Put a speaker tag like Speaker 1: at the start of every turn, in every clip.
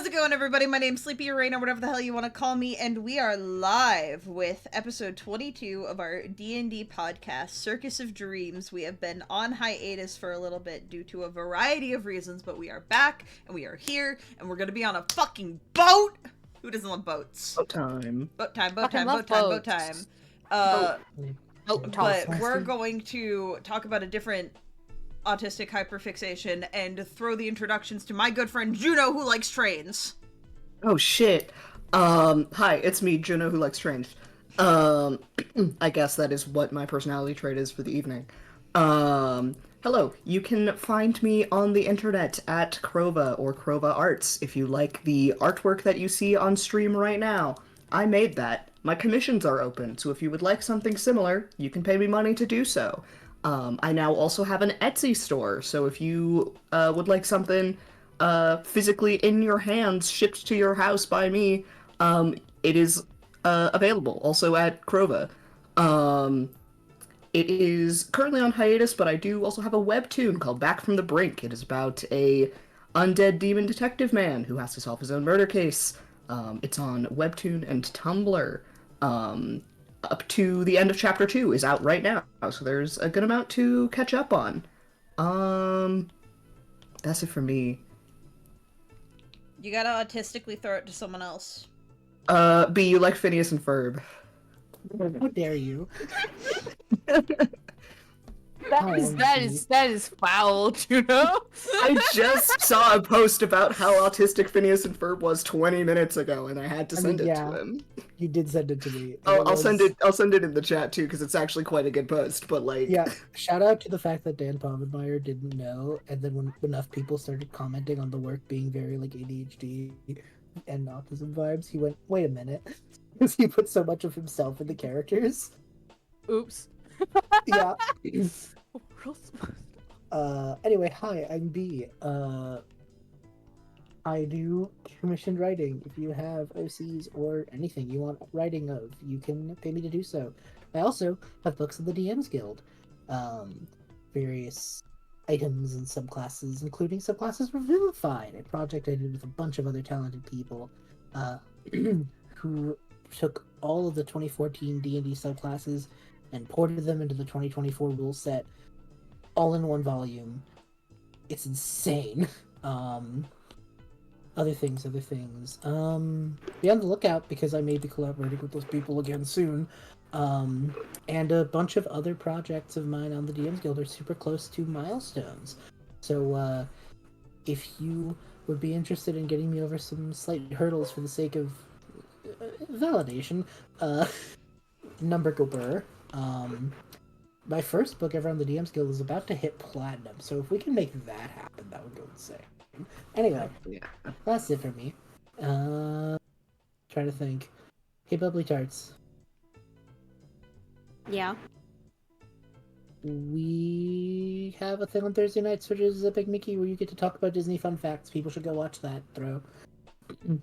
Speaker 1: it going, everybody? My name's Sleepy Rain, or whatever the hell you want to call me, and we are live with episode 22 of our D&D podcast, Circus of Dreams. We have been on hiatus for a little bit due to a variety of reasons, but we are back, and we are here, and we're gonna be on a fucking boat! Who doesn't love boats?
Speaker 2: Boat time.
Speaker 1: Boat time, boat
Speaker 3: Fucking
Speaker 1: time,
Speaker 3: love
Speaker 1: boat time, boat time.
Speaker 3: Boat
Speaker 1: But
Speaker 3: toss.
Speaker 1: we're going to talk about a different autistic hyperfixation and throw the introductions to my good friend Juno, who likes trains.
Speaker 2: Oh shit. Hi, it's me, Juno, who likes trains. I guess that is what my personality trait is for the evening. Hello, you can find me on the internet at Crowva or Crowva Arts if you like the artwork that you see on stream right now. I made that. My commissions are open, so if you would like something similar, you can pay me money to do so. I now also have an Etsy store, so if you would like something physically in your hands shipped to your house by me, it is available also at Crowva. It is currently on hiatus, but I do also have a webtoon called Back from the Brink. It is about a undead demon detective man who has to solve his own murder case. It's on webtoon and Tumblr. Up to the end of chapter 2 is out right now, so there's a good amount to catch up on. That's it for me.
Speaker 1: You gotta autistically throw it to someone else.
Speaker 2: B, you like Phineas and Ferb.
Speaker 4: How dare you?
Speaker 3: That is foul, Juno.
Speaker 2: I just saw a post about how autistic Phineas and Ferb was 20 minutes ago, and I had to send it to him.
Speaker 4: You did send it to me.
Speaker 2: I'll send it in the chat too, because it's actually quite a good post. But like,
Speaker 4: yeah, shout out to the fact that Dan Povenmire didn't know, and then when enough people started commenting on the work being very like ADHD and autism vibes, he went, "Wait a minute," because he put so much of himself in the characters.
Speaker 3: Oops.
Speaker 4: Yeah. Anyway, hi, I'm B. I do commissioned writing. If you have OCs or anything you want writing of, you can pay me to do so. I also have books of the DM's Guild. Various items and subclasses, including subclasses for Vilified, a project I did with a bunch of other talented people, who took all of the 2014 D&D subclasses and ported them into the 2024 rule set, all in one volume. It's insane. Other things. Be on the lookout, because I may be collaborating with those people again soon. And a bunch of other projects of mine on the DM's Guild are super close to milestones. So, if you would be interested in getting me over some slight hurdles for the sake of validation, number go burr. My first book ever on the DM's Guild is about to hit platinum, so if we can make that happen, that would go insane. Anyway, that's it for me. Trying to think. Hey, Bubbly Tarts.
Speaker 3: Yeah.
Speaker 4: We have a thing on Thursday nights, which is Epic Mickey, where you get to talk about Disney fun facts. People should go watch that, throw.
Speaker 1: You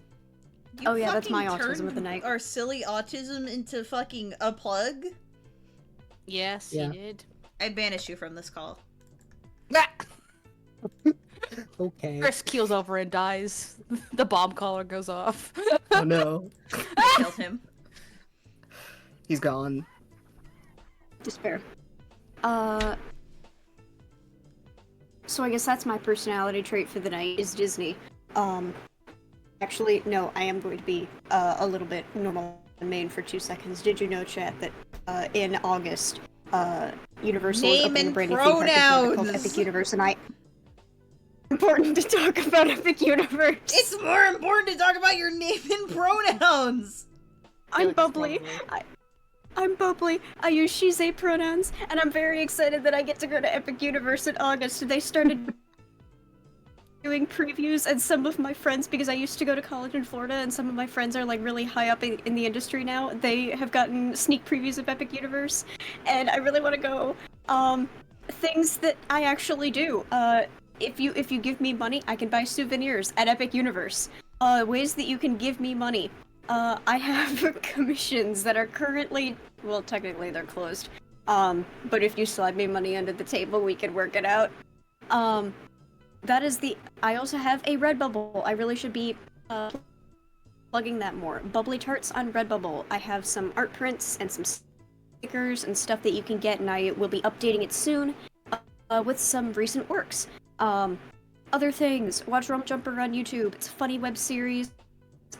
Speaker 3: yeah, that's my
Speaker 1: fucking
Speaker 3: autism of the night.
Speaker 1: Our silly autism into fucking a plug?
Speaker 3: Yes,
Speaker 4: Yeah.
Speaker 3: he did.
Speaker 1: I banish you from this call.
Speaker 4: Okay.
Speaker 3: Chris keels over and dies. The bomb collar goes off.
Speaker 2: oh no,
Speaker 1: I killed him.
Speaker 2: he's gone.
Speaker 5: Despair. So I guess that's my personality trait for the night, is Disney. Actually, no, I am going to be a little bit normal and main for 2 seconds. Did you know, chat, that in August, Universal is
Speaker 1: Name
Speaker 5: opening a
Speaker 1: and
Speaker 5: brand new theme park called
Speaker 1: pronouns!
Speaker 5: Epic Universe, and important to talk about Epic Universe.
Speaker 1: It's more important to talk about your name and pronouns!
Speaker 5: I'm bubbly. I'm bubbly. I use she, they pronouns, and I'm very excited that I get to go to Epic Universe in August. They started doing previews, and some of my friends, because I used to go to college in Florida, and some of my friends are like really high up in the industry now, they have gotten sneak previews of Epic Universe, and I really want to go. Things that I actually do. If you give me money, I can buy souvenirs at Epic Universe. Ways that you can give me money. I have commissions that are currently, well, technically they're closed. But if you slide me money under the table, we can work it out. That is I also have a Redbubble. I really should be plugging that more. Bubbly Tarts on Redbubble. I have some art prints and some stickers and stuff that you can get, and I will be updating it soon with some recent works. Other things, watch Rump Jumper on YouTube. It's a funny web series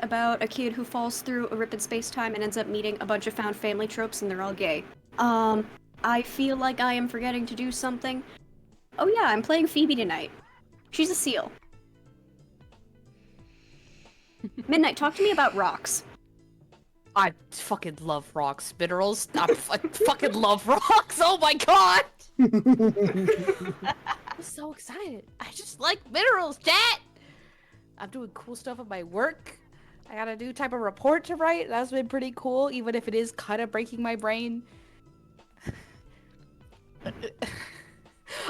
Speaker 5: about a kid who falls through a rip in space-time and ends up meeting a bunch of found family tropes, and they're all gay. I feel like I am forgetting to do something. Oh yeah, I'm playing Phoebe tonight. She's a seal. Midnight, talk to me about rocks.
Speaker 3: I fucking love rocks. Minerals. I fucking love rocks. Oh my god! I'm so excited. I just like minerals, chat! I'm doing cool stuff at my work. I got a new type of report to write. That's been pretty cool, even if it is kind of breaking my brain.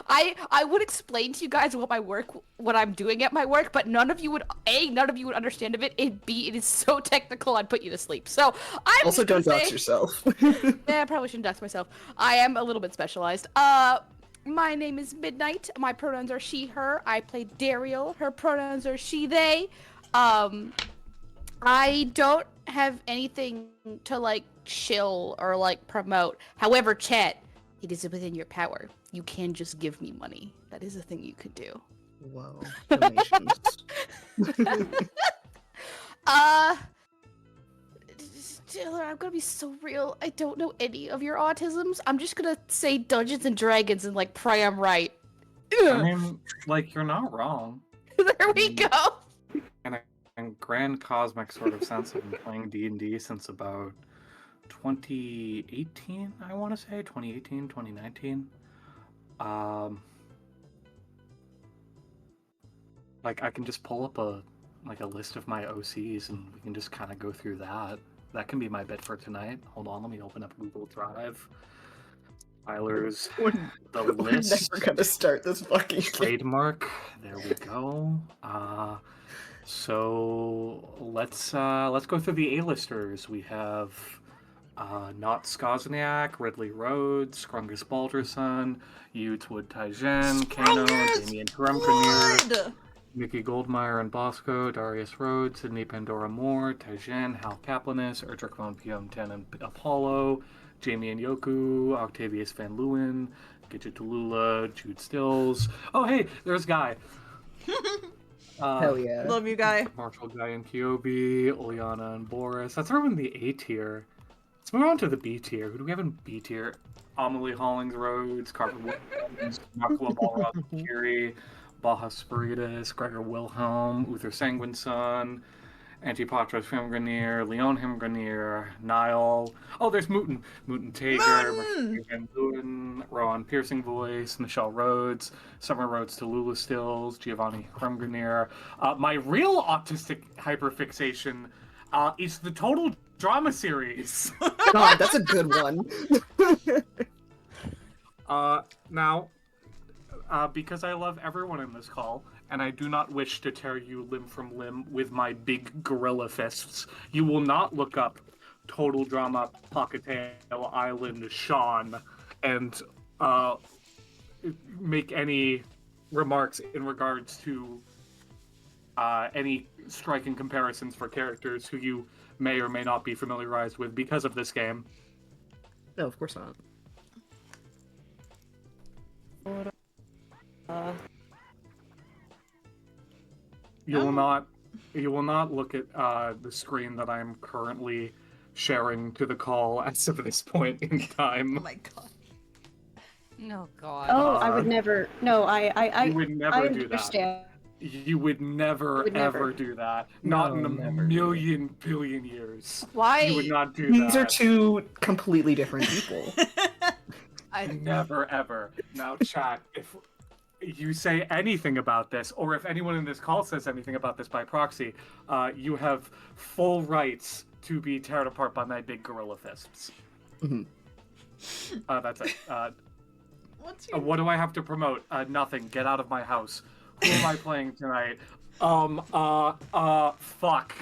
Speaker 3: I would explain to you guys what I'm doing at my work, but none of you would understand of it, and B, it is so technical I'd put you to sleep. So I'm
Speaker 2: Also, don't dox yourself.
Speaker 3: Yeah, I probably shouldn't dox myself. I am a little bit specialized. My name is Midnight. My pronouns are she, her. I play Daeriel. Her pronouns are she, they. I don't have anything to, like, shill or, like, promote. However, chat, it is within your power. You can just give me money. That is a thing you could do.
Speaker 2: Whoa. Donations.
Speaker 3: Taylor, I'm gonna be so real. I don't know any of your autisms. I'm just gonna say Dungeons and Dragons and, like, pray I'm right.
Speaker 6: I mean, like, you're not wrong.
Speaker 3: There we go.
Speaker 6: In grand cosmic sort of sense, I've been playing D&D since about 2018, I want to say. 2018, 2019. Like, I can just pull up a list of my OCs and we can just kind of go through that. That can be my bit for tonight. Hold on, let me open up Google Drive. Tyler's the list.
Speaker 2: We're never gonna start this fucking game.
Speaker 6: Trademark. There we go. So let's go through the A-listers. We have Not Skosniak, Ridley Rhodes, Skrungus Balderson, Utes Wood Taijen, Kano, Damien Grumgrenier, Mickey Goldmeyer and Bosco, Darius Rhodes, Sydney Pandora Moore, Taijen, Hal Kaplanis, Erdrick von Piom10 and Apollo, Jamie and Yoku, Octavius Van Leeuwen, Gidget Tallulah, Jude Stills. Oh hey, there's Guy.
Speaker 2: Hell yeah.
Speaker 1: Love you, Guy.
Speaker 6: Marshall Guy and Kyobi, Oleana and Boris. That's everyone in the A tier. Let's move on to the B tier. Who do we have in B tier? Amelie Hollings Rhodes, Carver Williams, Makula Balrog Kiri, Baja Spiritus, Gregor Wilhelm, Uther Sanguinson, Antipatros Himgrenier, Leon Himgrenier, Niall. Oh, there's Mooten. Mooten Tager, Van Leeuwen, Rowan Piercing Voice, Michelle Rhodes, Summer Rhodes to Lula Stills, Giovanni Krumgrenier. My real autistic hyperfixation is the Total Drama series.
Speaker 2: God, that's a good one.
Speaker 6: Now, because I love everyone in this call, and I do not wish to tear you limb from limb with my big gorilla fists, you will not look up Total Drama Pocketail Island Sean and make any remarks in regards to any striking comparisons for characters who you may or may not be familiarized with because of this game.
Speaker 2: No, of course not.
Speaker 6: You will not look at the screen that I'm currently sharing to the call as of this point in time.
Speaker 1: Oh my god.
Speaker 3: Oh god.
Speaker 5: Oh, I would never. No,
Speaker 6: You would never
Speaker 5: I
Speaker 6: do
Speaker 5: understand.
Speaker 6: that. You would never, ever do that. Not in a million billion years.
Speaker 3: Why?
Speaker 6: You would not do
Speaker 2: These
Speaker 6: that.
Speaker 2: are two completely different people.
Speaker 3: I
Speaker 6: Never, ever. Now, chat, if you say anything about this, or if anyone in this call says anything about this by proxy, you have full rights to be torn apart by my big gorilla fists.
Speaker 2: Mhm.
Speaker 6: That's it.
Speaker 1: What's your...
Speaker 6: What do I have to promote? Nothing. Get out of my house. Who am I playing tonight? Fuck.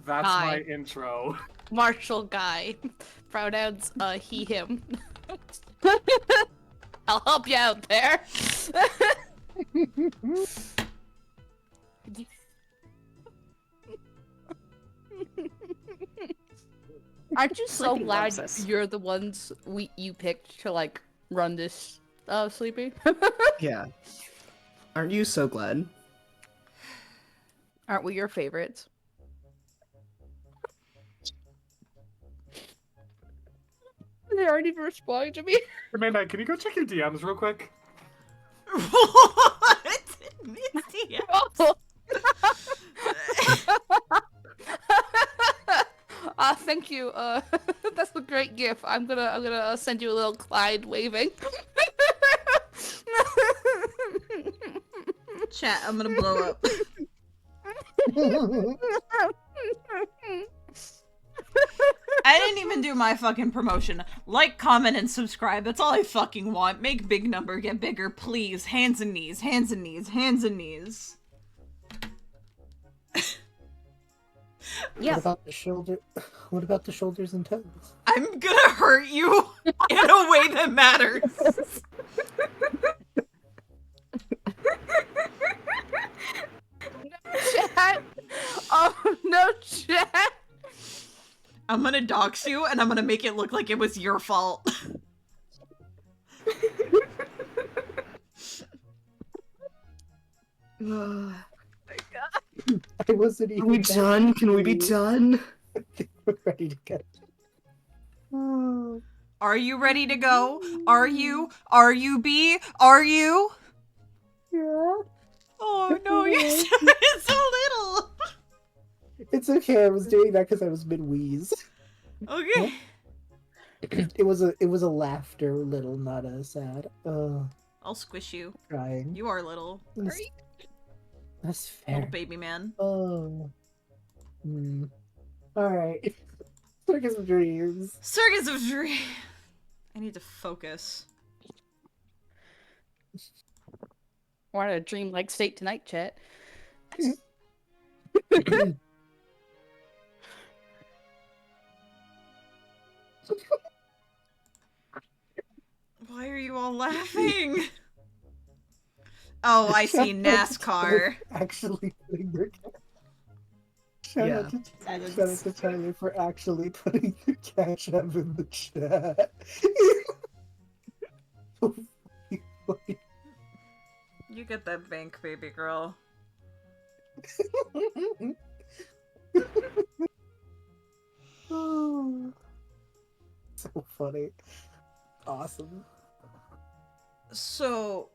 Speaker 6: That's
Speaker 3: Hi.
Speaker 6: my intro.
Speaker 3: Marshall Guy. Pronouns, he, him. I'll help you out there. Aren't you so
Speaker 5: Sleepy
Speaker 3: glad
Speaker 5: loves us.
Speaker 3: you're the ones you picked to like run this Sleepy?
Speaker 2: Yeah. Aren't you so glad?
Speaker 3: Aren't we your favorites? They aren't even responding to me.
Speaker 6: Amanda, can you go check your DMs real quick?
Speaker 1: What? Misty.
Speaker 3: Oh. Thank you. That's a great gif. I'm gonna send you a little Clyde waving.
Speaker 1: Chat, I'm gonna blow up. I didn't even do my fucking promotion. Like, comment, and subscribe. That's all I fucking want. Make big number get bigger, please. Hands and knees, hands and knees, hands and knees.
Speaker 5: Yeah.
Speaker 4: What about the shoulder? What about the shoulders and toes?
Speaker 1: I'm gonna hurt you in a way that matters.
Speaker 3: Chat. Oh no, chat.
Speaker 1: I'm gonna dox you, and I'm gonna make it look like it was your fault.
Speaker 4: I wasn't
Speaker 2: Are
Speaker 4: even.
Speaker 2: we done? Can we be done?
Speaker 4: We're ready to go. Oh.
Speaker 1: Are you ready to go? Are you? Are you, B? Are you?
Speaker 4: Yeah.
Speaker 1: Oh no, you're so little.
Speaker 4: It's okay. I was doing that because I was mid-wheeze.
Speaker 1: Okay.
Speaker 4: It was a laughter little, not a sad.
Speaker 1: I'll squish you.
Speaker 4: Crying.
Speaker 1: You are little.
Speaker 4: That's, that's
Speaker 1: Little
Speaker 4: fair.
Speaker 1: baby man.
Speaker 4: Oh. Alright. Circus of Dreams.
Speaker 1: Circus of Dreams. I need to focus.
Speaker 3: We're in a dreamlike state tonight, chat.
Speaker 1: Why are you all laughing? Oh, I see NASCAR.
Speaker 4: Actually putting their Shout
Speaker 2: Yeah.
Speaker 4: out to Tyler for actually putting the cash app in the chat.
Speaker 1: You get that bank, baby girl.
Speaker 4: Oh, so funny. Awesome.
Speaker 1: So,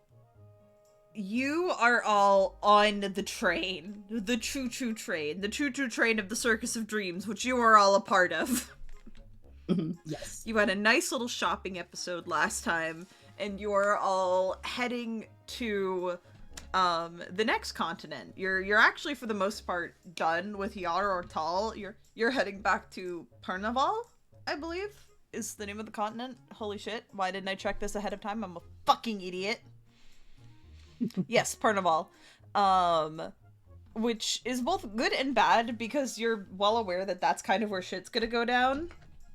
Speaker 1: you are all on the train. The choo-choo train. The choo-choo train of the Circus of Dreams, which you are all a part of.
Speaker 4: Yes.
Speaker 1: You had a nice little shopping episode last time, and you are all heading to the next continent. You're actually for the most part done with Yar or Tal. You're heading back to Pernaval, I believe, is the name of the continent. Holy shit, why didn't I check this ahead of time? I'm a fucking idiot. Yes, Pernaval. Which is both good and bad because you're well aware that that's kind of where shit's gonna go down.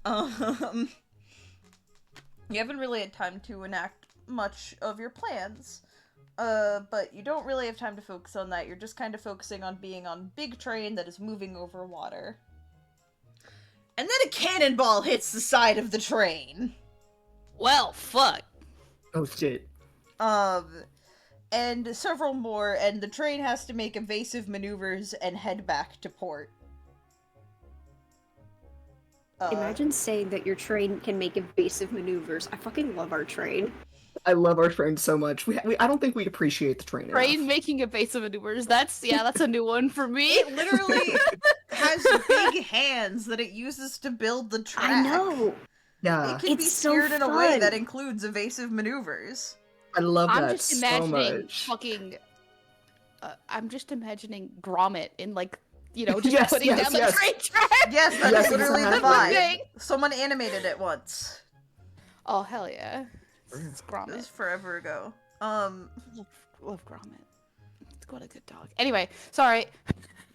Speaker 1: You haven't really had time to enact much of your plans. But you don't really have time to focus on that. You're just kind of focusing on being on big train that is moving over water. And then a cannonball hits the side of the train.
Speaker 3: Well, fuck.
Speaker 2: Oh shit.
Speaker 1: And several more, and the train has to make evasive maneuvers and head back to port.
Speaker 5: Imagine saying that your train can make evasive maneuvers. I fucking love our train.
Speaker 2: I love our train so much. I don't think we appreciate the train
Speaker 3: Train
Speaker 2: enough.
Speaker 3: making evasive maneuvers. That's a new one for me.
Speaker 1: It literally has big hands that it uses to build the track.
Speaker 5: I know.
Speaker 2: Yeah,
Speaker 1: It can be
Speaker 5: It's so
Speaker 1: steered in a way
Speaker 5: fun.
Speaker 1: that includes evasive maneuvers.
Speaker 2: I love
Speaker 3: I'm
Speaker 2: that
Speaker 3: just
Speaker 2: so
Speaker 3: imagining
Speaker 2: much.
Speaker 3: fucking. I'm just imagining Gromit in like, just
Speaker 2: Yes,
Speaker 3: putting
Speaker 2: yes,
Speaker 3: down the
Speaker 2: yes.
Speaker 3: train track.
Speaker 1: Yes, that's
Speaker 2: Yes,
Speaker 1: literally the
Speaker 2: exactly.
Speaker 1: vibe. Someone animated it once.
Speaker 3: Oh hell yeah! It's
Speaker 1: It was
Speaker 3: Gromit.
Speaker 1: forever ago.
Speaker 3: Love Gromit. It's got a good dog. Anyway, sorry.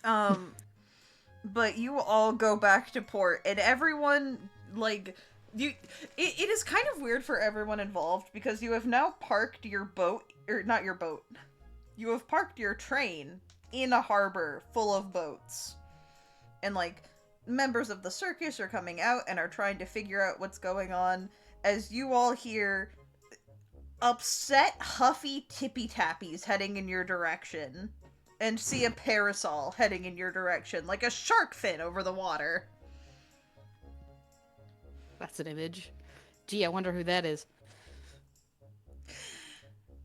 Speaker 1: But you all go back to port, and everyone, like, it is kind of weird for everyone involved, because you have now parked your boat, or not your boat, you have parked your train in a harbor full of boats. And, like, members of the circus are coming out and are trying to figure out what's going on as you all hear upset, huffy tippy-tappies heading in your direction and see a parasol heading in your direction, like a shark fin over the water.
Speaker 3: That's an image. Gee, I wonder who that is.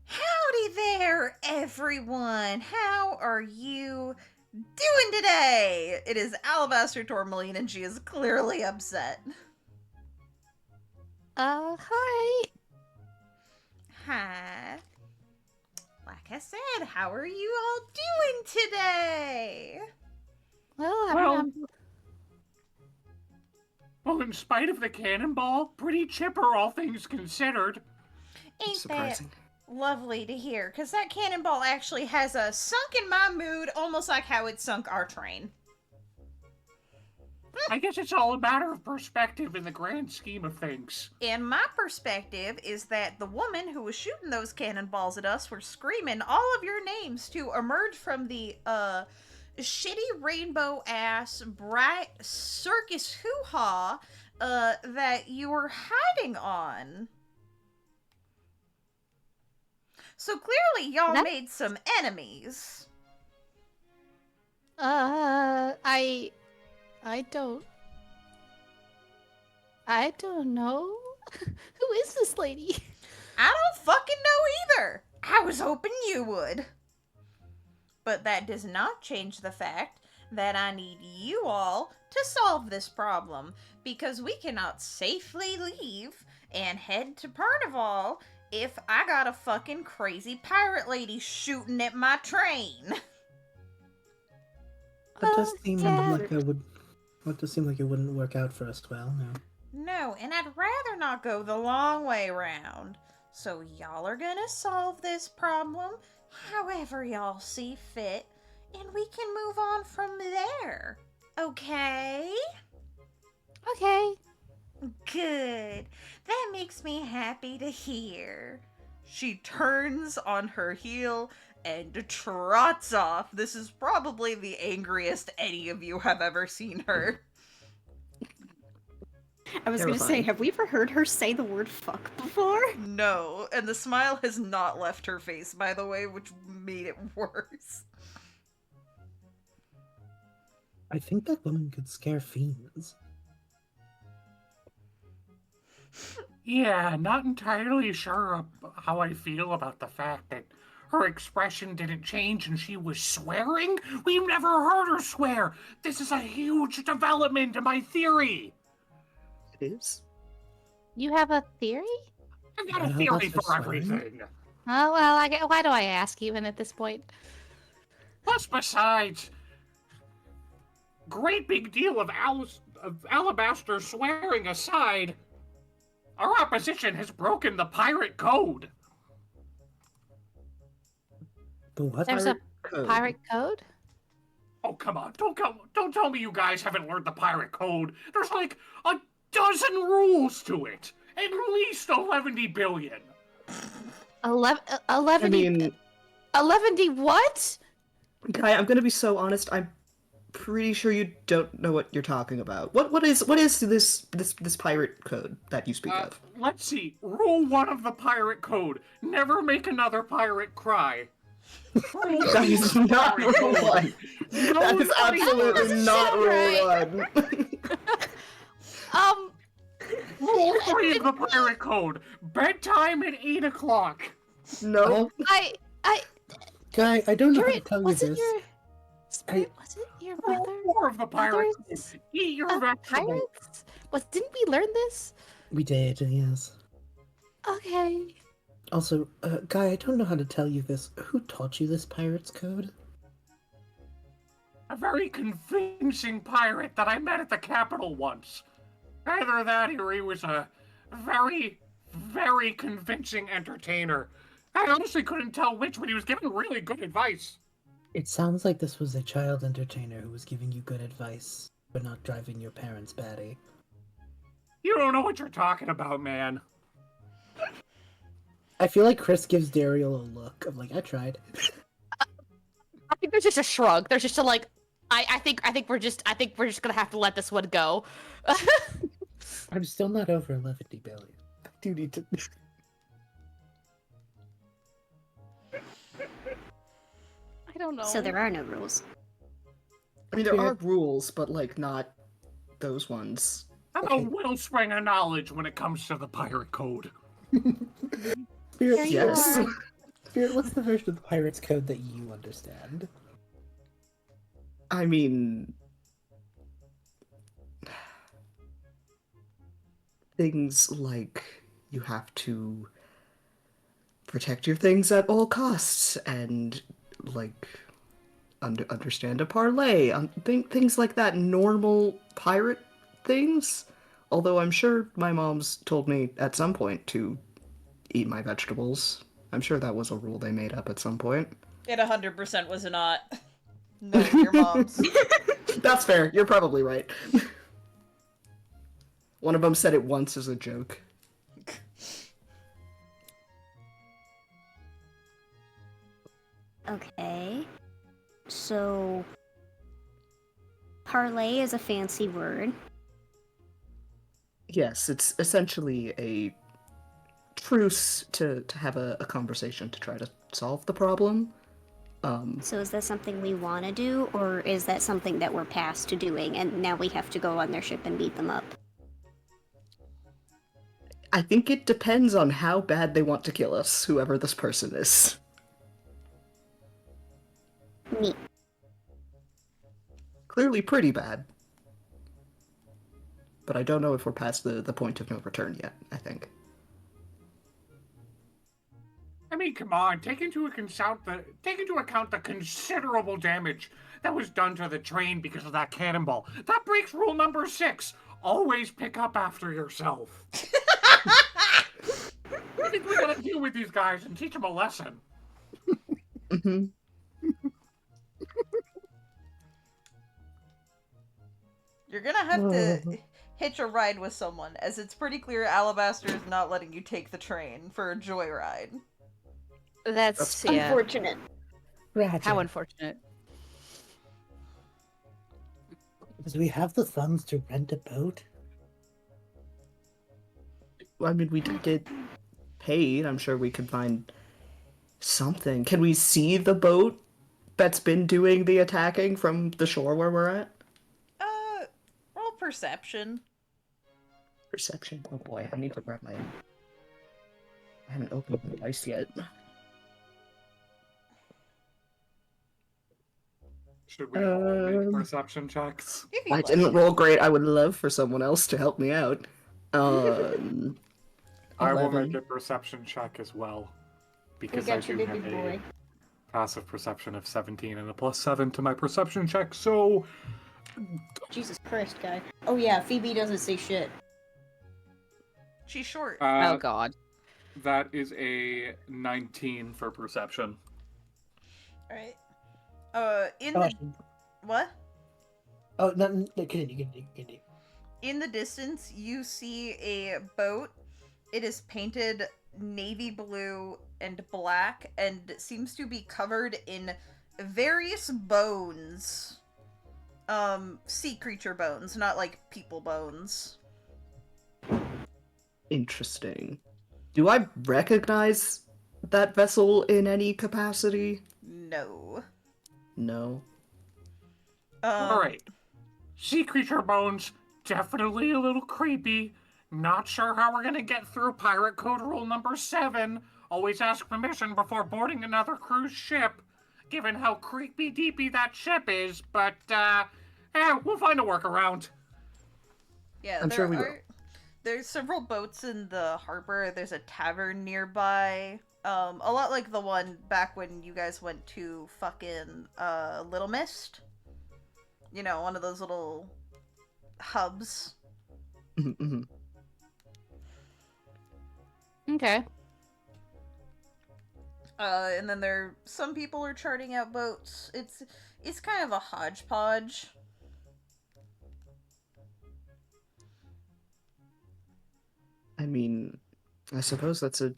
Speaker 1: Howdy there, everyone! How are you doing today? It is Alabaster Tourmaline, and she is clearly upset.
Speaker 3: Hi.
Speaker 1: Hi. Like I said, how are you all doing today?
Speaker 3: Well,
Speaker 6: Well, in spite of the cannonball, pretty chipper, all things considered.
Speaker 1: Ain't
Speaker 2: Surprising.
Speaker 1: that lovely to hear? Because that cannonball actually has sunk in my mood, almost like how it sunk our train.
Speaker 6: I guess it's all a matter of perspective in the grand scheme of things.
Speaker 1: And my perspective is that the woman who was shooting those cannonballs at us were screaming all of your names to emerge from the shitty rainbow-ass bright circus hoo-ha that you were hiding on. So clearly y'all made some enemies.
Speaker 3: I don't know. Who is this lady?
Speaker 1: I don't fucking know either. I was hoping you would. But that does not change the fact that I need you all to solve this problem, because we cannot safely leave and head to Pernival if I got a fucking crazy pirate lady shooting at my train.
Speaker 4: That does seem
Speaker 3: yeah.
Speaker 4: like it would. That does seem like it wouldn't work out for us well. No.
Speaker 1: No, and I'd rather not go the long way round. So y'all are gonna solve this problem however y'all see fit, and we can move on from there. Okay?
Speaker 3: Okay.
Speaker 1: Good. That makes me happy to hear. She turns on her heel and trots off. This is probably the angriest any of you have ever seen her.
Speaker 5: I was gonna say, have we ever heard her say the word fuck before?
Speaker 1: No, and the smile has not left her face, by the way, which made it worse.
Speaker 4: I think that woman could scare fiends.
Speaker 6: Yeah, not entirely sure how I feel about the fact that her expression didn't change and she was swearing. We've never heard her swear. This is a huge development in my theory.
Speaker 2: It is.
Speaker 3: You have a theory?
Speaker 6: I've got a
Speaker 4: Well,
Speaker 6: theory
Speaker 4: that's
Speaker 6: for
Speaker 4: fine.
Speaker 6: everything.
Speaker 3: Oh, well, why do I ask even at this point?
Speaker 6: Plus, besides, great big deal of Alabaster swearing aside, our opposition has broken the pirate code.
Speaker 4: The what?
Speaker 3: There's a
Speaker 2: Code.
Speaker 3: pirate code?
Speaker 6: Oh, come on. Don't tell me you guys haven't learned the pirate code. There's like a dozen rules to it. At least 11 billion.
Speaker 3: 11
Speaker 2: I mean,
Speaker 3: 11 what?
Speaker 2: Guy, I'm gonna be so honest. I'm pretty sure you don't know what you're talking about. What is this pirate code that you speak of?
Speaker 6: Let's see. Rule 1 of the pirate code. Never make another pirate cry.
Speaker 2: That is not rule 1. That is absolutely not rule 1.
Speaker 6: Rule 3 of the pirate code. Bedtime at 8 o'clock.
Speaker 2: No.
Speaker 4: Guy, I don't know how to
Speaker 3: Spirit,
Speaker 4: tell you
Speaker 3: was it
Speaker 4: this.
Speaker 3: your Spirit? Was it your
Speaker 6: Rule
Speaker 3: brother?
Speaker 6: 4 of the pirate code.
Speaker 3: Brothers
Speaker 6: Eat your
Speaker 3: of
Speaker 6: vegetables.
Speaker 3: pirates? Didn't we learn this?
Speaker 4: We did, yes.
Speaker 3: Okay.
Speaker 4: Also, Guy, I don't know how to tell you this. Who taught you this pirate's code?
Speaker 6: A very convincing pirate that I met at the Capitol once. Either that or he was a very, very convincing entertainer. I honestly couldn't tell which, but he was giving really good advice.
Speaker 4: It sounds like this was a child entertainer who was giving you good advice for not driving your parents batty.
Speaker 6: You don't know what you're talking about, man.
Speaker 4: I feel like Chris gives Daeriel a look of like, I tried.
Speaker 3: I think there's just a shrug. There's just a like, I think we're just gonna have to let this one go.
Speaker 4: I'm still not over 11 billion. I do need to.
Speaker 3: I don't know.
Speaker 5: So there are no rules.
Speaker 2: I mean, there are rules, but like not those ones.
Speaker 6: I'm a wellspring of knowledge when it comes to the pirate code.
Speaker 4: Spirit,
Speaker 2: Yes.
Speaker 4: Spirit, what's the version of the Pirates Code that you understand?
Speaker 2: I mean, things like you have to protect your things at all costs, and like understand a parlay, things like that. Normal pirate things. Although I'm sure my mom's told me at some point to eat my vegetables. I'm sure that was a rule they made up at some point.
Speaker 1: It 100% was not. No, your mom's.
Speaker 2: That's fair. You're probably right. One of them said it once as a joke.
Speaker 5: Okay. So, parlay is a fancy word.
Speaker 2: Yes, it's essentially a truce to have a conversation to try to solve the problem.
Speaker 5: So is that something we want to do, or is that something that we're past to doing, and now we have to go on their ship and beat them up?
Speaker 2: I think it depends on how bad they want to kill us, whoever this person is.
Speaker 5: Me.
Speaker 2: Clearly pretty bad. But I don't know if we're past the point of no return yet, I think.
Speaker 6: I mean, come on, take into account the considerable damage that was done to the train because of that cannonball. That breaks rule number 6. Always pick up after yourself. I think we gotta deal with these guys and teach them a lesson.
Speaker 2: Mm-hmm.
Speaker 1: You're gonna have to hitch a ride with someone, as it's pretty clear Alabaster is not letting you take the train for a joyride.
Speaker 3: That's yeah.
Speaker 5: Unfortunate.
Speaker 3: How unfortunate.
Speaker 4: Do we have the funds to rent a boat?
Speaker 2: I mean, we did get paid. I'm sure we could find something. Can we see the boat that's been doing the attacking from the shore where we're at?
Speaker 1: Roll perception.
Speaker 2: Perception? Oh boy, I need to grab my... I haven't opened the dice yet.
Speaker 6: Should we all make perception checks?
Speaker 1: If you
Speaker 2: I
Speaker 1: like.
Speaker 2: didn't roll great. I would love for someone else to help me out.
Speaker 6: I will
Speaker 2: 11.
Speaker 6: make a perception check as well.
Speaker 5: We
Speaker 6: Because I
Speaker 5: got you,
Speaker 6: do
Speaker 5: baby
Speaker 6: have
Speaker 5: boy.
Speaker 6: a passive perception of 17 and a +7 to my perception check, so...
Speaker 5: Jesus Christ, guy. Oh yeah, Phoebe doesn't say shit.
Speaker 1: She's short.
Speaker 3: Oh god.
Speaker 6: That is a 19 for perception.
Speaker 1: Alright. What?
Speaker 4: Oh, no, continue.
Speaker 1: In the distance, you see a boat. It is painted navy blue and black, and seems to be covered in various bones. Sea creature bones, not like people bones.
Speaker 2: Interesting. Do I recognize that vessel in any capacity?
Speaker 1: No.
Speaker 2: No.
Speaker 6: Alright. Sea creature bones, definitely a little creepy. Not sure how we're gonna get through pirate code rule number 7. Always ask permission before boarding another cruise ship. Given how creepy deepy that ship is, but, we'll find a workaround.
Speaker 1: Yeah,
Speaker 2: I'm sure we will.
Speaker 1: There's several boats in the harbor. There's a tavern nearby. A lot like the one back when you guys went to fucking, Little Mist. You know, one of those little hubs.
Speaker 2: Mm-hmm.
Speaker 3: Okay.
Speaker 1: And then some people are charting out boats. It's kind of a hodgepodge.
Speaker 2: I mean, I suppose that's a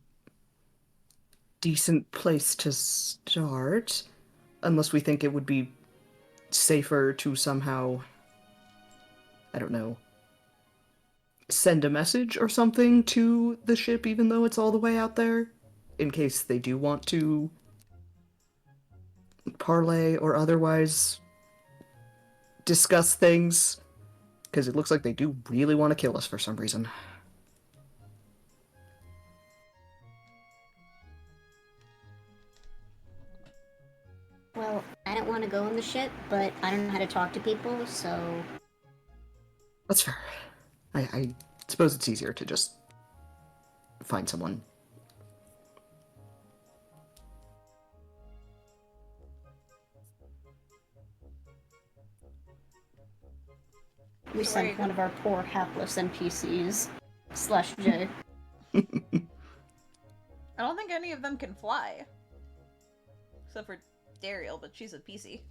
Speaker 2: decent place to start. Unless we think it would be safer to somehow, I don't know, send a message or something to the ship even though it's all the way out there, in case they do want to parlay or otherwise discuss things, because it looks like they do really want to kill us for some reason.
Speaker 5: Well, I don't want to go on the ship, but I don't know how to talk to people, so...
Speaker 2: That's fair. I suppose it's easier to just find someone.
Speaker 5: We sent one of our poor hapless NPCs. /J.
Speaker 1: I don't think any of them can fly. Except for Daeriel, but she's a PC.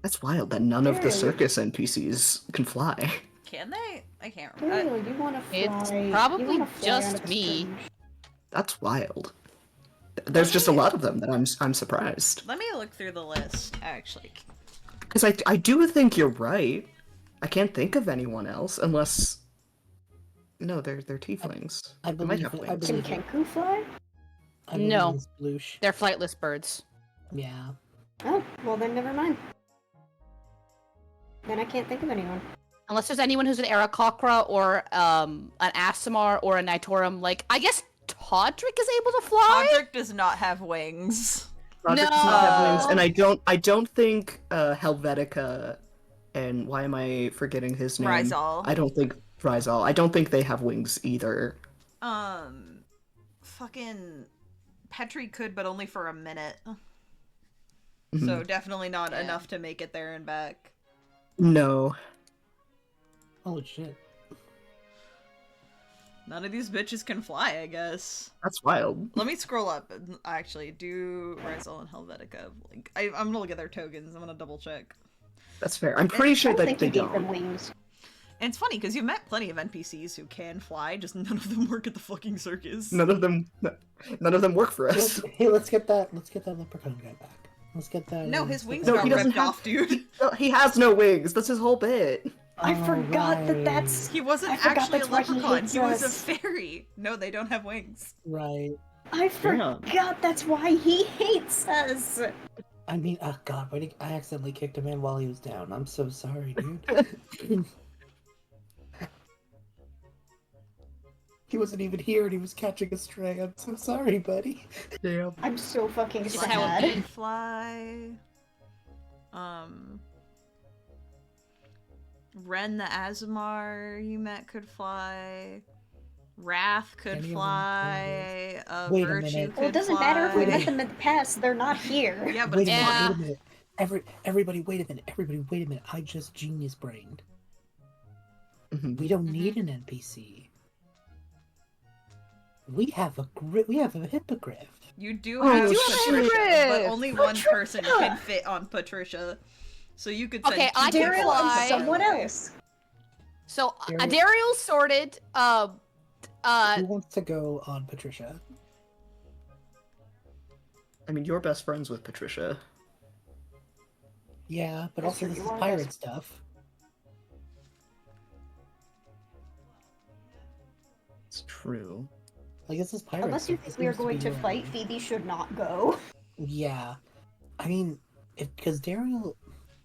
Speaker 2: That's wild that none of the circus NPCs can fly.
Speaker 1: Can they? I can't remember.
Speaker 5: You want to fly?
Speaker 3: It's probably
Speaker 5: you wanna fly
Speaker 3: just
Speaker 5: out of
Speaker 3: me.
Speaker 5: Strange.
Speaker 2: That's wild. There's just a lot of them that I'm surprised.
Speaker 1: Let me look through the list, actually.
Speaker 2: Because I do think you're right. I can't think of anyone else unless... No, they're tieflings.
Speaker 4: I
Speaker 2: They might
Speaker 4: believe
Speaker 2: have
Speaker 4: it. I
Speaker 2: wings.
Speaker 5: Can
Speaker 4: believe it.
Speaker 5: Kenku fly?
Speaker 4: I believe
Speaker 3: No.
Speaker 4: it's Bloosh.
Speaker 3: They're flightless birds.
Speaker 4: Yeah.
Speaker 5: Oh, well then never mind. Then I can't think of anyone.
Speaker 3: Unless there's anyone who's an Aarakocra or an Asimar or a Nitorum, like, I guess Todrick is able to fly?
Speaker 1: Podrick does not have wings.
Speaker 2: Roderick does not have wings, and I don't think Helvetica and why am I forgetting his name?
Speaker 1: Rizal.
Speaker 2: I don't think Rizal. I don't think they have wings either.
Speaker 1: Fucking Petri could, but only for a minute.
Speaker 2: Mhm.
Speaker 1: So definitely not enough to make it there and back.
Speaker 2: No.
Speaker 4: Holy shit.
Speaker 1: None of these bitches can fly, I guess.
Speaker 2: That's wild.
Speaker 1: Let me scroll up and actually do Rizal and Helvetica. Like, I'm gonna look at their tokens. I'm gonna double check.
Speaker 2: That's fair. I'm pretty sure
Speaker 5: I
Speaker 2: that
Speaker 5: think
Speaker 2: they
Speaker 5: you gave them
Speaker 2: don't.
Speaker 5: wings.
Speaker 1: And it's funny because you've met plenty of NPCs who can fly, just none of them work at the fucking circus.
Speaker 2: None of them work for us.
Speaker 4: Hey, let's get that leprechaun guy back. Let's get that.
Speaker 1: No, his wings
Speaker 2: No,
Speaker 1: got
Speaker 2: he doesn't
Speaker 1: ripped
Speaker 2: have-
Speaker 1: off, dude.
Speaker 2: No, he has no wings. That's his whole bit.
Speaker 5: I forgot that that's...
Speaker 1: He wasn't
Speaker 5: I forgot
Speaker 1: actually a
Speaker 5: that's why he
Speaker 1: leprechaun.
Speaker 5: hates
Speaker 1: He was a
Speaker 5: us.
Speaker 1: fairy. No, they don't have wings.
Speaker 4: Right.
Speaker 5: I forgot that's why he hates us!
Speaker 4: I mean, oh god, I accidentally kicked him in while he was down. I'm so sorry, dude. He wasn't even here and he was catching a stray. I'm so sorry, buddy.
Speaker 2: Damn.
Speaker 5: I'm so fucking
Speaker 3: Just how it
Speaker 5: sad.
Speaker 3: be.
Speaker 1: Fly. Ren the Azamar you met could fly. Wrath could
Speaker 4: Any of them
Speaker 1: fly.
Speaker 4: Wait a
Speaker 1: Virtue
Speaker 4: minute.
Speaker 1: could
Speaker 5: Well, it doesn't matter if we
Speaker 1: fly.
Speaker 5: met them in the past, they're not here.
Speaker 1: Yeah, but
Speaker 4: Wait a
Speaker 1: it's
Speaker 4: minute,
Speaker 1: fine.
Speaker 4: wait a minute. Everybody, wait a minute. Everybody, wait a minute. I just genius brained.
Speaker 2: Mhm.
Speaker 4: We don't need an NPC. We have a hippogriff.
Speaker 1: You do
Speaker 2: Oh,
Speaker 1: have
Speaker 2: you
Speaker 3: have a
Speaker 1: Patricia, but
Speaker 3: hippogriff!
Speaker 1: only one person can fit on Patricia. So you could send
Speaker 3: Okay,
Speaker 1: two
Speaker 3: I can
Speaker 1: people
Speaker 5: Daryl
Speaker 3: fly.
Speaker 5: and someone else.
Speaker 3: So,
Speaker 4: Daryl-
Speaker 3: Daeriel's sorted.
Speaker 4: Who wants to go on Patricia?
Speaker 2: I mean, you're best friends with Patricia.
Speaker 4: Yeah, but
Speaker 5: That's
Speaker 4: also
Speaker 5: true,
Speaker 4: this
Speaker 5: you
Speaker 4: is
Speaker 5: are
Speaker 4: pirate
Speaker 5: best-
Speaker 4: stuff.
Speaker 2: It's true.
Speaker 4: Like, this is pirate
Speaker 5: Unless you
Speaker 4: stuff.
Speaker 5: think
Speaker 4: This
Speaker 5: we are
Speaker 4: needs to
Speaker 5: going
Speaker 4: be
Speaker 5: to
Speaker 4: normal.
Speaker 5: fight, Phoebe should not go.
Speaker 4: Yeah. I mean, because Daeriel...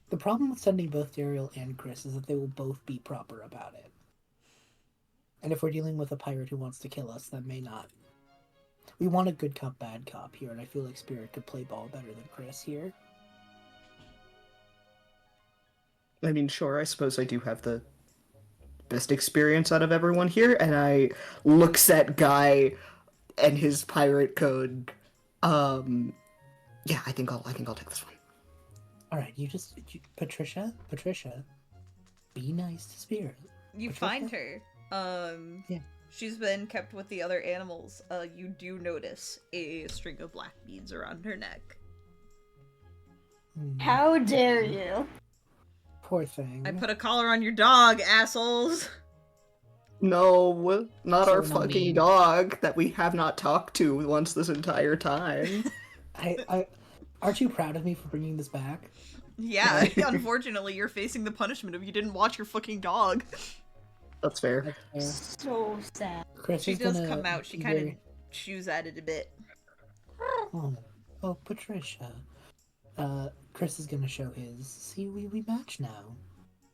Speaker 4: The problem with sending both Daeriel and Chris is that they will both be proper about it. And if we're dealing with a pirate who wants to kill us, that may not. We want a good cop, bad cop here, and I feel like Spirit could play ball better than Chris here.
Speaker 2: I mean, sure, I suppose I do have the best experience out of everyone here, and I looks at Guy and his pirate code. Yeah, I think I'll take this one.
Speaker 4: Alright, Patricia, be nice to Spirit.
Speaker 1: You
Speaker 4: Patricia?
Speaker 1: find her.
Speaker 4: Yeah.
Speaker 1: She's been kept with the other animals. You do notice a string of black beads around her neck.
Speaker 5: How dare you?
Speaker 4: Poor thing.
Speaker 1: I put a collar on your dog, assholes.
Speaker 2: No, not
Speaker 3: So
Speaker 2: our
Speaker 3: no
Speaker 2: fucking
Speaker 3: mean.
Speaker 2: dog that we have not talked to once this entire time.
Speaker 4: Aren't you proud of me for bringing this back?
Speaker 1: Yeah, unfortunately, you're facing the punishment of you didn't watch your fucking dog.
Speaker 2: That's fair.
Speaker 4: That's fair.
Speaker 5: So sad.
Speaker 4: Chris
Speaker 1: She
Speaker 4: is
Speaker 1: does
Speaker 4: gonna
Speaker 1: come out. She
Speaker 4: be
Speaker 1: kind of
Speaker 4: very-
Speaker 1: chews at it a bit.
Speaker 4: Oh, Patricia. Chris is gonna show his. See, we match now.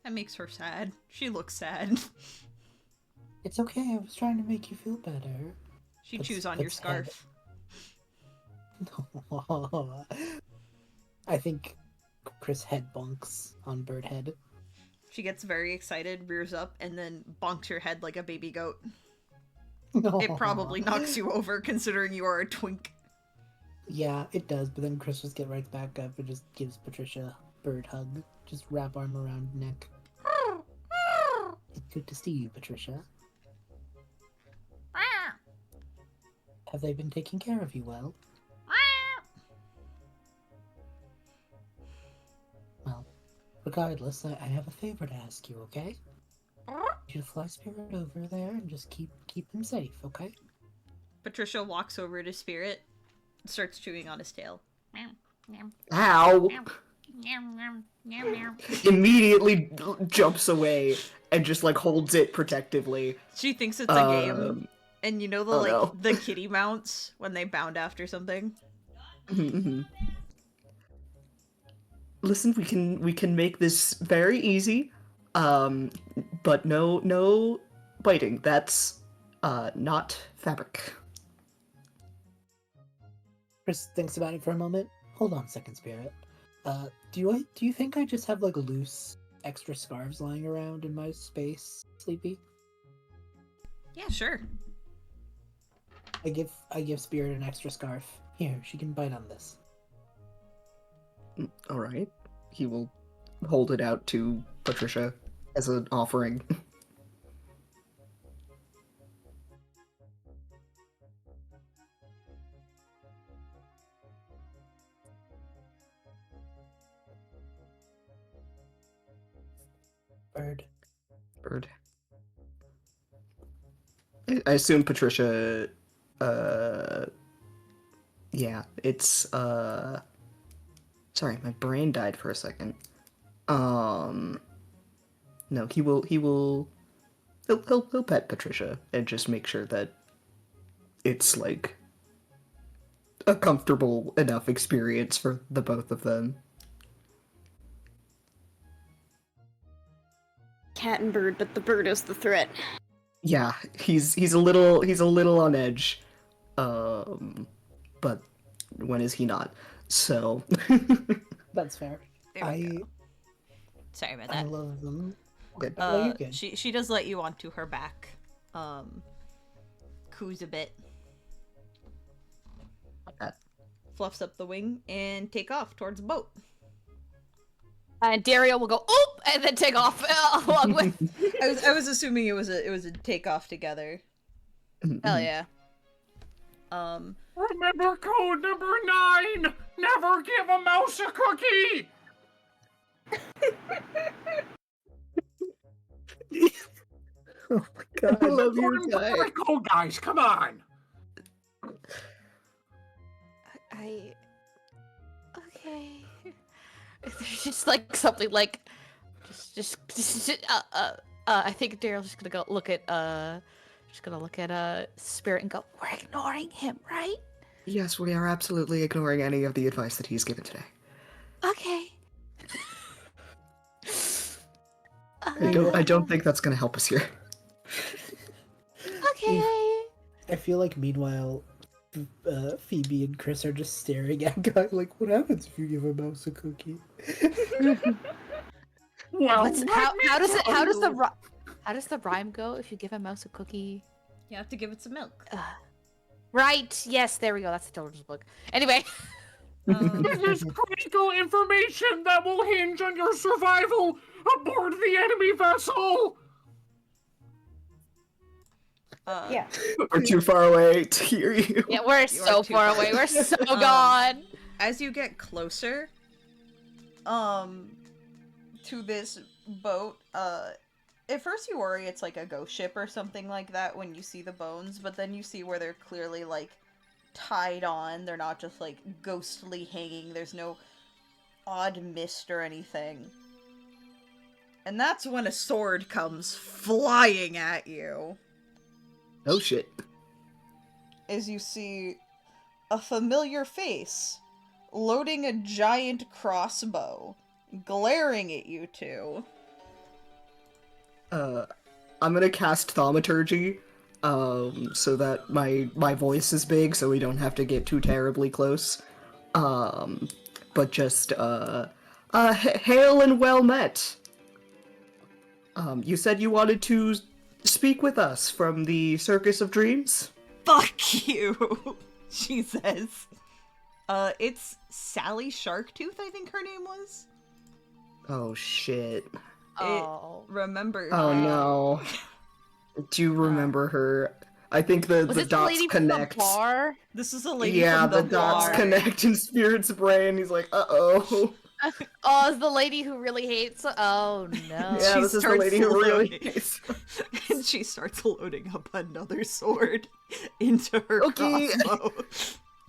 Speaker 1: That makes her sad. She looks sad.
Speaker 4: It's okay. I was trying to make you feel better.
Speaker 1: She
Speaker 4: Puts-
Speaker 1: chews on your
Speaker 4: puts head-
Speaker 1: scarf.
Speaker 4: I think Chris head bonks on Bird head.
Speaker 1: She gets very excited, rears up, and then bonks your head like a baby goat.
Speaker 4: No.
Speaker 1: It probably knocks you over, considering you are a twink.
Speaker 4: Yeah, it does. But then Chris just get right back up and just gives Patricia a bird hug. Just wrap arm around neck. It's good to see you, Patricia. Have they been taking care of you well? Well, regardless, I have a favor to ask you, okay? You to fly Spirit over there and just keep him safe, okay?
Speaker 1: Patricia walks over to Spirit, starts chewing on his tail.
Speaker 2: Ow! Immediately jumps away and just like holds it protectively.
Speaker 1: She thinks it's a game. And you know the
Speaker 2: oh no.
Speaker 1: the kitty mounts when they bound after something?
Speaker 2: Listen, we can make this very easy. But no biting. That's not fabric.
Speaker 4: Chris thinks about it for a moment. Hold on a second, Spirit. Do you think I just have like loose extra scarves lying around in my space, Sleepy?
Speaker 1: Yeah, sure.
Speaker 4: I give Spirit an extra scarf. Here, she can bite on this.
Speaker 2: All right. He will hold it out to Patricia as an offering. Bird. I assume Patricia. Yeah, it's Sorry, my brain died for a second. No, he'll pet Patricia and just make sure that it's like a comfortable enough experience for the both of them.
Speaker 5: Cat and bird, but the bird is the threat.
Speaker 2: Yeah, he's a little on edge. But when is he not? So
Speaker 4: That's fair.
Speaker 1: There we go. Sorry about
Speaker 4: I
Speaker 1: that.
Speaker 4: love them.
Speaker 2: Good.
Speaker 4: No, you're good.
Speaker 1: She does let you onto her back. Coos a bit. Fluffs up the wing and take off towards the boat.
Speaker 3: And Daeriel will go, oop, and then take off along with.
Speaker 1: I was assuming it was a take off together.
Speaker 3: Hell yeah.
Speaker 6: Remember code number 9! Never give a mouse a cookie!
Speaker 2: Oh my god, I love your
Speaker 6: Important
Speaker 2: guy.
Speaker 6: code, guys, come on!
Speaker 3: Okay. There's just like something like, I think Daeriel's just gonna go look at, Spirit and go, we're ignoring him, right?
Speaker 2: Yes, we are absolutely ignoring any of the advice that he's given today.
Speaker 3: Okay.
Speaker 2: I don't think that's gonna help us here.
Speaker 3: Okay.
Speaker 4: I feel like meanwhile, Phoebe and Chris are just staring at Guy like, what happens if you give a mouse a cookie?
Speaker 6: Well,
Speaker 3: How does the rhyme go? If you give a mouse a cookie,
Speaker 1: You have to give it some milk.
Speaker 3: right? Yes, there we go. That's the children's book. Anyway,
Speaker 6: this is critical information that will hinge on your survival aboard the enemy vessel!
Speaker 5: Yeah.
Speaker 2: We're too far away to hear you.
Speaker 3: yeah, we're so
Speaker 1: too
Speaker 3: far
Speaker 1: far.
Speaker 3: away. We're so gone.
Speaker 1: As you get closer, to this boat, at first you worry it's like a ghost ship or something like that when you see the bones, but then you see where they're clearly like tied on. They're not just like ghostly hanging. There's no odd mist or anything. And that's when a sword comes flying at you.
Speaker 2: Oh shit.
Speaker 1: As you see a familiar face loading a giant crossbow, glaring at you two.
Speaker 2: I'm gonna cast Thaumaturgy, so that my voice is big, so we don't have to get too terribly close. But just, hail and well met. You said you wanted to speak with us from the Circus of Dreams?
Speaker 1: Fuck you, she says. It's Sally Sharktooth, I think her name was.
Speaker 2: Oh shit.
Speaker 3: Oh.
Speaker 1: Remember.
Speaker 2: Oh no. Do you remember her? I think the
Speaker 3: Was this the
Speaker 2: dots
Speaker 3: lady
Speaker 2: connect.
Speaker 3: from the bar?
Speaker 1: This is a lady
Speaker 2: Yeah,
Speaker 1: from the
Speaker 2: dots
Speaker 1: bar.
Speaker 2: connect in Spirit's brain. He's like, uh-oh.
Speaker 3: Oh, it's the lady who really hates. Oh no.
Speaker 2: Yeah,
Speaker 1: She
Speaker 2: this is the
Speaker 1: starts
Speaker 2: lady who really
Speaker 1: loading.
Speaker 2: hates.
Speaker 1: And she starts loading up another sword into her
Speaker 2: Okay.
Speaker 1: crossbow.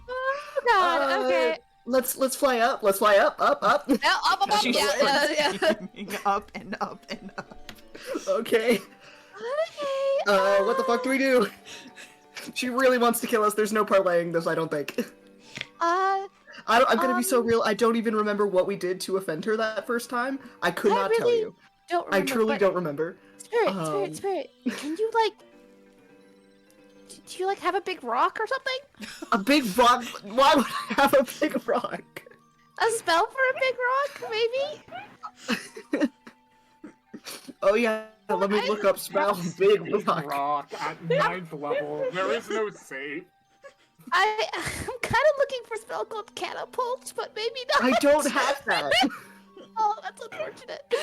Speaker 3: Oh god. Okay.
Speaker 2: Let's fly up. Let's fly up. Up.
Speaker 3: Yeah, up,
Speaker 1: She
Speaker 3: yeah,
Speaker 1: starts
Speaker 3: yeah.
Speaker 1: climbing up and up and up.
Speaker 2: Okay.
Speaker 3: Okay.
Speaker 2: What the fuck do we do? She really wants to kill us. There's no parlaying this, I don't think. I'm gonna be so real. I don't even remember what we did to offend her that first time. I could
Speaker 3: I
Speaker 2: not tell
Speaker 3: really
Speaker 2: you.
Speaker 3: Don't remember,
Speaker 2: I truly
Speaker 3: but
Speaker 2: don't remember.
Speaker 3: Spirit. Can you like? Do you like have a big rock or something?
Speaker 2: A big rock? Why would I have a big rock?
Speaker 3: A spell for a big rock, maybe?
Speaker 2: Oh yeah, let me look up spell big rock.
Speaker 6: Rock at 9th level. There is no save.
Speaker 3: I'm kind of looking for a spell called catapult, but maybe not.
Speaker 2: I don't have that.
Speaker 3: Oh, that's unfortunate.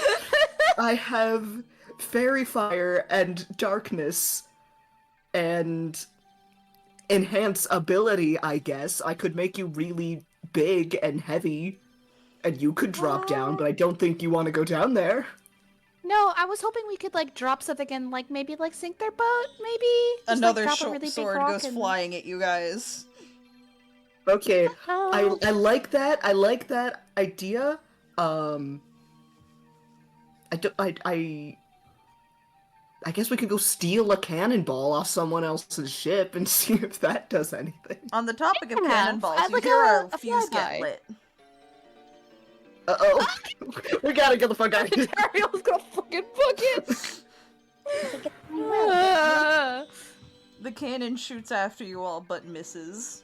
Speaker 2: I have fairy fire and darkness and enhance ability, I guess. I could make you really big and heavy and you could drop down, but I don't think you want to go down there.
Speaker 3: No, I was hoping we could like drop something and like maybe like sink their boat, maybe. Just,
Speaker 1: Another
Speaker 3: like, drop a really big
Speaker 1: sword
Speaker 3: rock
Speaker 1: goes
Speaker 3: and...
Speaker 1: flying at you guys.
Speaker 2: Okay,
Speaker 3: Oh.
Speaker 2: I like that. I like that idea. I guess we could go steal a cannonball off someone else's ship and see if that does anything.
Speaker 1: On the topic of
Speaker 3: Yeah,
Speaker 1: cannonballs,
Speaker 3: I'd
Speaker 1: you
Speaker 3: like
Speaker 1: hear
Speaker 3: a
Speaker 1: a fuse
Speaker 3: flyby.
Speaker 1: get lit.
Speaker 2: Uh-oh. We gotta get the fuck out of here.
Speaker 3: Daeriel's gonna fucking book it.
Speaker 1: The cannon shoots after you all, but misses.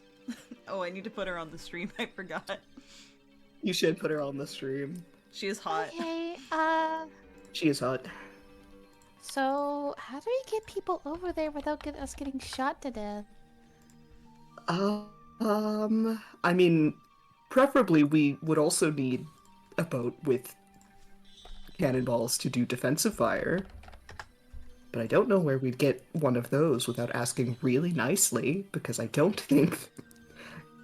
Speaker 1: Oh, I need to put her on the stream. I forgot.
Speaker 2: You should put her on the stream.
Speaker 1: She is hot.
Speaker 3: Okay,
Speaker 2: She is hot.
Speaker 3: so how do we get people over there without us getting shot to death?
Speaker 2: I mean, preferably we would also need a boat with cannonballs to do defensive fire. But I don't know where we'd get one of those without asking really nicely, because I don't think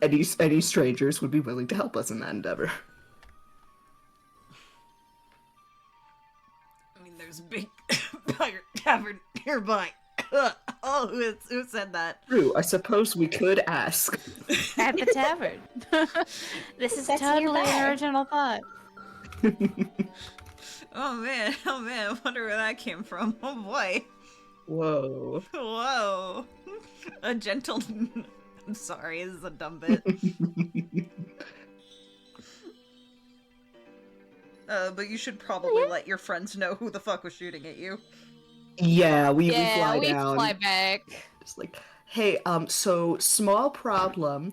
Speaker 2: any strangers would be willing to help us in that endeavor.
Speaker 1: I mean, there's a big pirate tavern nearby. Oh, who said that?
Speaker 2: True, I suppose we could ask.
Speaker 3: At the tavern. This is
Speaker 5: That's
Speaker 3: totally
Speaker 5: nearby.
Speaker 3: an original thought.
Speaker 1: Oh man, I wonder where that came from. Oh boy.
Speaker 2: Whoa.
Speaker 1: Whoa. A gentle... I'm sorry, this is a dumb bit. But you should probably let your friends know who the fuck was shooting at you.
Speaker 2: Yeah, we
Speaker 3: Yeah,
Speaker 2: fly
Speaker 3: we
Speaker 2: down.
Speaker 3: fly back.
Speaker 2: Just like, hey, so small problem.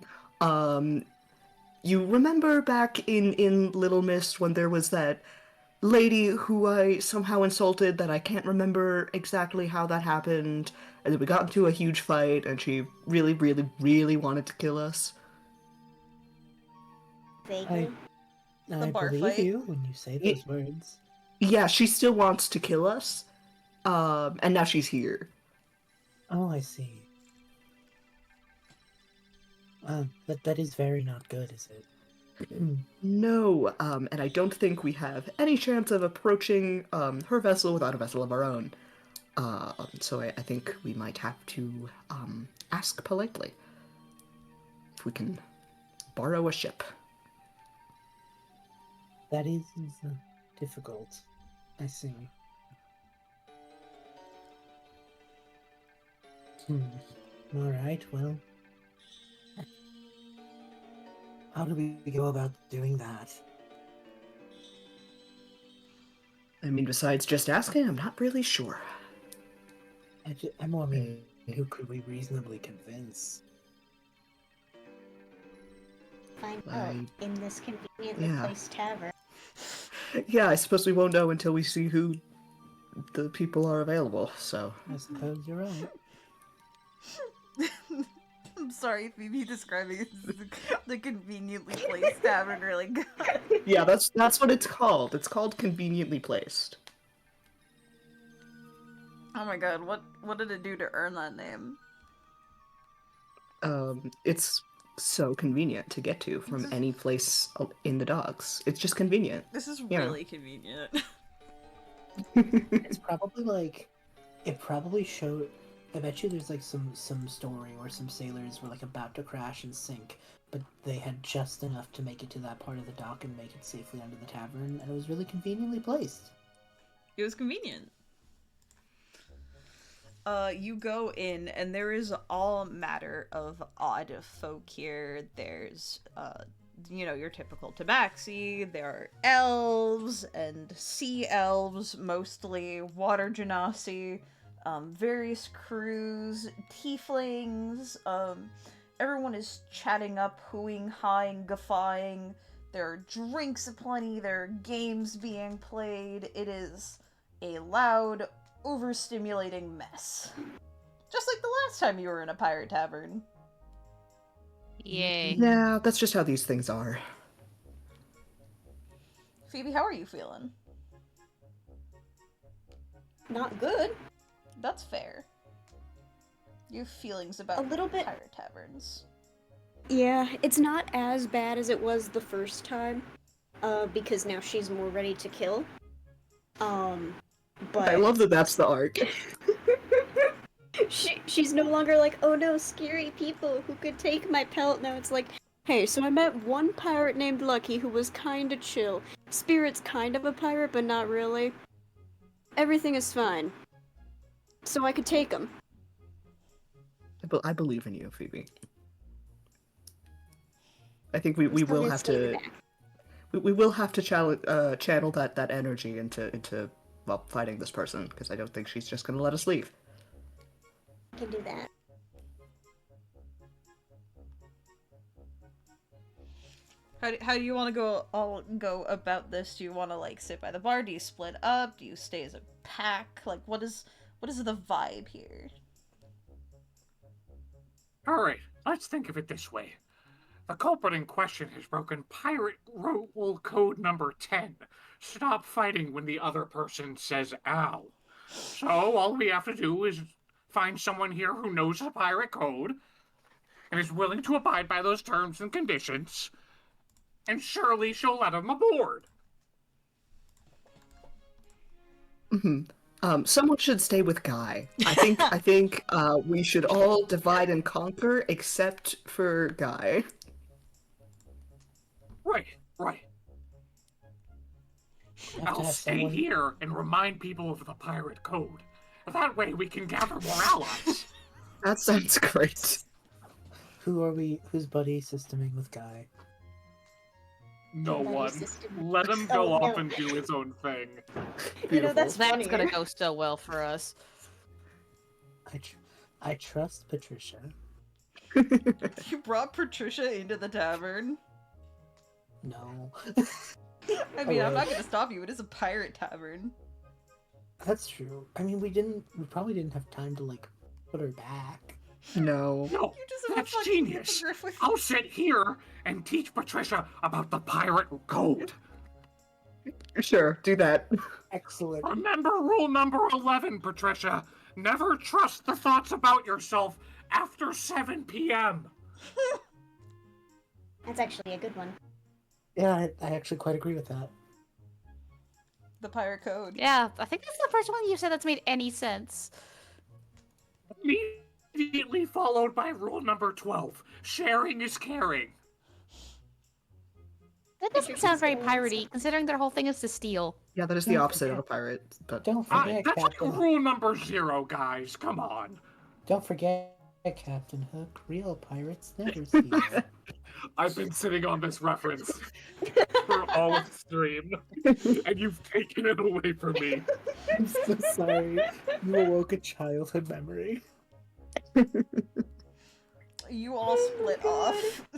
Speaker 2: You remember back in Little Mist when there was that lady who I somehow insulted that I can't remember exactly how that happened, and then we got into a huge fight and she really, really, really wanted to kill us?
Speaker 5: Vaguely.
Speaker 4: I
Speaker 1: bar
Speaker 4: believe
Speaker 1: fight.
Speaker 4: you when you say those words.
Speaker 2: Yeah, she still wants to kill us. And now she's here.
Speaker 4: Oh, I see. That is very not good, is it?
Speaker 2: No, and I don't think we have any chance of approaching her vessel without a vessel of our own. So I think we might have to ask politely. if we can borrow a ship.
Speaker 4: That is difficult. I see. Alright, well. How do we go about doing that?
Speaker 2: I mean, besides just asking, I'm not really sure.
Speaker 4: I'm wondering, who could we reasonably convince?
Speaker 5: Find out in this conveniently
Speaker 2: Yeah.
Speaker 5: placed tavern.
Speaker 2: Yeah, I suppose we won't know until we see who the people are available, so...
Speaker 4: I suppose you're right.
Speaker 1: I'm sorry, Phoebe describing it as the conveniently placed tavern really good.
Speaker 2: Yeah, that's what it's called. It's called conveniently placed.
Speaker 1: Oh my god, what did it do to earn that name?
Speaker 2: It's so convenient to get to from any place in the docks. It's just convenient.
Speaker 1: This is
Speaker 2: Yeah.
Speaker 1: really convenient.
Speaker 4: It's probably like, it probably showed. I bet you there's like some story where some sailors were like about to crash and sink, but they had just enough to make it to that part of the dock and make it safely under the tavern, and it was really conveniently placed.
Speaker 1: It was convenient. You go in, and there is all matter of odd folk here. There's, your typical tabaxi. There are elves and sea elves, mostly water genasi, various crews, tieflings. Everyone is chatting up, hooing, hawing, guffawing. There are drinks aplenty. There are games being played. It is a loud, overstimulating mess. Just like the last time you were in a pirate tavern.
Speaker 3: Yay.
Speaker 2: Yeah, that's just how these things are.
Speaker 1: Phoebe, how are you feeling?
Speaker 5: Not good.
Speaker 1: That's fair. You have feelings about
Speaker 5: A little bit.
Speaker 1: pirate taverns.
Speaker 5: Yeah, it's not as bad as it was the first time. Because now she's more ready to kill. But
Speaker 2: I love that that's the arc.
Speaker 5: she's no longer like, oh no, scary people who could take my pelt. Now it's like, hey, so I met one pirate named Lucky who was kinda chill. Spirit's kind of a pirate, but not really. Everything is fine. So I could take him.
Speaker 2: I believe in you, Phoebe. I think we will have to we will have to channel that energy into well, fighting this person, because I don't think she's just gonna let us leave.
Speaker 5: I can do that.
Speaker 1: How do you want to go about this? Do you want to like sit by the bar? Do you split up? Do you stay as a pack? Like what is the vibe here?
Speaker 6: Alright, let's think of it this way. The culprit in question has broken Pirate Rule Code number 10. Stop fighting when the other person says ow. So all we have to do is find someone here who knows the pirate code and is willing to abide by those terms and conditions, and surely she'll let him aboard.
Speaker 2: Someone should stay with Guy. I think we should all divide and conquer except for Guy.
Speaker 6: Right.
Speaker 4: You have to
Speaker 6: I'll
Speaker 4: have
Speaker 6: stay
Speaker 4: someone-
Speaker 6: here and remind people of the pirate code. That way we can gather more allies.
Speaker 2: That sounds great.
Speaker 4: Who's buddy systeming with Guy?
Speaker 6: No
Speaker 5: Buddy
Speaker 6: one.
Speaker 5: system.
Speaker 6: Let him go
Speaker 5: Oh,
Speaker 6: off
Speaker 5: no.
Speaker 6: and do his own thing.
Speaker 5: You know, that's
Speaker 3: That's
Speaker 5: funny.
Speaker 3: gonna go so well for us.
Speaker 4: I trust Patricia.
Speaker 1: You brought Patricia into the tavern.
Speaker 4: No.
Speaker 1: I mean, I'm
Speaker 4: Oh,
Speaker 1: not gonna stop you. It is a pirate tavern.
Speaker 4: That's true. I mean, we probably didn't have time to, like, put her back.
Speaker 2: No.
Speaker 6: No,
Speaker 1: You just have
Speaker 6: that's
Speaker 1: a fucking
Speaker 6: genius.
Speaker 1: hippogriff with
Speaker 6: I'll sit here and teach Patricia about the pirate code.
Speaker 2: Sure, do that.
Speaker 4: Excellent.
Speaker 6: Remember rule number 11, Patricia. Never trust the thoughts about yourself after 7 p.m.
Speaker 5: That's actually a good one.
Speaker 4: Yeah, I actually quite agree with that.
Speaker 1: the pirate code.
Speaker 3: Yeah, I think that's the first one you said that's made any sense.
Speaker 6: Me Immediately followed by rule number 12. Sharing is caring.
Speaker 3: That doesn't sound very piratey, considering their whole thing is to steal.
Speaker 2: Yeah, that is the
Speaker 4: Don't
Speaker 2: opposite of a
Speaker 4: forget-
Speaker 2: pirate. But
Speaker 4: Don't forget,
Speaker 6: That's like
Speaker 4: Captain.
Speaker 6: rule number 0, guys. Come on.
Speaker 4: Don't forget, Captain Hook. Real pirates never steal.
Speaker 6: I've been sitting on this reference for all of the stream, and you've taken it away from me.
Speaker 4: I'm so sorry. You awoke a childhood memory.
Speaker 1: You all split off.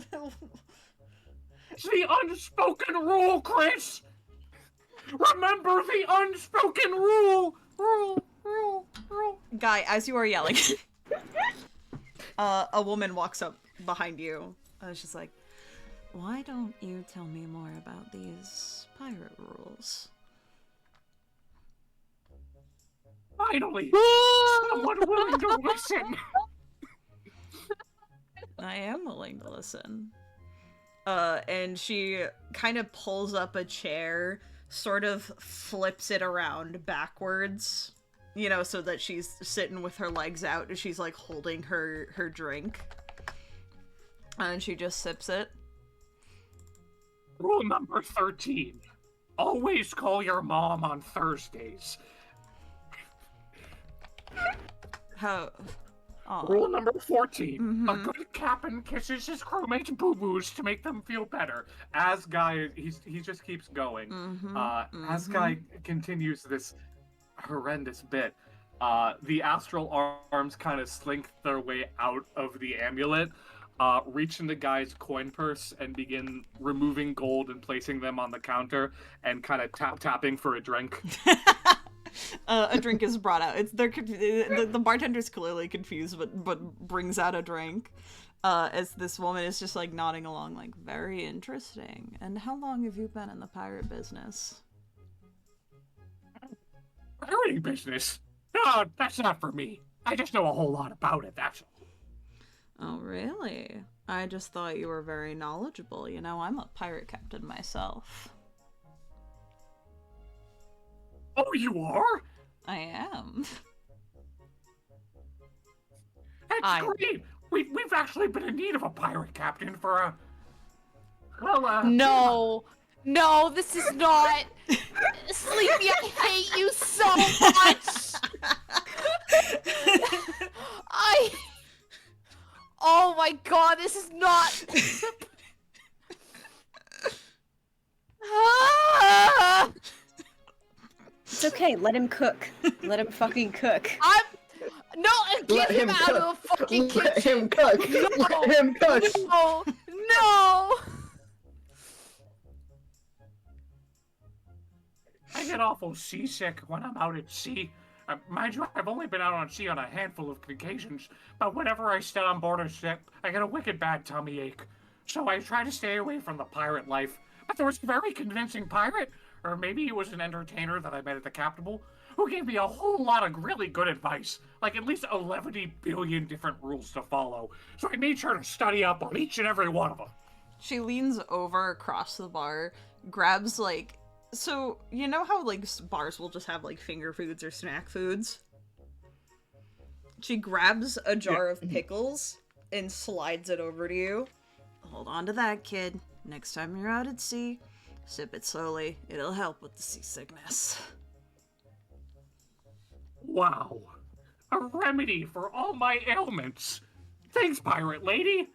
Speaker 6: It's the unspoken rule, Chris! Remember the unspoken rule! Rule.
Speaker 1: Guy, as you are yelling, a woman walks up behind you. She's like, why don't you tell me more about these pirate rules?
Speaker 6: Finally! Someone willing to listen!
Speaker 1: I am willing to listen. And she kind of pulls up a chair, sort of flips it around backwards, you know, so that she's sitting with her legs out and she's like holding her drink. And she just sips it.
Speaker 6: Rule number 13. Always call your mom on Thursdays.
Speaker 1: How? Aw.
Speaker 6: Rule number 14.
Speaker 1: Mhm.
Speaker 6: A good captain kisses his crewmates' boo-boos to make them feel better. As Guy, he just keeps going. As Guy continues this horrendous bit, the astral arms kind of slink their way out of the amulet, reach into Guy's coin purse and begin removing gold and placing them on the counter and kind of tapping for a drink.
Speaker 1: A drink is brought out. The bartender's clearly confused, but brings out a drink. As this woman is just like nodding along, like, very interesting. And how long have you been in the pirate business?
Speaker 6: Pirating business? No, that's not for me. I just know a whole lot about it, that's all.
Speaker 1: Oh, really? I just thought you were very knowledgeable. You know, I'm a pirate captain myself.
Speaker 6: Oh, you are?
Speaker 1: I am.
Speaker 6: That's great. We've actually been in need of a pirate captain for a... Well,
Speaker 3: No, this is not. Sleepy, I hate you so much. Oh my god, this is not.
Speaker 5: It's okay, let him cook. Let him fucking cook.
Speaker 3: Get him out of the fucking kitchen.
Speaker 2: Let him cook.
Speaker 3: No.
Speaker 2: Let him cook.
Speaker 3: No.
Speaker 6: I get awful seasick when I'm out at sea. Mind you, I've only been out on sea on a handful of occasions, but whenever I stay on board a ship, I get a wicked bad tummy ache. So I try to stay away from the pirate life. But there was a very convincing pirate, or maybe he was an entertainer that I met at the Capitol, who gave me a whole lot of really good advice, like at least 11 billion different rules to follow. So I made sure to study up on each and every one of them.
Speaker 1: She leans over across the bar, grabs like... So, you know how like bars will just have like finger foods or snack foods? She grabs a jar of pickles and slides it over to you. Hold on to that, kid. Next time you're out at sea, sip it slowly. It'll help with the seasickness.
Speaker 6: Wow. A remedy for all my ailments. Thanks, pirate lady.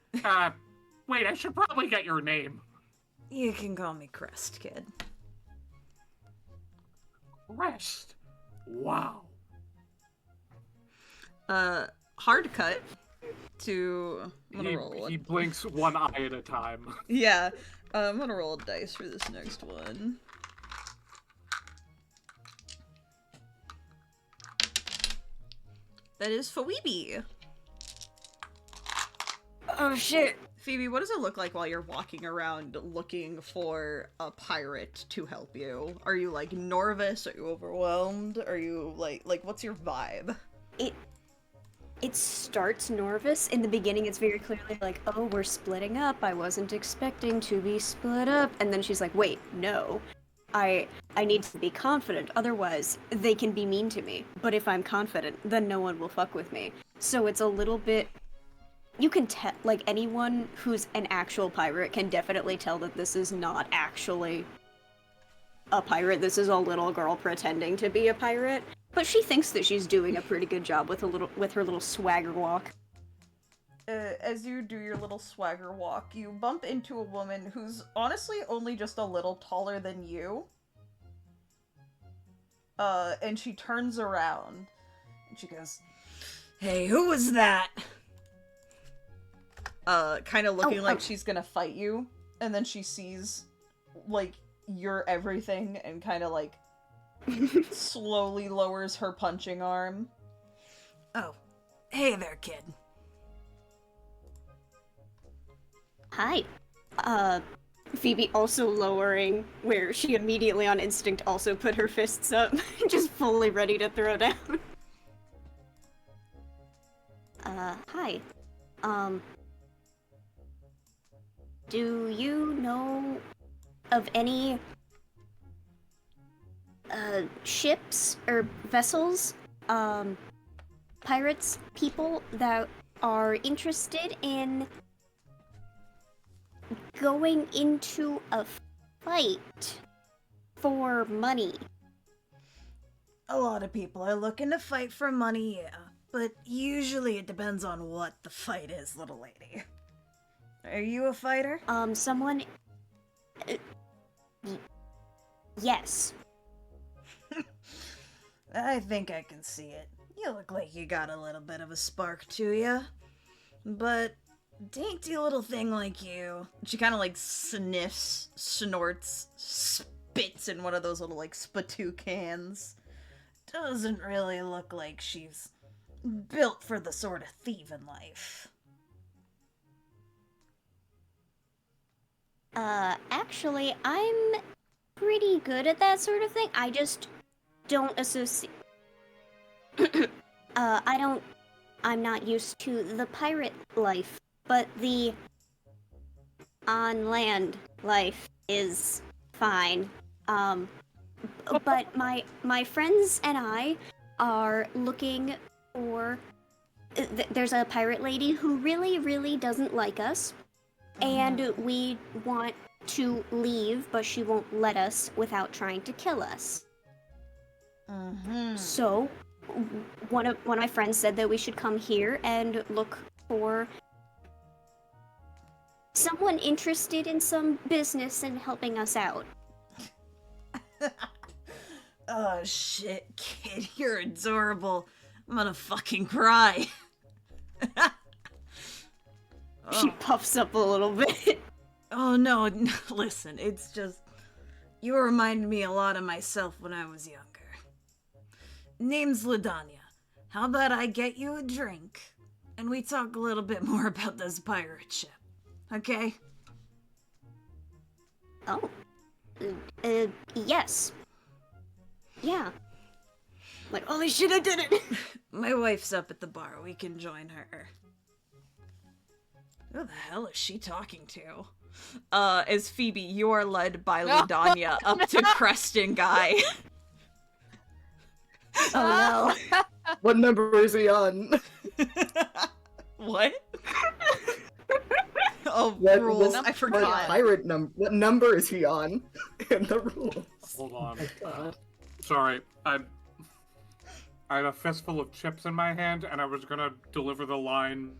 Speaker 6: Wait, I should probably get your name.
Speaker 1: You can call me Crest, kid.
Speaker 6: Crest. Wow.
Speaker 1: Hard cut to... I'm gonna roll
Speaker 6: He
Speaker 1: one.
Speaker 6: blinks one eye at a time.
Speaker 1: Yeah. I'm gonna roll a dice for this next one. That is Phoebe.
Speaker 5: Oh shit.
Speaker 1: Phoebe, what does it look like while you're walking around looking for a pirate to help you? Are you like nervous? Are you overwhelmed? Are you like what's your vibe?
Speaker 5: It starts nervous. In the beginning, it's very clearly like, oh, we're splitting up. I wasn't expecting to be split up. And then she's like, wait, no. I need to be confident. Otherwise, they can be mean to me. But if I'm confident, then no one will fuck with me. so it's a little bit. You can tell, like, anyone who's an actual pirate can definitely tell that this is not actually a pirate. This is a little girl pretending to be a pirate, but she thinks that she's doing a pretty good job with her little swagger walk.
Speaker 1: As you do your little swagger walk, you bump into a woman who's honestly only just a little taller than you. And she turns around, and she goes, "Hey, who was that?" Kind of looking like she's gonna fight you, and then she sees, like, you're everything, and kind of, like, slowly lowers her punching arm. "Oh, hey there, kid."
Speaker 5: Hi. Phoebe also lowering, where she immediately on instinct also put her fists up, just fully ready to throw down. Hi. Do you know of any, ships or vessels, pirates, people that are interested in going into a fight for money?
Speaker 1: A lot of people are looking to fight for money, yeah. But usually it depends on what the fight is, little lady. Are you a fighter?
Speaker 5: Someone... yes.
Speaker 1: I think I can see it. You look like you got a little bit of a spark to you. But dainty little thing like you... She kind of, like, sniffs, snorts, spits in one of those little, like, spittoon cans. Doesn't really look like she's built for the sort of thieving life.
Speaker 5: Actually, I'm pretty good at that sort of thing. I just don't associate... I'm not used to the pirate life, but the on-land life is fine. But my friends and I are looking for... there's a pirate lady who really, really doesn't like us. And we want to leave, but she won't let us without trying to kill us. So, one of my friends said that we should come here and look for someone interested in some business and helping us out.
Speaker 1: Oh shit, kid, you're adorable. I'm gonna fucking cry.
Speaker 5: She puffs up a little bit.
Speaker 1: Oh no, listen, it's just... You remind me a lot of myself when I was younger. Name's Ladanya. How about I get you a drink, and we talk a little bit more about this pirate ship, okay?
Speaker 5: Oh. Yes. Yeah. Like, holy shit, I did it!
Speaker 1: My wife's up at the bar, we can join her. Who the hell is she talking to? As Phoebe, you are led by Ladanya up to Creston Guy.
Speaker 5: Oh no.
Speaker 2: What number is he on?
Speaker 1: What? Oh,
Speaker 2: What
Speaker 1: rules, I
Speaker 2: What
Speaker 1: forgot.
Speaker 2: pirate number? What number is he on? In the rules.
Speaker 6: Hold on.
Speaker 4: God.
Speaker 6: Sorry, I had a fistful of chips in my hand, and I was gonna deliver the line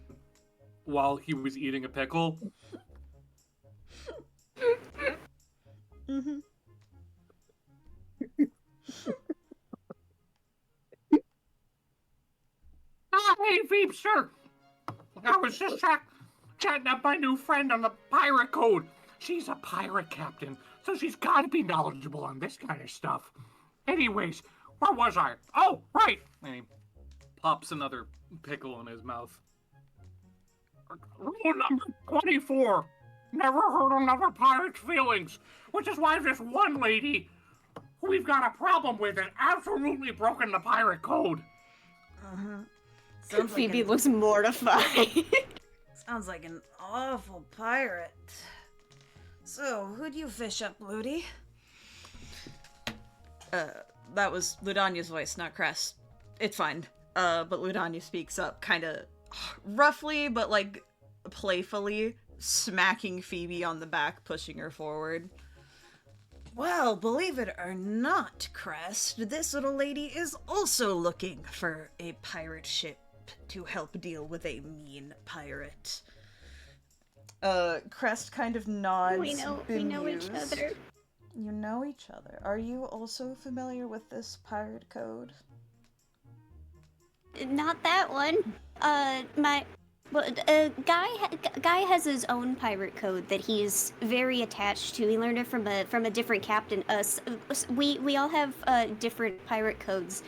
Speaker 6: while he was eating a pickle.
Speaker 1: Mm-hmm.
Speaker 6: Hey, Veepster! I was just chatting up my new friend on the pirate code. She's a pirate captain, so she's gotta be knowledgeable on this kind of stuff. Anyways, where was I? Oh, right! And he pops another pickle in his mouth. Rule number 24. Never hurt another pirate's feelings. Which is why this one lady who we've got a problem with has absolutely broken the pirate code.
Speaker 1: Sounds
Speaker 5: Phoebe
Speaker 1: like
Speaker 5: looks mortified.
Speaker 1: sounds like an awful pirate. So, who'd you fish up, Ludi? That was Ludanya's voice, not Crest. It's fine. But Ludania speaks up kind of roughly, but like playfully, smacking Phoebe on the back, pushing her forward. Well, believe it or not, Crest, this little lady is also looking for a pirate ship to help deal with a mean pirate. Crest kind of nods.
Speaker 5: We know each
Speaker 1: bemused.
Speaker 5: other.
Speaker 1: You know each other. Are you also familiar with this pirate code?
Speaker 5: Not that one. Guy has his own pirate code that he's very attached to. He learned it from a different captain. We all have different pirate codes.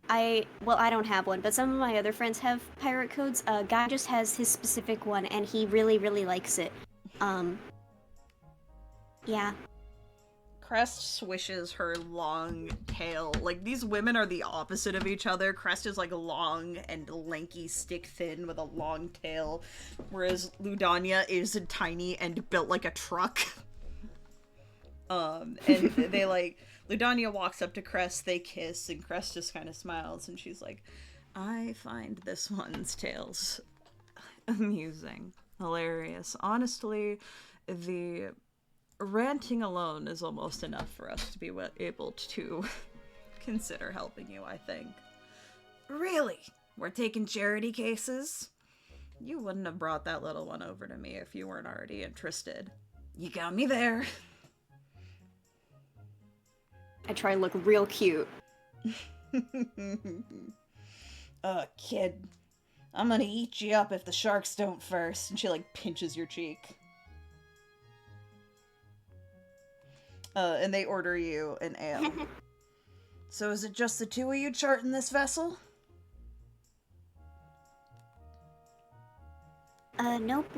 Speaker 5: I don't have one, but some of my other friends have pirate codes. Guy just has his specific one, and he really, really likes it. Yeah.
Speaker 1: Crest swishes her long tail. Like, these women are the opposite of each other. Crest is, like, long and lanky, stick-thin with a long tail, whereas Ludania is tiny and built like a truck. And they, like... Ludania walks up to Crest, they kiss, and Crest just kind of smiles, and she's like, I find this one's tales amusing, hilarious. Honestly, the ranting alone is almost enough for us to be able to consider helping you, I think. Really? We're taking charity cases? You wouldn't have brought that little one over to me if you weren't already interested. You got me there.
Speaker 5: I try and look real cute.
Speaker 1: Kid, I'm gonna eat you up if the sharks don't first. And she, like, pinches your cheek. And they order you an ale. So is it just the two of you charting this vessel?
Speaker 5: Nope,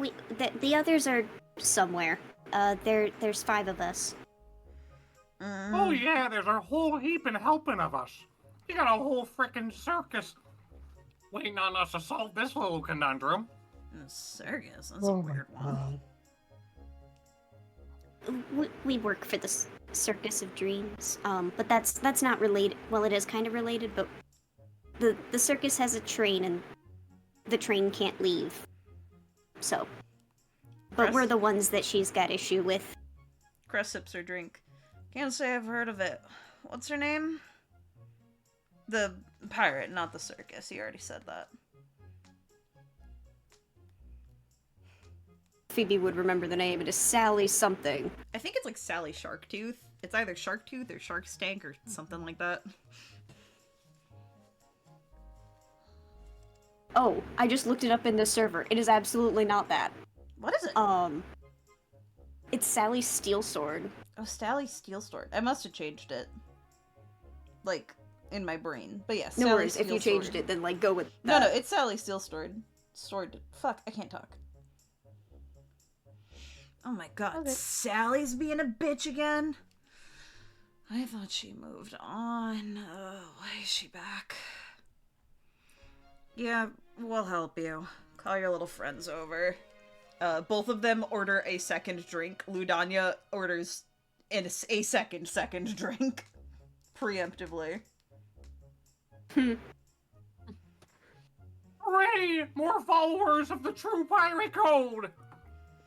Speaker 5: the others are somewhere. There's 5 of us.
Speaker 6: Oh yeah, there's a whole heaping helping of us. You got a whole frickin' circus waiting on us to solve this little conundrum.
Speaker 1: A circus? That's a weird one.
Speaker 5: We work for the Circus of Dreams, but that's not related. Well, it is kind of related, but the circus has a train, and the train can't leave. So, but we're the ones that she's got issue with.
Speaker 1: Crest sips her drink. Can't say I've heard of it. What's her name? The pirate, not the circus. You already said that.
Speaker 5: Phoebe would remember the name. It is Sally something.
Speaker 1: I think it's like Sally Sharktooth. It's either Sharktooth or Shark's Tank or something like that.
Speaker 5: Oh, I just looked it up in the server. It is absolutely not that.
Speaker 1: What is it?
Speaker 5: It's Sally Steelsword.
Speaker 1: Oh, Sally Steelsword. I must have changed it. Like, in my brain. But yes,
Speaker 5: No
Speaker 1: Sally
Speaker 5: worries, if you changed it, then like go with
Speaker 1: No,
Speaker 5: that.
Speaker 1: no, it's Sally Steelsword. Sword. Fuck, I can't talk. Oh my god,
Speaker 5: Okay.
Speaker 1: Sally's being a bitch again? I thought she moved on. Oh, why is she back? Yeah, we'll help you. Call your little friends over. Both of them order a second drink. Ludania orders a second drink. Preemptively.
Speaker 6: Hooray! More followers of the true pirate code!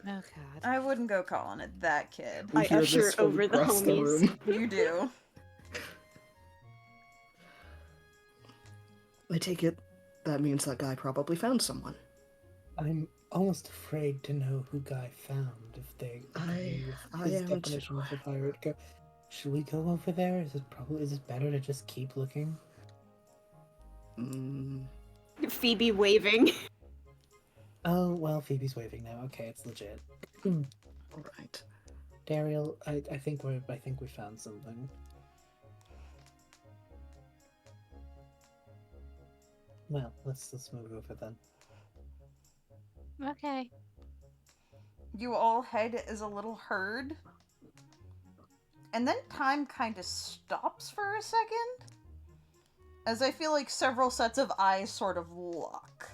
Speaker 3: Oh god.
Speaker 1: I wouldn't go calling it that, kid.
Speaker 2: We
Speaker 5: I
Speaker 2: hear
Speaker 5: usher
Speaker 2: this from
Speaker 5: over the
Speaker 2: across
Speaker 5: homies.
Speaker 2: room.
Speaker 1: You do.
Speaker 2: I take it that means that guy probably found someone.
Speaker 4: I'm almost afraid to know who Guy found if they agree with
Speaker 2: I
Speaker 4: his
Speaker 2: am
Speaker 4: definition
Speaker 2: too.
Speaker 4: of a pirate. Should we go over there? Is it better to just keep looking?
Speaker 5: Phoebe waving.
Speaker 4: Oh well, Phoebe's waving now. Okay, it's legit.
Speaker 2: All right.
Speaker 4: Daeriel, I think we found something. Well, let's move over then.
Speaker 3: Okay.
Speaker 1: You all head as a little herd. And then time kind of stops for a second. As I feel like several sets of eyes sort of lock.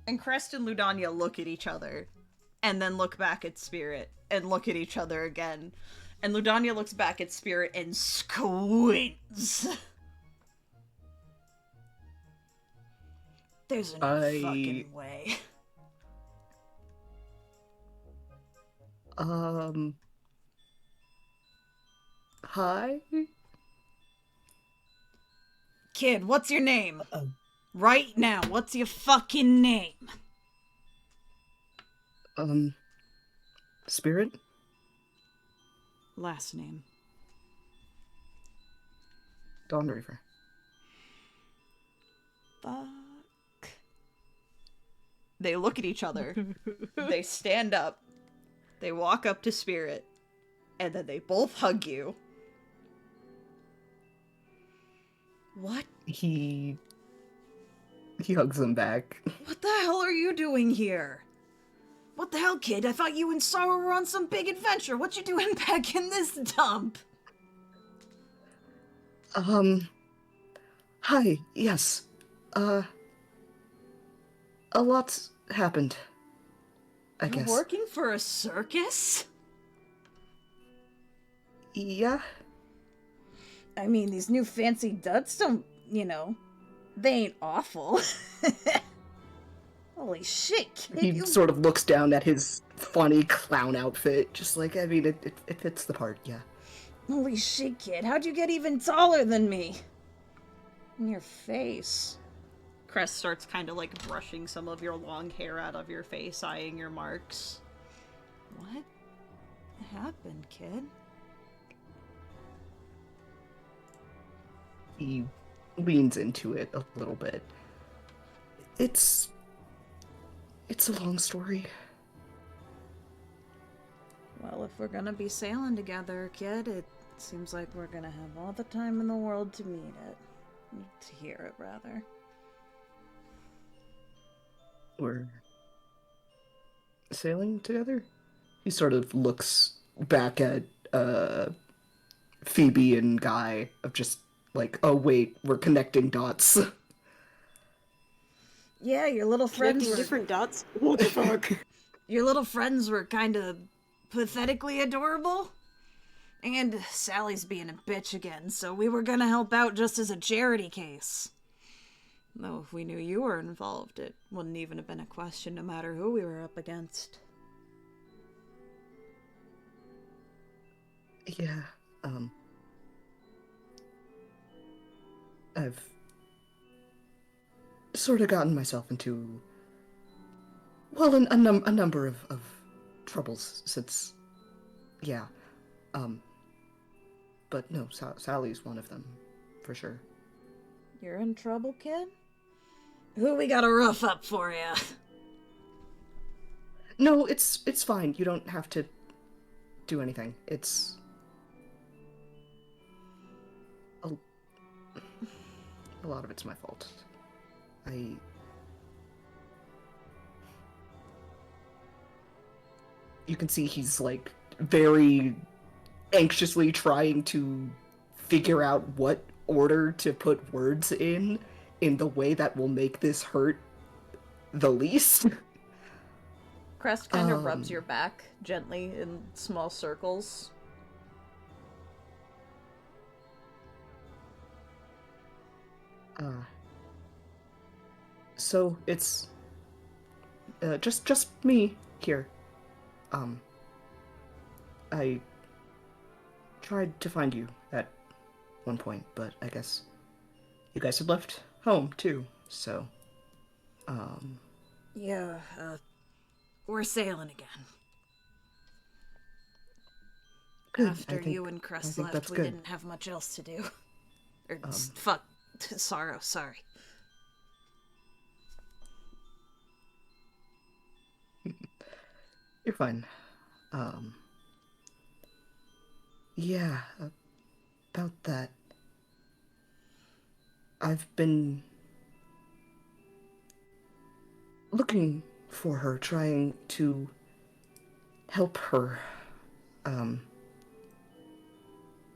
Speaker 1: And Crest and Ludania look at each other. And then look back at Spirit. And look at each other again. And Ludania looks back at Spirit and squints. There's no fucking way.
Speaker 2: Hi?
Speaker 1: Kid, what's your name?
Speaker 4: Uh-oh.
Speaker 1: Right now, what's your fucking name?
Speaker 2: Spirit?
Speaker 1: Last name.
Speaker 2: Dawn Reaver.
Speaker 1: Fuck. They look at each other. They stand up. They walk up to Spirit. And then they both hug you. What?
Speaker 2: He hugs them back.
Speaker 1: What the hell are you doing here? What the hell, kid? I thought you and Sorrow were on some big adventure. What you doing back in this dump?
Speaker 2: Hi, yes. A lot's happened, I
Speaker 1: You're
Speaker 2: guess.
Speaker 1: working for a circus?
Speaker 2: Yeah?
Speaker 1: I mean, these new fancy duds don't, they ain't awful. Holy shit, kid.
Speaker 2: He sort of looks down at his funny clown outfit, just like, I mean, it fits the part, yeah.
Speaker 1: Holy shit, kid. How'd you get even taller than me? In your face. Crest starts kind of like brushing some of your long hair out of your face, eyeing your marks. What happened, kid?
Speaker 2: He leans into it a little bit. It's a long story.
Speaker 1: Well, if we're gonna be sailing together, kid, it seems like we're gonna have all the time in the world to meet it. To hear it, rather.
Speaker 2: We're sailing together? He sort of looks back at Phoebe and Guy of just like, oh wait, we're connecting dots.
Speaker 1: Yeah, your little friends
Speaker 5: Connecting
Speaker 1: were...
Speaker 5: different dots. What the fuck?
Speaker 1: Your little friends were kind of pathetically adorable. And Sally's being a bitch again, so we were gonna help out just as a charity case. Though if we knew you were involved, it wouldn't even have been a question no matter who we were up against.
Speaker 2: Yeah, I've sort of gotten myself into, well, a number of troubles since, yeah, but no, Sally's one of them, for sure.
Speaker 1: You're in trouble, kid? Who we gotta rough up for ya?
Speaker 2: No, it's fine. You don't have to do anything. It's a lot of it's my fault. You can see he's like very anxiously trying to figure out what order to put words in the way that will make this hurt the least.
Speaker 1: Crest kind of rubs your back gently in small circles.
Speaker 2: So it's just me here. I tried to find you at one point, but I guess you guys had left home too, so
Speaker 1: Yeah, we're sailing again.
Speaker 2: good.
Speaker 1: After you and Crest left,
Speaker 2: that's
Speaker 1: we
Speaker 2: good.
Speaker 1: didn't have much else to do. Fuck. Sorrow, sorry.
Speaker 2: You're fine. Yeah, about that. I've been looking for her, trying to help her,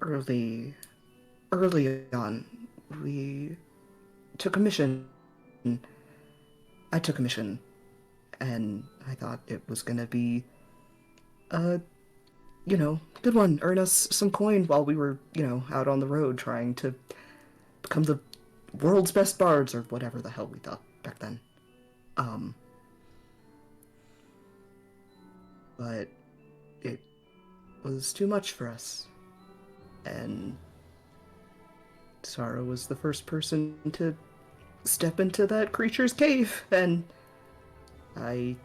Speaker 2: early on. We took a mission. I took a mission, and I thought it was gonna be a good one. Earn us some coin while we were, out on the road trying to become the world's best bards, or whatever the hell we thought back then. But it was too much for us. And Sorrow was the first person to step into that creature's cave, and I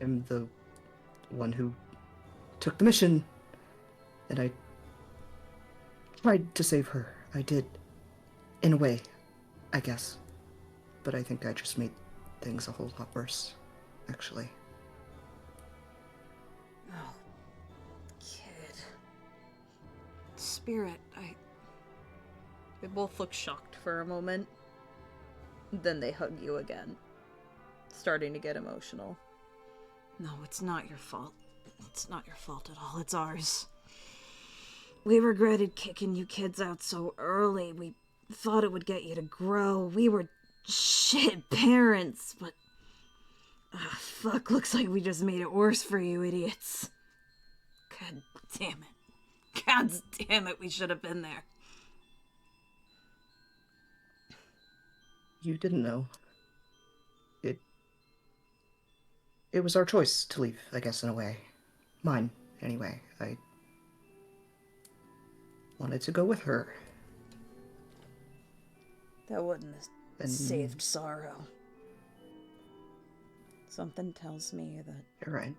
Speaker 2: am the one who took the mission, and I tried to save her. I did, in a way, I guess. But I think I just made things a whole lot worse, actually.
Speaker 1: Oh, kid. Spirit, They both look shocked for a moment. Then they hug you again, starting to get emotional.
Speaker 7: No, it's not your fault. It's not your fault at all. It's ours. We regretted kicking you kids out so early. We thought it would get you to grow. We were shit parents, but... fuck, looks like we just made it worse for you idiots. God damn it. God damn it, we should have been there.
Speaker 2: You didn't know. It was our choice to leave, I guess, in a way. Mine, anyway. I wanted to go with her.
Speaker 7: That wouldn't have saved Sorrow. Something tells me that...
Speaker 2: You're right.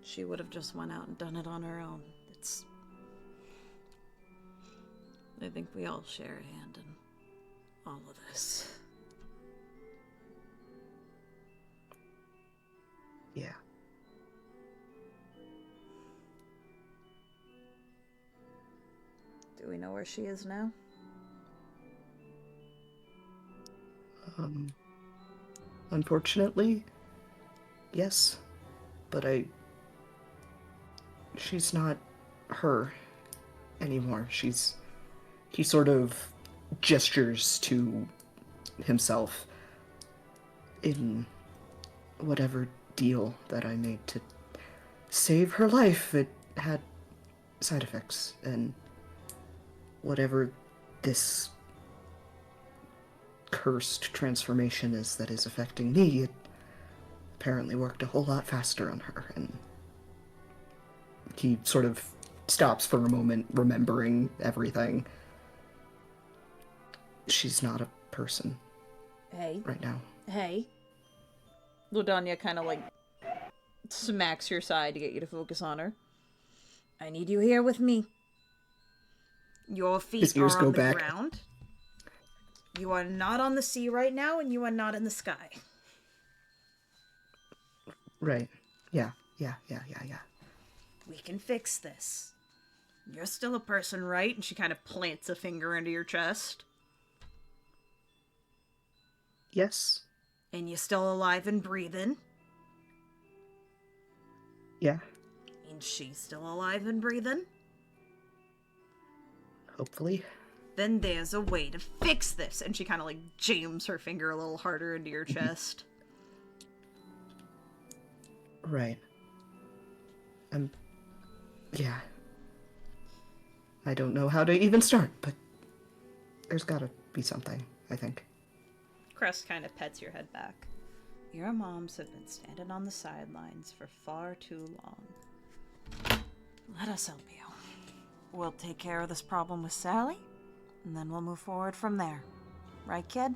Speaker 7: She would have just went out and done it on her own. I think we all share a hand in all of this.
Speaker 2: Yeah.
Speaker 7: Do we know where she is now?
Speaker 2: Unfortunately, yes. But she's not her anymore. He sort of gestures to himself in whatever deal that I made to save her life. It had side effects, and whatever this cursed transformation is that is affecting me, it apparently worked a whole lot faster on her. And he sort of stops for a moment, remembering everything. She's not a person.
Speaker 7: Hey.
Speaker 2: Right now.
Speaker 7: Hey.
Speaker 1: Ludania kind of smacks your side to get you to focus on her.
Speaker 7: I need you here with me. Your feet
Speaker 2: His ears
Speaker 7: are
Speaker 2: go
Speaker 7: on the
Speaker 2: back.
Speaker 7: ground. You are not on the sea right now, and you are not in the sky.
Speaker 2: Right. Yeah.
Speaker 7: We can fix this. You're still a person, right?
Speaker 1: And she kind of plants a finger into your chest.
Speaker 2: Yes.
Speaker 7: And you're still alive and breathing.
Speaker 2: Yeah.
Speaker 7: And she's still alive and breathing.
Speaker 2: Hopefully.
Speaker 7: Then there's a way to fix this.
Speaker 1: And she kind of jams her finger a little harder into your chest.
Speaker 2: Right. Yeah. I don't know how to even start, but there's gotta be something, I think.
Speaker 1: Crest kind of pets your head back.
Speaker 7: Your moms have been standing on the sidelines for far too long. Let us help you. We'll take care of this problem with Sally, and then we'll move forward from there. Right, kid?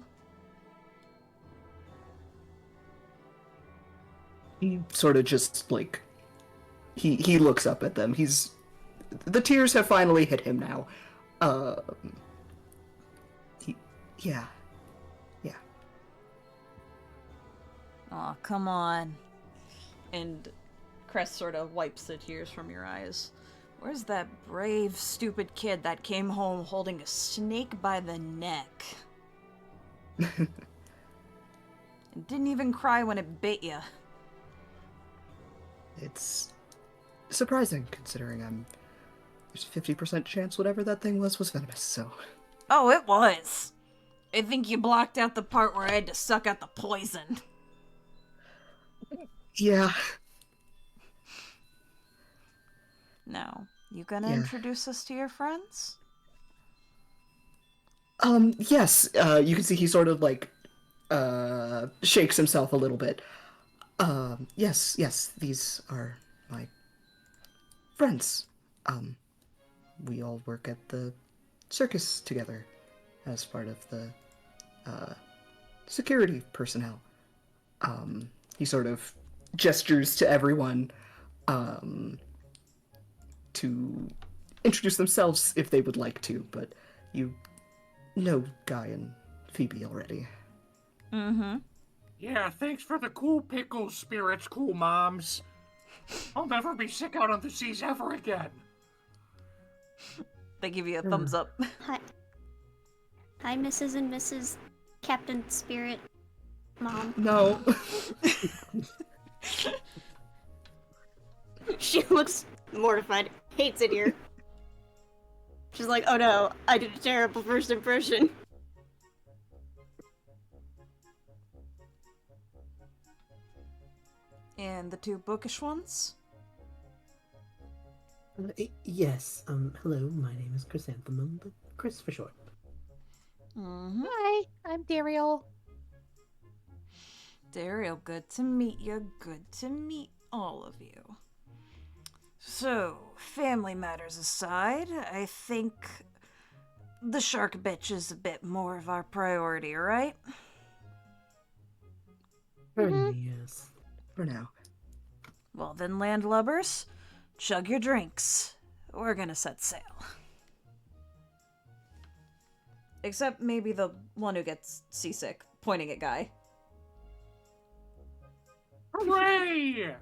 Speaker 2: He sort of just, he looks up at them. The tears have finally hit him now. Yeah.
Speaker 7: Aw, come on.
Speaker 1: And Crest sort of wipes the tears from your eyes.
Speaker 7: Where's that brave, stupid kid that came home holding a snake by the neck? And didn't even cry when it bit you.
Speaker 2: It's surprising, considering there's a 50% chance whatever that thing was venomous, so...
Speaker 7: Oh, it was. I think you blocked out the part where I had to suck out the poison.
Speaker 2: Yeah.
Speaker 7: Now, you gonna
Speaker 2: Yeah.
Speaker 7: introduce us to your friends?
Speaker 2: Yes, you can see he sort of like shakes himself a little bit. Yes, these are my friends. We all work at the circus together as part of the security personnel. He sort of gestures to everyone to introduce themselves if they would like to, but you know Guy and Phoebe already.
Speaker 7: Mm-hmm.
Speaker 6: Yeah, thanks for the cool pickles, spirits, cool moms. I'll never be sick out on the seas ever again.
Speaker 7: They give you a thumbs up.
Speaker 5: Hi. Hi, Mrs. and Mrs. Captain Spirit Mom.
Speaker 2: No.
Speaker 5: She looks mortified. Hates it here. She's like, oh no, I did a terrible first impression.
Speaker 7: And the two bookish ones?
Speaker 4: Yes, hello, my name is Chrysanthemum, but Chris for short.
Speaker 7: Mm-hmm.
Speaker 3: Hi, I'm Daeriel.
Speaker 7: Daeriel, good to meet you. Good to meet all of you. So, family matters aside, I think the shark bitch is a bit more of our priority, right?
Speaker 4: Certainly, yes.
Speaker 2: For now.
Speaker 7: Well then, landlubbers, chug your drinks. We're gonna set sail. Except maybe the one who gets seasick, pointing at Guy.
Speaker 6: Hooray!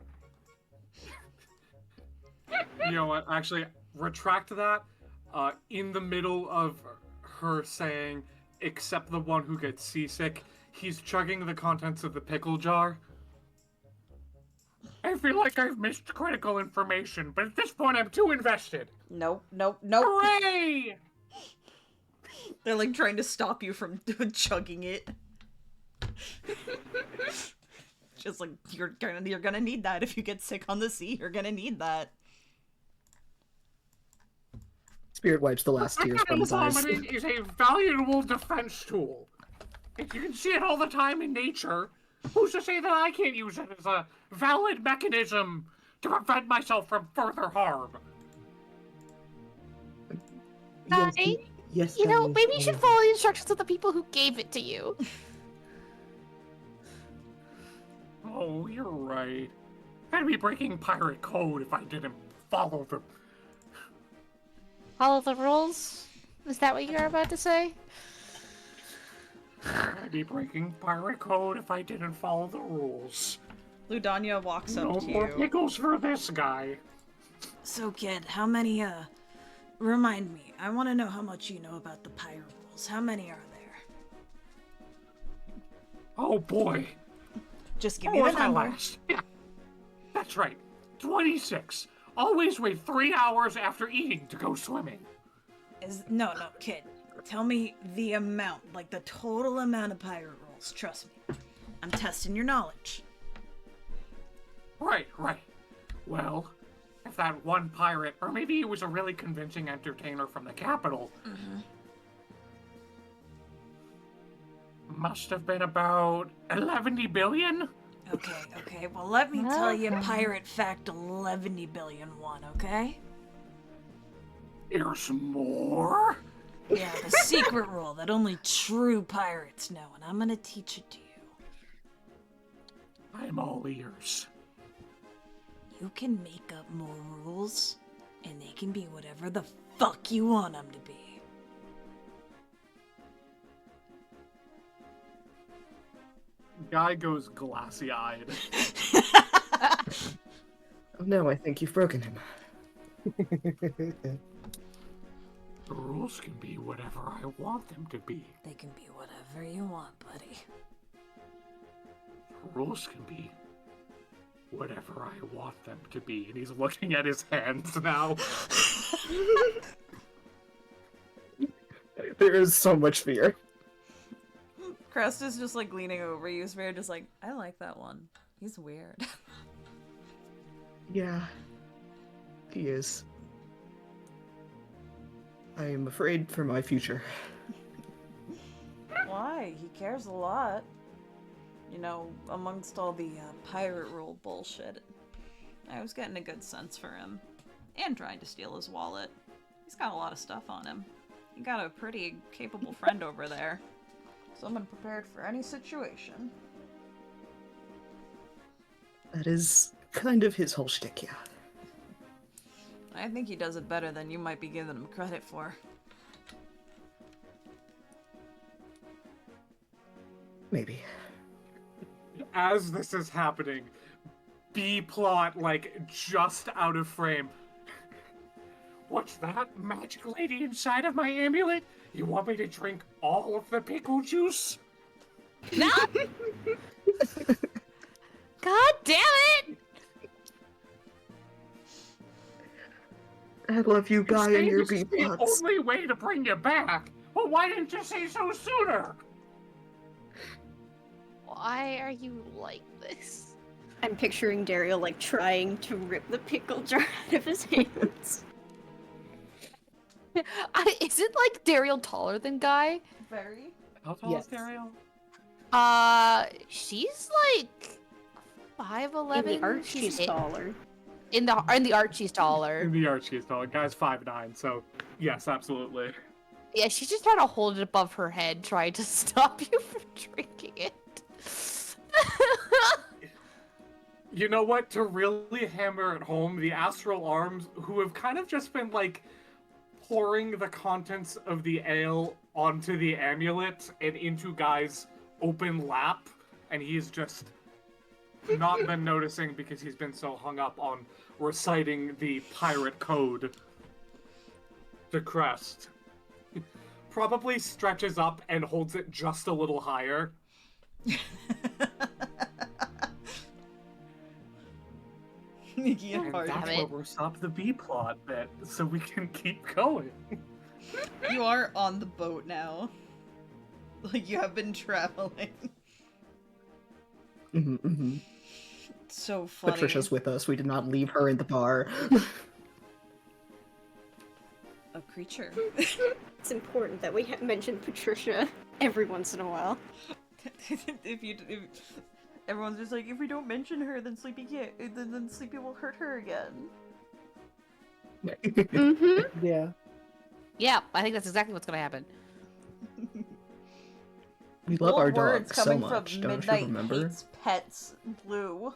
Speaker 6: You know what? Actually, retract that. In the middle of her saying, except the one who gets seasick, he's chugging the contents of the pickle jar. I feel like I've missed critical information, but at this point I'm too invested.
Speaker 7: Nope.
Speaker 6: Hooray!
Speaker 1: They're like trying to stop you from chugging it. Just like you're gonna need that if you get sick on the sea. You're gonna need that.
Speaker 2: Spirit wipes the last tears from his eyes.
Speaker 6: Vomiting is a valuable defense tool. If you can see it all the time in nature, who's to say that I can't use it as a valid mechanism to prevent myself from further harm?
Speaker 4: Yes,
Speaker 3: Hi.
Speaker 4: yes.
Speaker 3: You know,
Speaker 4: guys,
Speaker 3: maybe you should follow the instructions of the people who gave it to you.
Speaker 6: Oh, you're right. I'd be breaking pirate code if I didn't follow the...
Speaker 3: Follow the rules? Is that what you're about to say?
Speaker 6: I'd be breaking pirate code if I didn't follow the rules.
Speaker 1: Ludania walks
Speaker 6: No
Speaker 1: up to
Speaker 6: more
Speaker 1: you.
Speaker 6: pickles for this guy.
Speaker 7: So, kid, how many, remind me, I want to know how much you know about the pirate rules. How many are there?
Speaker 6: Oh boy.
Speaker 1: Just give
Speaker 6: What
Speaker 1: me the
Speaker 6: was I
Speaker 1: number.
Speaker 6: last? Yeah, that's right. 26. Always wait 3 hours after eating to go swimming.
Speaker 7: No, kid. Tell me the amount, like the total amount of pirate rules. Trust me. I'm testing your knowledge.
Speaker 6: Right. Well, if that one pirate, or maybe he was a really convincing entertainer from the capital, must have been about 11 billion?
Speaker 7: Okay. Well, let me tell you pirate fact 11 billion one, okay?
Speaker 6: There's more?
Speaker 7: Yeah, the secret rule that only true pirates know, and I'm gonna teach it to you.
Speaker 6: I'm all ears.
Speaker 7: You can make up more rules, and they can be whatever the fuck you want them to be.
Speaker 6: Guy goes glassy-eyed.
Speaker 2: Oh no, I think you've broken him.
Speaker 6: The rules can be whatever I want them to be.
Speaker 7: They can be whatever you want, buddy.
Speaker 6: The rules can be whatever I want them to be. And he's looking at his hands now.
Speaker 2: There is so much fear.
Speaker 1: Crest is just like leaning over you. Is very just like, I like that one. He's weird.
Speaker 2: Yeah, he is. I am afraid for my future.
Speaker 7: Why? He cares a lot. You know, amongst all the pirate rule bullshit, I was getting a good sense for him. And trying to steal his wallet. He's got a lot of stuff on him. You got a pretty capable friend over there. Someone prepared for any situation.
Speaker 2: That is kind of his whole shtick, yeah.
Speaker 7: I think he does it better than you might be giving him credit for.
Speaker 2: Maybe.
Speaker 6: As this is happening, B plot, like, just out of frame. What's that magic lady inside of my amulet? You want me to drink all of the pickle juice?
Speaker 3: No! God damn it!
Speaker 2: I love you, Guy, and your
Speaker 6: This is the
Speaker 2: B-plots.
Speaker 6: only way to bring you back. Well, why didn't you say so sooner?
Speaker 3: Why are you like this?
Speaker 5: I'm picturing Daeriel like trying to rip the pickle jar out of his hands.
Speaker 3: Isn't like Daeriel taller than Guy?
Speaker 7: Very.
Speaker 6: How tall
Speaker 4: Yes.
Speaker 6: is Daeriel?
Speaker 3: She's like 5'11".
Speaker 5: In the art, she's taller.
Speaker 3: In the art, she's taller.
Speaker 6: In the Archie is taller. Guy's 5'9", so yes, absolutely.
Speaker 3: Yeah, she's just trying to hold it above her head, trying to stop you from drinking it.
Speaker 6: You know what? To really hammer it home, the Astral Arms, who have kind of just been, like, pouring the contents of the ale onto the amulet and into Guy's open lap, and he's just not been noticing because he's been so hung up on reciting the pirate code to Crest. Probably stretches up and holds it just a little higher. And that's where we'll stop the B plot bit, so we can keep going.
Speaker 1: You are on the boat now. Like, you have been traveling. It's so funny.
Speaker 2: Patricia's with us. We did not leave her in the bar.
Speaker 1: A creature.
Speaker 5: It's important that we mention Patricia every once in a while.
Speaker 1: if everyone's just like, if we don't mention her, then Sleepy can't. Then Sleepy will hurt her again.
Speaker 5: Mm-hmm.
Speaker 4: Yeah.
Speaker 3: Yeah, I think that's exactly what's gonna happen.
Speaker 2: We love
Speaker 1: Bold
Speaker 2: our
Speaker 1: words
Speaker 2: dogs so
Speaker 1: coming
Speaker 2: much,
Speaker 1: from
Speaker 2: don't you
Speaker 1: Midnight
Speaker 2: remember?
Speaker 1: Hates Pets Blue.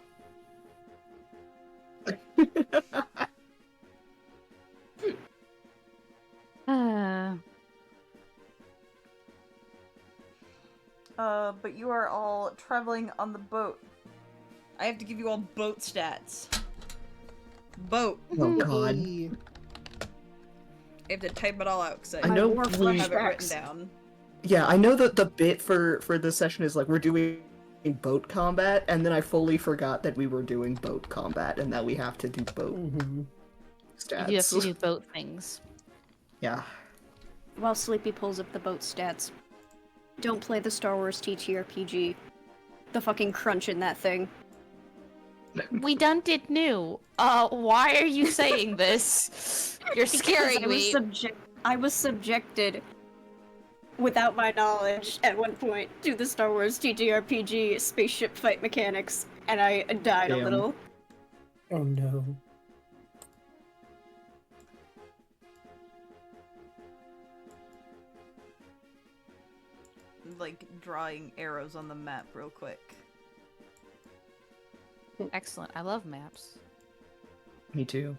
Speaker 1: But you are all traveling on the boat. I have to give you all boat stats. Boat.
Speaker 2: Oh god.
Speaker 1: I have to type it all out because
Speaker 2: I know
Speaker 1: I
Speaker 2: we-
Speaker 1: have it written down.
Speaker 2: Yeah, I know that the bit for this session is like we're doing boat combat, and then I fully forgot that we were doing boat combat and that we have to do boat stats.
Speaker 3: You have to do both things.
Speaker 2: Yeah.
Speaker 5: While Sleepy pulls up the boat stats, don't play the Star Wars TTRPG. The fucking crunch in that thing.
Speaker 3: We done did new. Why are you saying this? You're scaring me.
Speaker 5: I was subjected, without my knowledge, at one point, to the Star Wars TTRPG spaceship fight mechanics, and I died a
Speaker 2: Damn.
Speaker 5: little.
Speaker 4: Oh no.
Speaker 1: Like, drawing arrows on the map real quick.
Speaker 3: Excellent. I love maps.
Speaker 2: Me too.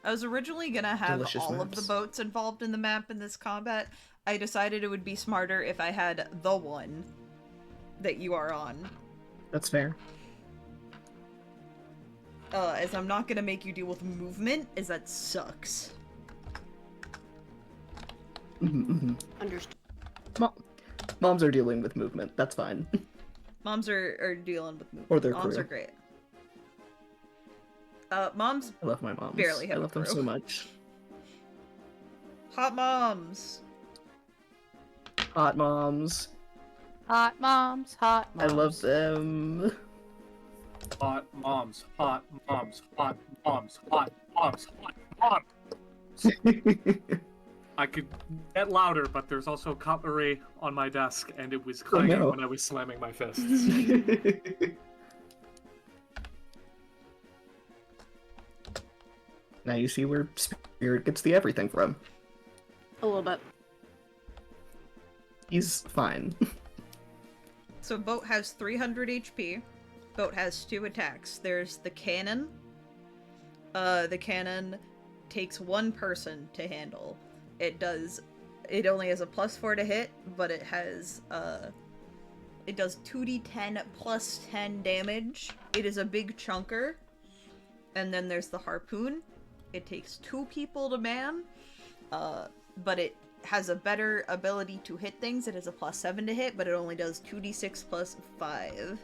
Speaker 1: I was originally gonna have
Speaker 2: Delicious
Speaker 1: all of the
Speaker 2: maps.
Speaker 1: boats involved in the map in this combat. I decided it would be smarter if I had the one that you are on.
Speaker 2: That's fair.
Speaker 1: As I'm not gonna make you deal with movement, as that sucks.
Speaker 5: Understood.
Speaker 2: Moms are dealing with movement. That's fine.
Speaker 1: Moms are dealing with movement.
Speaker 2: Or their
Speaker 1: Moms
Speaker 2: crew.
Speaker 1: are great. Moms,
Speaker 2: I love my moms.
Speaker 1: Barely have
Speaker 2: I
Speaker 1: a
Speaker 2: love them
Speaker 1: crew.
Speaker 2: so much.
Speaker 1: hot moms.
Speaker 2: Hot moms.
Speaker 3: Hot moms, hot moms.
Speaker 2: I love them.
Speaker 6: Hot moms, hot moms, hot moms, hot moms, hot moms. I could get louder, but there's also cutlery on my desk, and it was clanging
Speaker 2: no.
Speaker 6: when I was slamming my fists.
Speaker 2: Now you see where Spirit gets the everything from.
Speaker 5: A little bit.
Speaker 2: He's fine.
Speaker 1: So Boat has 300 HP. Boat has 2 attacks. There's the cannon. The cannon takes 1 person to handle. It only has a +4 to hit, but it has, it does 2d10 plus 10 damage. It is a big chunker. And then there's the harpoon. It takes 2 people to man, but it has a better ability to hit things. It has a +7 to hit, but it only does 2d6 plus 5.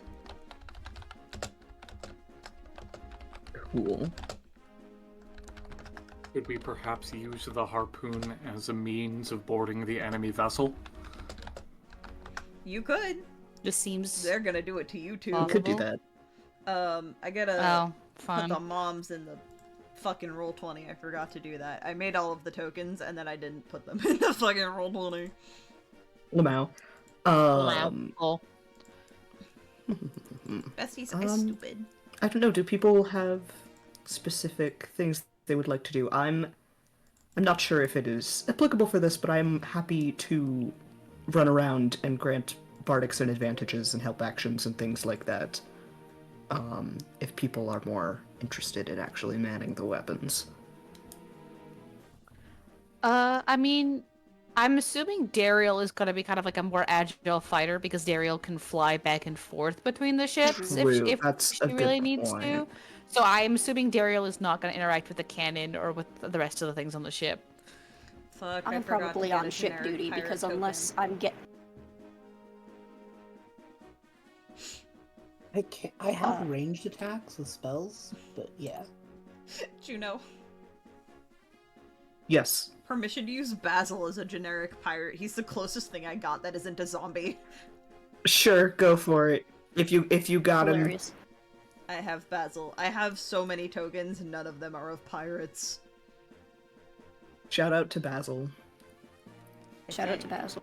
Speaker 2: Cool.
Speaker 6: Could we perhaps use the harpoon as a means of boarding the enemy vessel?
Speaker 1: You could.
Speaker 3: Just seems.
Speaker 1: They're gonna do it to you too.
Speaker 2: You could do that.
Speaker 1: I gotta
Speaker 3: Oh,
Speaker 1: put
Speaker 3: fun.
Speaker 1: the moms in the fucking Roll20. I forgot to do that. I made all of the tokens and then I didn't put them in the fucking Roll20.
Speaker 2: Lamau.
Speaker 3: Cool.
Speaker 1: Bestie's stupid.
Speaker 2: I don't know, do people have specific things they would like to do? I'm not sure if it is applicable for this, but I'm happy to run around and grant bardics and advantages and help actions and things like that. If people are more interested in actually manning the weapons.
Speaker 3: I mean, I'm assuming Daeriel is gonna be kind of like a more agile fighter because Daeriel can fly back and forth between the ships if
Speaker 2: That's
Speaker 3: she
Speaker 2: a good
Speaker 3: really needs
Speaker 2: point.
Speaker 3: to. So I'm assuming Daeriel is not gonna interact with the cannon or with the rest of the things on the ship.
Speaker 1: Fuck, I
Speaker 5: I'm
Speaker 1: forgot to
Speaker 5: probably
Speaker 1: get
Speaker 5: on
Speaker 1: a
Speaker 5: ship
Speaker 1: generic
Speaker 5: duty
Speaker 1: pirate
Speaker 5: because
Speaker 1: token.
Speaker 5: unless I'm
Speaker 4: I have ranged attacks with spells, but yeah.
Speaker 1: Juno,
Speaker 2: Yes.
Speaker 1: permission to use Basil as a generic pirate. He's the closest thing I got that isn't a zombie.
Speaker 2: Sure, go for it. If you got him.
Speaker 5: hilarious.
Speaker 1: I have Basil. I have so many tokens, none of them are of pirates.
Speaker 2: Shout out to Basil.
Speaker 5: Shout out to Basil.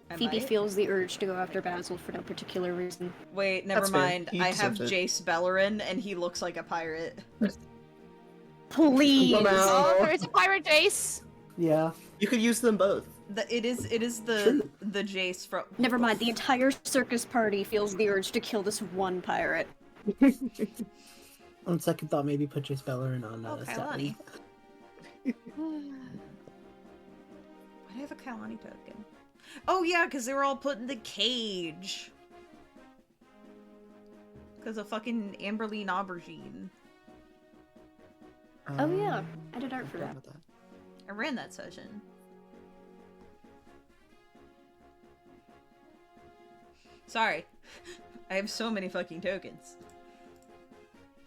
Speaker 1: I
Speaker 5: Phoebe
Speaker 1: might.
Speaker 5: feels the urge to go after Basil for no particular reason.
Speaker 1: Wait, never
Speaker 2: That's fair.
Speaker 1: mind.
Speaker 2: He
Speaker 1: I have
Speaker 2: deserves it.
Speaker 1: Jace Bellerin, and he looks like a pirate.
Speaker 5: Please!
Speaker 2: Lamau.
Speaker 3: Oh, there's a pirate Jace!
Speaker 4: Yeah.
Speaker 2: You could use them both.
Speaker 1: It is the
Speaker 4: True.
Speaker 1: the Jace from.
Speaker 5: Never mind, the entire circus party feels the urge to kill this one pirate.
Speaker 4: On second thought, maybe put Jace Bellerin on
Speaker 1: Oh,
Speaker 4: Stephanie.
Speaker 1: Kailani. Why do I have a Kailani token? Oh yeah, because they were all put in the cage. Because of fucking Amberline Aubergine.
Speaker 5: Oh yeah, I did art for that.
Speaker 1: I ran that session. Sorry. I have so many fucking tokens.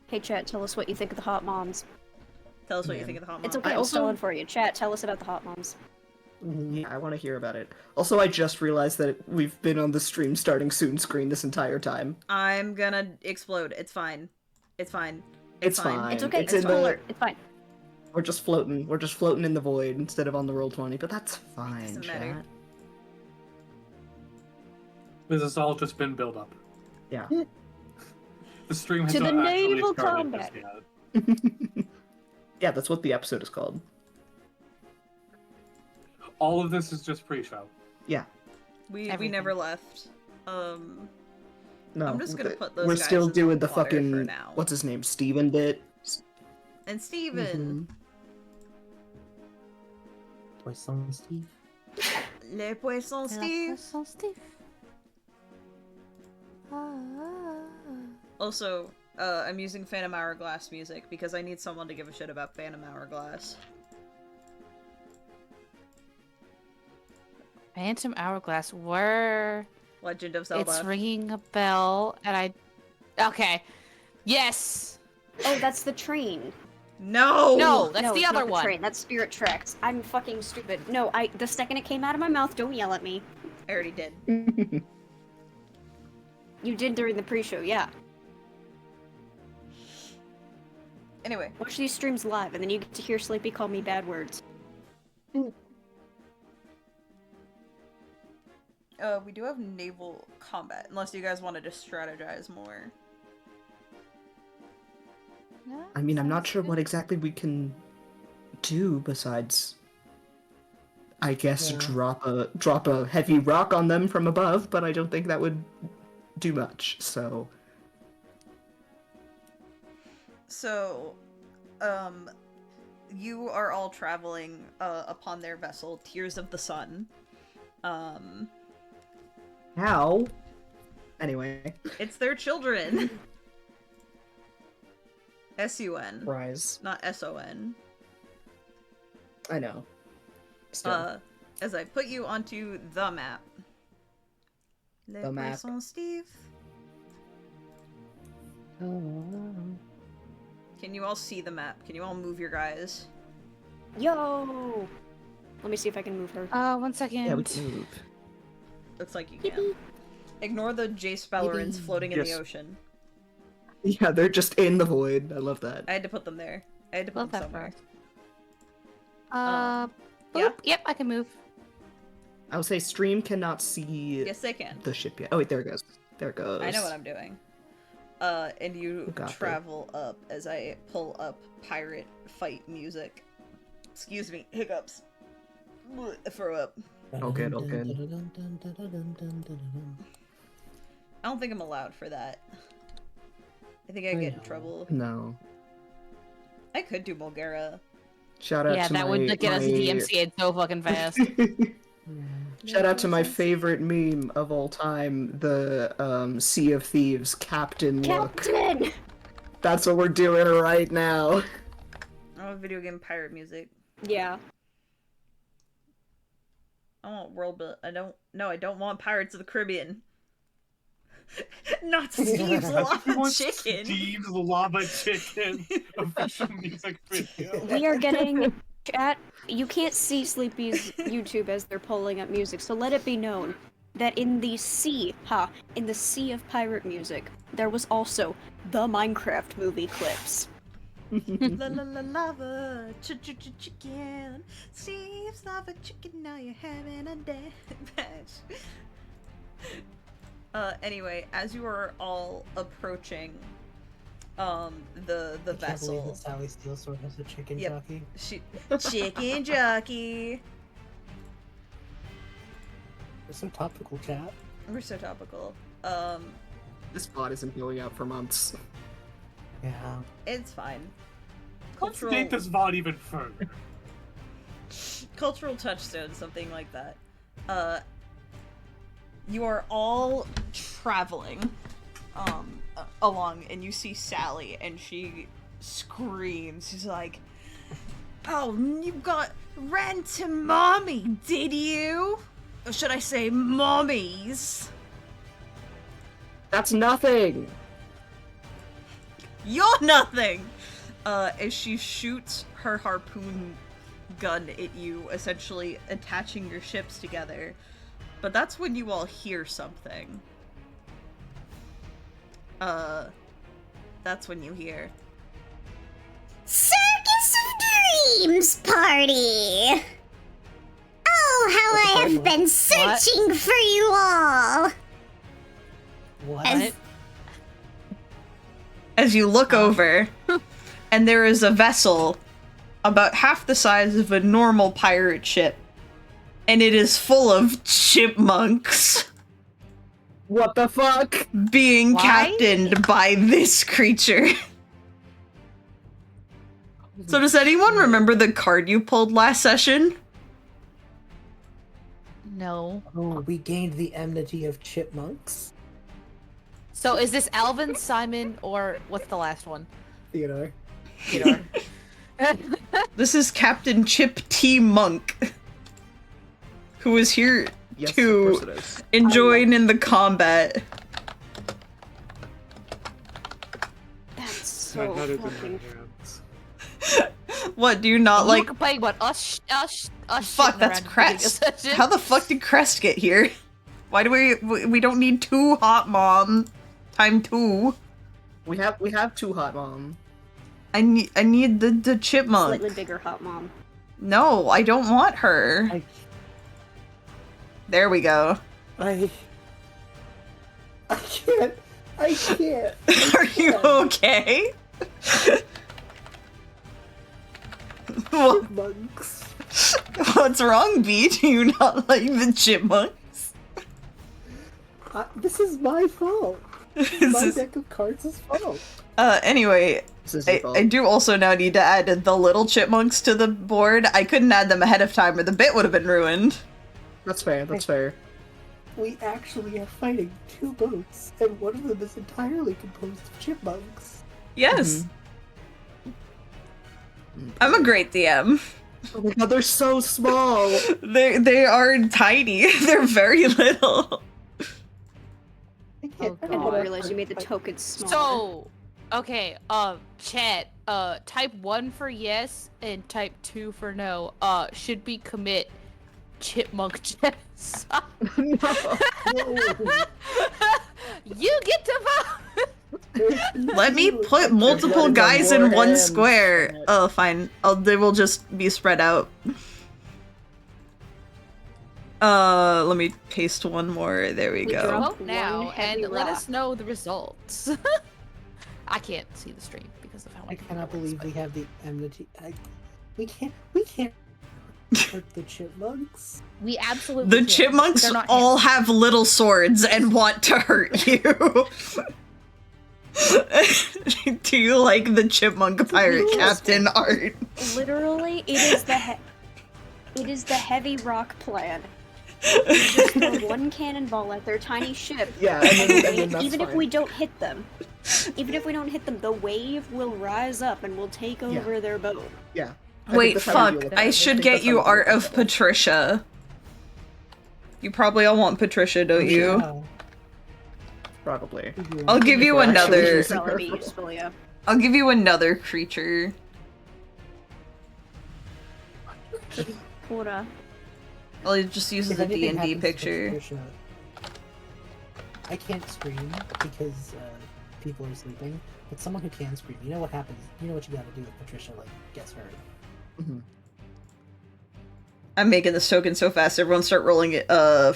Speaker 5: Hey chat, tell us what you think of the hot moms.
Speaker 1: Tell us what you
Speaker 2: Man.
Speaker 1: think of the hot mom.
Speaker 5: It's okay,
Speaker 2: I
Speaker 5: I'm
Speaker 2: also-
Speaker 5: stalling for you. Chat, tell us about the hot moms.
Speaker 2: Yeah, I want to hear about it. Also, I just realized that we've been on the stream starting soon screen this entire time.
Speaker 1: I'm gonna explode. It's fine. It's fine.
Speaker 2: It's fine.
Speaker 5: It's okay,
Speaker 2: It's
Speaker 5: it's
Speaker 2: in the-
Speaker 5: cooler. It's fine.
Speaker 2: We're just floating. We're just floating in the void instead of on the Roll20, but that's fine,
Speaker 1: doesn't matter.
Speaker 2: chat.
Speaker 6: This has all just been build up.
Speaker 2: Yeah.
Speaker 6: The stream has
Speaker 5: To the
Speaker 6: not actually
Speaker 5: naval
Speaker 6: started
Speaker 5: combat.
Speaker 6: just yet.
Speaker 2: Yeah, that's what the episode is called.
Speaker 6: All of this is just pre-show.
Speaker 2: Yeah.
Speaker 1: We
Speaker 3: Everything.
Speaker 1: never left.
Speaker 2: No.
Speaker 1: I'm just gonna put those
Speaker 2: We're
Speaker 1: guys
Speaker 2: still
Speaker 1: in the
Speaker 2: doing the
Speaker 1: water for
Speaker 2: fucking
Speaker 1: now.
Speaker 2: what's his name, Steven bit.
Speaker 1: And Steven.
Speaker 4: Poisson Steve.
Speaker 1: Le Poisson Steve. Also, I'm using Phantom Hourglass music because I need someone to give a shit about Phantom Hourglass.
Speaker 3: Phantom Hourglass, where...
Speaker 1: Legend of Zelda.
Speaker 3: It's ringing a bell, and I... Okay. Yes!
Speaker 5: Oh, that's the train.
Speaker 1: No!
Speaker 3: No, that's
Speaker 5: no,
Speaker 3: the
Speaker 5: it's
Speaker 3: other
Speaker 5: not
Speaker 3: one.
Speaker 5: The train. That's Spirit Tracks. I'm fucking stupid. No, the second it came out of my mouth, don't yell at me.
Speaker 1: I already did.
Speaker 5: You did during the pre-show, yeah.
Speaker 1: Anyway,
Speaker 5: Watch these streams live, and then you get to hear Sleepy call me bad words.
Speaker 1: we do have naval combat, unless you guys wanted to strategize more.
Speaker 3: No,
Speaker 2: I mean, I'm not
Speaker 3: sounds
Speaker 2: sure
Speaker 3: good.
Speaker 2: what exactly we can do besides, I guess,
Speaker 4: Yeah.
Speaker 2: drop a heavy rock on them from above, but I don't think that would do much. So
Speaker 1: So, you are all traveling upon their vessel, Tears of the Sun.
Speaker 2: how? Anyway,
Speaker 1: It's their children. S-U-N,
Speaker 2: rise.
Speaker 1: not S-O-N.
Speaker 2: I know. Still.
Speaker 1: As I put you onto the map.
Speaker 2: The map.
Speaker 1: Poisson Steve. Can you all see the map? Can you all move your guys?
Speaker 5: Yo! Let me see if I can move her.
Speaker 3: 1 second.
Speaker 2: Yeah, we can move.
Speaker 1: Looks like you can. Ignore the Jace Ballerins floating in the
Speaker 6: Yes.
Speaker 1: ocean.
Speaker 2: Yeah, they're just in the void. I love that.
Speaker 1: I had to put them there. I had to put
Speaker 3: Love
Speaker 1: them
Speaker 3: that for
Speaker 1: somewhere.
Speaker 3: us.
Speaker 1: yeah?
Speaker 3: Boop. Yep, I can move.
Speaker 2: I would say stream cannot see
Speaker 1: Yes, they can.
Speaker 2: the ship yet. Oh wait, there it goes. There it goes.
Speaker 1: I know what I'm doing. And you
Speaker 2: Got that.
Speaker 1: travel up as I pull up pirate fight music. Excuse me, hiccups. Throw up.
Speaker 2: All good, all good.
Speaker 1: I don't think I'm allowed for that. I think I get in
Speaker 4: know.
Speaker 1: trouble.
Speaker 2: No.
Speaker 1: I could do Bulgara.
Speaker 2: Shout out
Speaker 3: Yeah,
Speaker 2: to
Speaker 3: that
Speaker 2: my,
Speaker 3: would get us
Speaker 2: my...
Speaker 3: DMCA'd so fucking fast.
Speaker 2: Shout out to my favorite meme of all time, the Sea of Thieves Captain look.
Speaker 5: Captain!
Speaker 2: That's what we're doing right now.
Speaker 1: I want video game pirate music.
Speaker 5: Yeah.
Speaker 1: I want world build. I don't want Pirates of the Caribbean. Not Steve's Lava
Speaker 6: Everyone
Speaker 1: Chicken.
Speaker 6: Steve's Lava Chicken official music video.
Speaker 5: We are getting... Chat, you can't see Sleepy's YouTube as they're pulling up music, so let it be known that in the sea of pirate music, there was also the Minecraft movie clips.
Speaker 1: La la la lava chicken. Steve's Lava Chicken. Now you're having a day bash. Anyway, as you are all approaching the
Speaker 4: I can't believe
Speaker 1: vessel.
Speaker 4: that Sally Steelsword has a chicken
Speaker 1: Yep.
Speaker 4: jockey.
Speaker 1: Chicken jockey.
Speaker 4: There's some topical chat.
Speaker 1: We're so topical.
Speaker 2: This bot isn't going out for months.
Speaker 4: Yeah.
Speaker 1: It's fine.
Speaker 6: Let's date this VOD even further.
Speaker 1: Cultural touchstone, something like that. You are all traveling along, and you see Sally, and she screams. She's like, "Oh, you ran to mommy, did you? Or should I say mommies?
Speaker 2: That's nothing!
Speaker 1: You're nothing!" As she shoots her harpoon gun at you, essentially attaching your ships together. But that's when you all hear something. That's when you hear.
Speaker 8: Circus of Dreams party! Oh, how I have been searching for you all!
Speaker 4: What?
Speaker 1: As you look over, and there is a vessel about half the size of a normal pirate ship, and it is full of chipmunks
Speaker 2: What the fuck?
Speaker 1: being
Speaker 3: Why?
Speaker 1: captained by this creature. So does anyone remember the card you pulled last session?
Speaker 3: No.
Speaker 4: Oh, we gained the enmity of chipmunks?
Speaker 3: So is this Alvin, Simon, or what's the last one?
Speaker 4: Theodore.
Speaker 3: Theodore.
Speaker 1: This is Captain Chip T. Monk, who is here
Speaker 2: Yes, of
Speaker 1: to
Speaker 2: course it is.
Speaker 1: join in the combat.
Speaker 5: That's so
Speaker 6: That is in
Speaker 5: fucking...
Speaker 6: my hands.
Speaker 1: What, do you not
Speaker 3: You
Speaker 1: like...
Speaker 3: were complaining about us
Speaker 1: Fuck,
Speaker 3: shitting
Speaker 1: that's
Speaker 3: around
Speaker 1: Crest.
Speaker 3: during a session.
Speaker 1: How the fuck did Crest get here? Why do we don't need 2 hot mom? Time 2.
Speaker 2: We have 2 hot mom.
Speaker 1: I need the chipmunk.
Speaker 5: Slightly bigger hot mom.
Speaker 1: No, I don't want her. There we go.
Speaker 4: I can't.
Speaker 1: Are you okay?
Speaker 4: Chipmunks.
Speaker 1: What's wrong, B? Do you not like the chipmunks?
Speaker 4: This is my fault. My deck of cards is fault.
Speaker 1: Anyway, I do also now need to add the little chipmunks to the board. I couldn't add them ahead of time or the bit would have been ruined.
Speaker 2: That's fair, that's fair.
Speaker 4: We actually are fighting 2 boats, and one of them is entirely composed of chipmunks.
Speaker 1: Yes. I'm a great DM.
Speaker 2: Oh my god, they're so small!
Speaker 1: They are tiny. They're very little.
Speaker 5: I didn't realize you made the tokens smaller.
Speaker 3: So, okay, chat, type 1 for yes and type 2 for no. Should we commit chipmunk chess?
Speaker 2: No.
Speaker 3: You get to vote!
Speaker 1: Let me put multiple guys in one square. Oh, fine. They will just be spread out. Let me paste one more. There we go.
Speaker 3: Vote now and let us know the results. I can't see the stream because of how
Speaker 4: I
Speaker 3: many
Speaker 4: cannot
Speaker 3: people
Speaker 4: believe
Speaker 3: are
Speaker 4: we have the enmity. We can't hurt the chipmunks.
Speaker 3: We absolutely
Speaker 1: The
Speaker 3: can't.
Speaker 1: chipmunks
Speaker 3: They're not
Speaker 1: all have little swords and want to hurt you. Do you like the chipmunk pirate captain art?
Speaker 5: Literally, it is the heavy rock plan. You just throw one cannonball at their tiny ship.
Speaker 2: Yeah, and then that's
Speaker 5: even if
Speaker 2: fine.
Speaker 5: we don't hit them, the wave will rise up and will take over their boat.
Speaker 2: Yeah.
Speaker 1: Wait, fuck. I should get you Art of Patricia. You probably all want Patricia, don't you?
Speaker 4: Yeah.
Speaker 2: Probably.
Speaker 1: I'll give you another.
Speaker 5: Probably be useful, yeah.
Speaker 1: I'll give you another creature.
Speaker 5: Quora.
Speaker 1: I'll just use
Speaker 4: If
Speaker 1: the
Speaker 4: anything
Speaker 1: D&D
Speaker 4: happens to
Speaker 1: picture.
Speaker 4: Patricia, I can't scream because people are sleeping. But someone who can scream, you know what happens? You know what you gotta do if Patricia gets hurt.
Speaker 1: I'm making this token so fast, everyone start rolling it,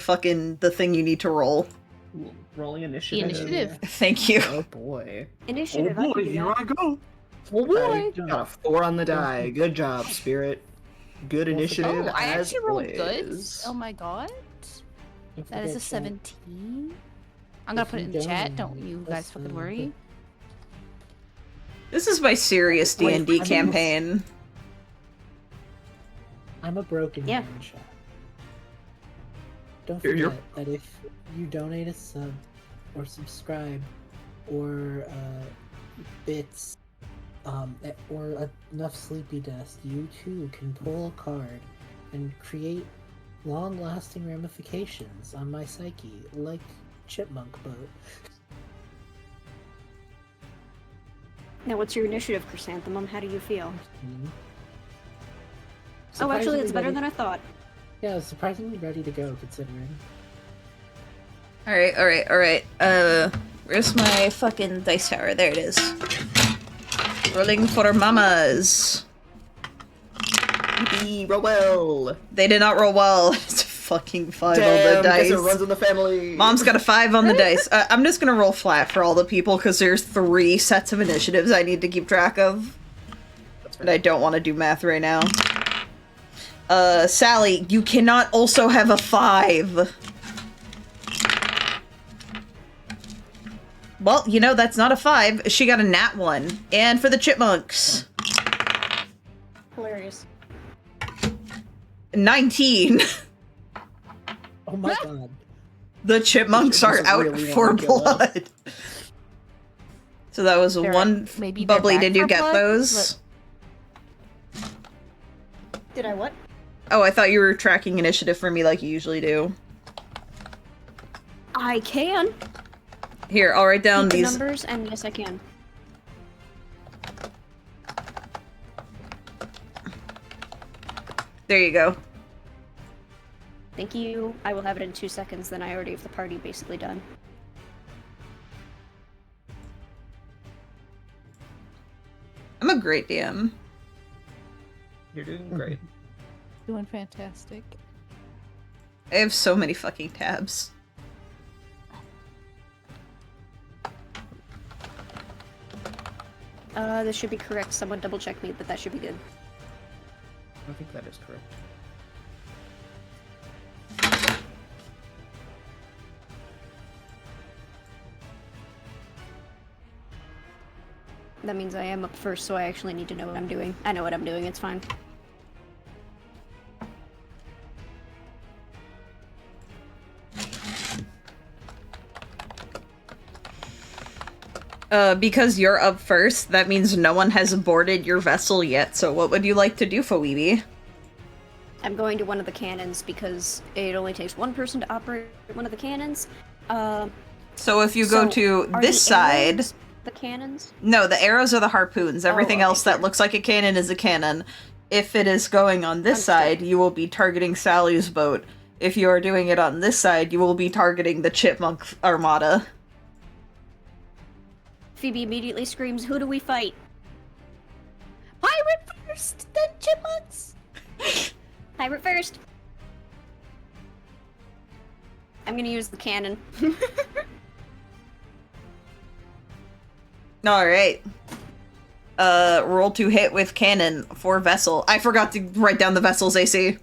Speaker 1: fucking the thing you need to roll.
Speaker 2: Rolling initiative.
Speaker 3: initiative.
Speaker 1: Thank you.
Speaker 2: Oh boy.
Speaker 5: Initiative.
Speaker 6: Oh
Speaker 5: I
Speaker 6: boy,
Speaker 5: can do
Speaker 6: here
Speaker 5: that.
Speaker 6: I go.
Speaker 1: Oh boy.
Speaker 2: Got a 4 on the die. Good job, Spirit. Good initiative
Speaker 3: Oh, I
Speaker 2: as
Speaker 3: actually rolled good.
Speaker 2: always.
Speaker 3: Oh my god.
Speaker 4: Don't
Speaker 3: That is a
Speaker 4: forget, chat,
Speaker 3: 17. I'm gonna
Speaker 4: If
Speaker 3: put it
Speaker 4: you
Speaker 3: in the chat.
Speaker 4: don't,
Speaker 3: Don't you
Speaker 4: that's
Speaker 3: guys fucking
Speaker 4: fine.
Speaker 3: worry.
Speaker 1: This is my serious
Speaker 4: Wait,
Speaker 1: D&D
Speaker 4: I mean-
Speaker 1: campaign.
Speaker 4: I'm a broken
Speaker 5: Yeah.
Speaker 4: man, chat. Don't
Speaker 2: You're-
Speaker 4: forget that if you donate a sub or subscribe or bits or enough sleepy dust, you too can pull a card and create long-lasting ramifications on my psyche, like Chipmunk Boat.
Speaker 5: Now, what's your initiative, Chrysanthemum? How do you feel?
Speaker 4: Mhm.
Speaker 5: Oh, actually, it's
Speaker 4: Surprisingly
Speaker 5: better
Speaker 4: ready-
Speaker 5: than I thought.
Speaker 4: Yeah, surprisingly ready to go, considering.
Speaker 1: Alright. Where's my fucking dice tower? There it is. Rolling for mamas.
Speaker 2: Roll well.
Speaker 1: They did not roll well. It's a fucking 5 on the
Speaker 2: Damn, guess
Speaker 1: dice.
Speaker 2: it runs in the family.
Speaker 1: Mom's got a 5 on the dice. I'm just gonna roll flat for all the people because there's 3 sets of initiatives I need to keep track of. And I don't want to do math right now. Sally, you cannot also have a 5. Well, you know, that's not a 5. She got a nat 1. And for the chipmunks,
Speaker 5: Hilarious.
Speaker 1: 19.
Speaker 4: Oh my god.
Speaker 1: The chipmunks are
Speaker 2: doesn't
Speaker 1: out
Speaker 2: really
Speaker 1: for
Speaker 2: wanna kill us.
Speaker 1: blood. So that was
Speaker 3: They're-
Speaker 1: one.
Speaker 3: maybe they're
Speaker 1: Bubbly,
Speaker 3: back
Speaker 1: did you
Speaker 3: for
Speaker 1: get
Speaker 3: blood,
Speaker 1: those?
Speaker 5: Did I what?
Speaker 1: Oh, I thought you were tracking initiative for me like you usually do.
Speaker 5: I can.
Speaker 1: Here, I'll write down
Speaker 5: Keep the
Speaker 1: these.
Speaker 5: numbers, and yes, I can.
Speaker 1: There you go.
Speaker 5: Thank you. I will have it in 2 seconds, then I already have the party basically done.
Speaker 1: I'm a great DM.
Speaker 2: You're doing great.
Speaker 3: Doing fantastic.
Speaker 1: I have so many fucking tabs.
Speaker 5: This should be correct. Someone double check me, but that should be good.
Speaker 2: I think that is correct.
Speaker 5: That means I am up first, so I actually need to know what I'm doing. I know what I'm doing, it's fine.
Speaker 1: Because you're up first, that means no one has boarded your vessel yet, so what would you like to do, Phoebe?
Speaker 5: I'm going to one of the cannons because it only takes one person to operate one of the cannons.
Speaker 1: So if you go to this side...
Speaker 5: arrows the cannons?
Speaker 1: No, the arrows are the harpoons. Everything
Speaker 5: okay,
Speaker 1: else that looks like a cannon is a cannon. If it is going on this side, you will be targeting Sally's boat. If you are doing it on this side, you will be targeting the Chipmunk Armada.
Speaker 5: Phoebe immediately screams, "Who do we fight?"
Speaker 3: Pirate first, then chipmunks!
Speaker 5: Pirate first! I'm gonna use the cannon.
Speaker 1: Alright. Roll to hit with cannon for vessel. I forgot to write down the vessel's AC.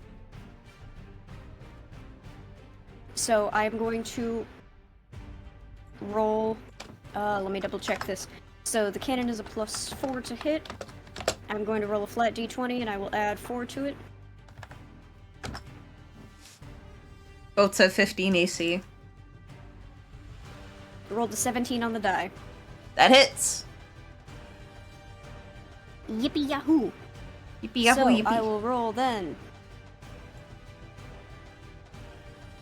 Speaker 5: So I'm going to roll... let me double check this. So the cannon is a +4 to hit. I'm going to roll a flat d20 and I will add 4 to it.
Speaker 1: Boats have 15 AC.
Speaker 5: Rolled a 17 on the die.
Speaker 1: That hits.
Speaker 5: Yippee yahoo!
Speaker 1: Yippee yahoo
Speaker 5: So
Speaker 1: yippee.
Speaker 5: I will roll then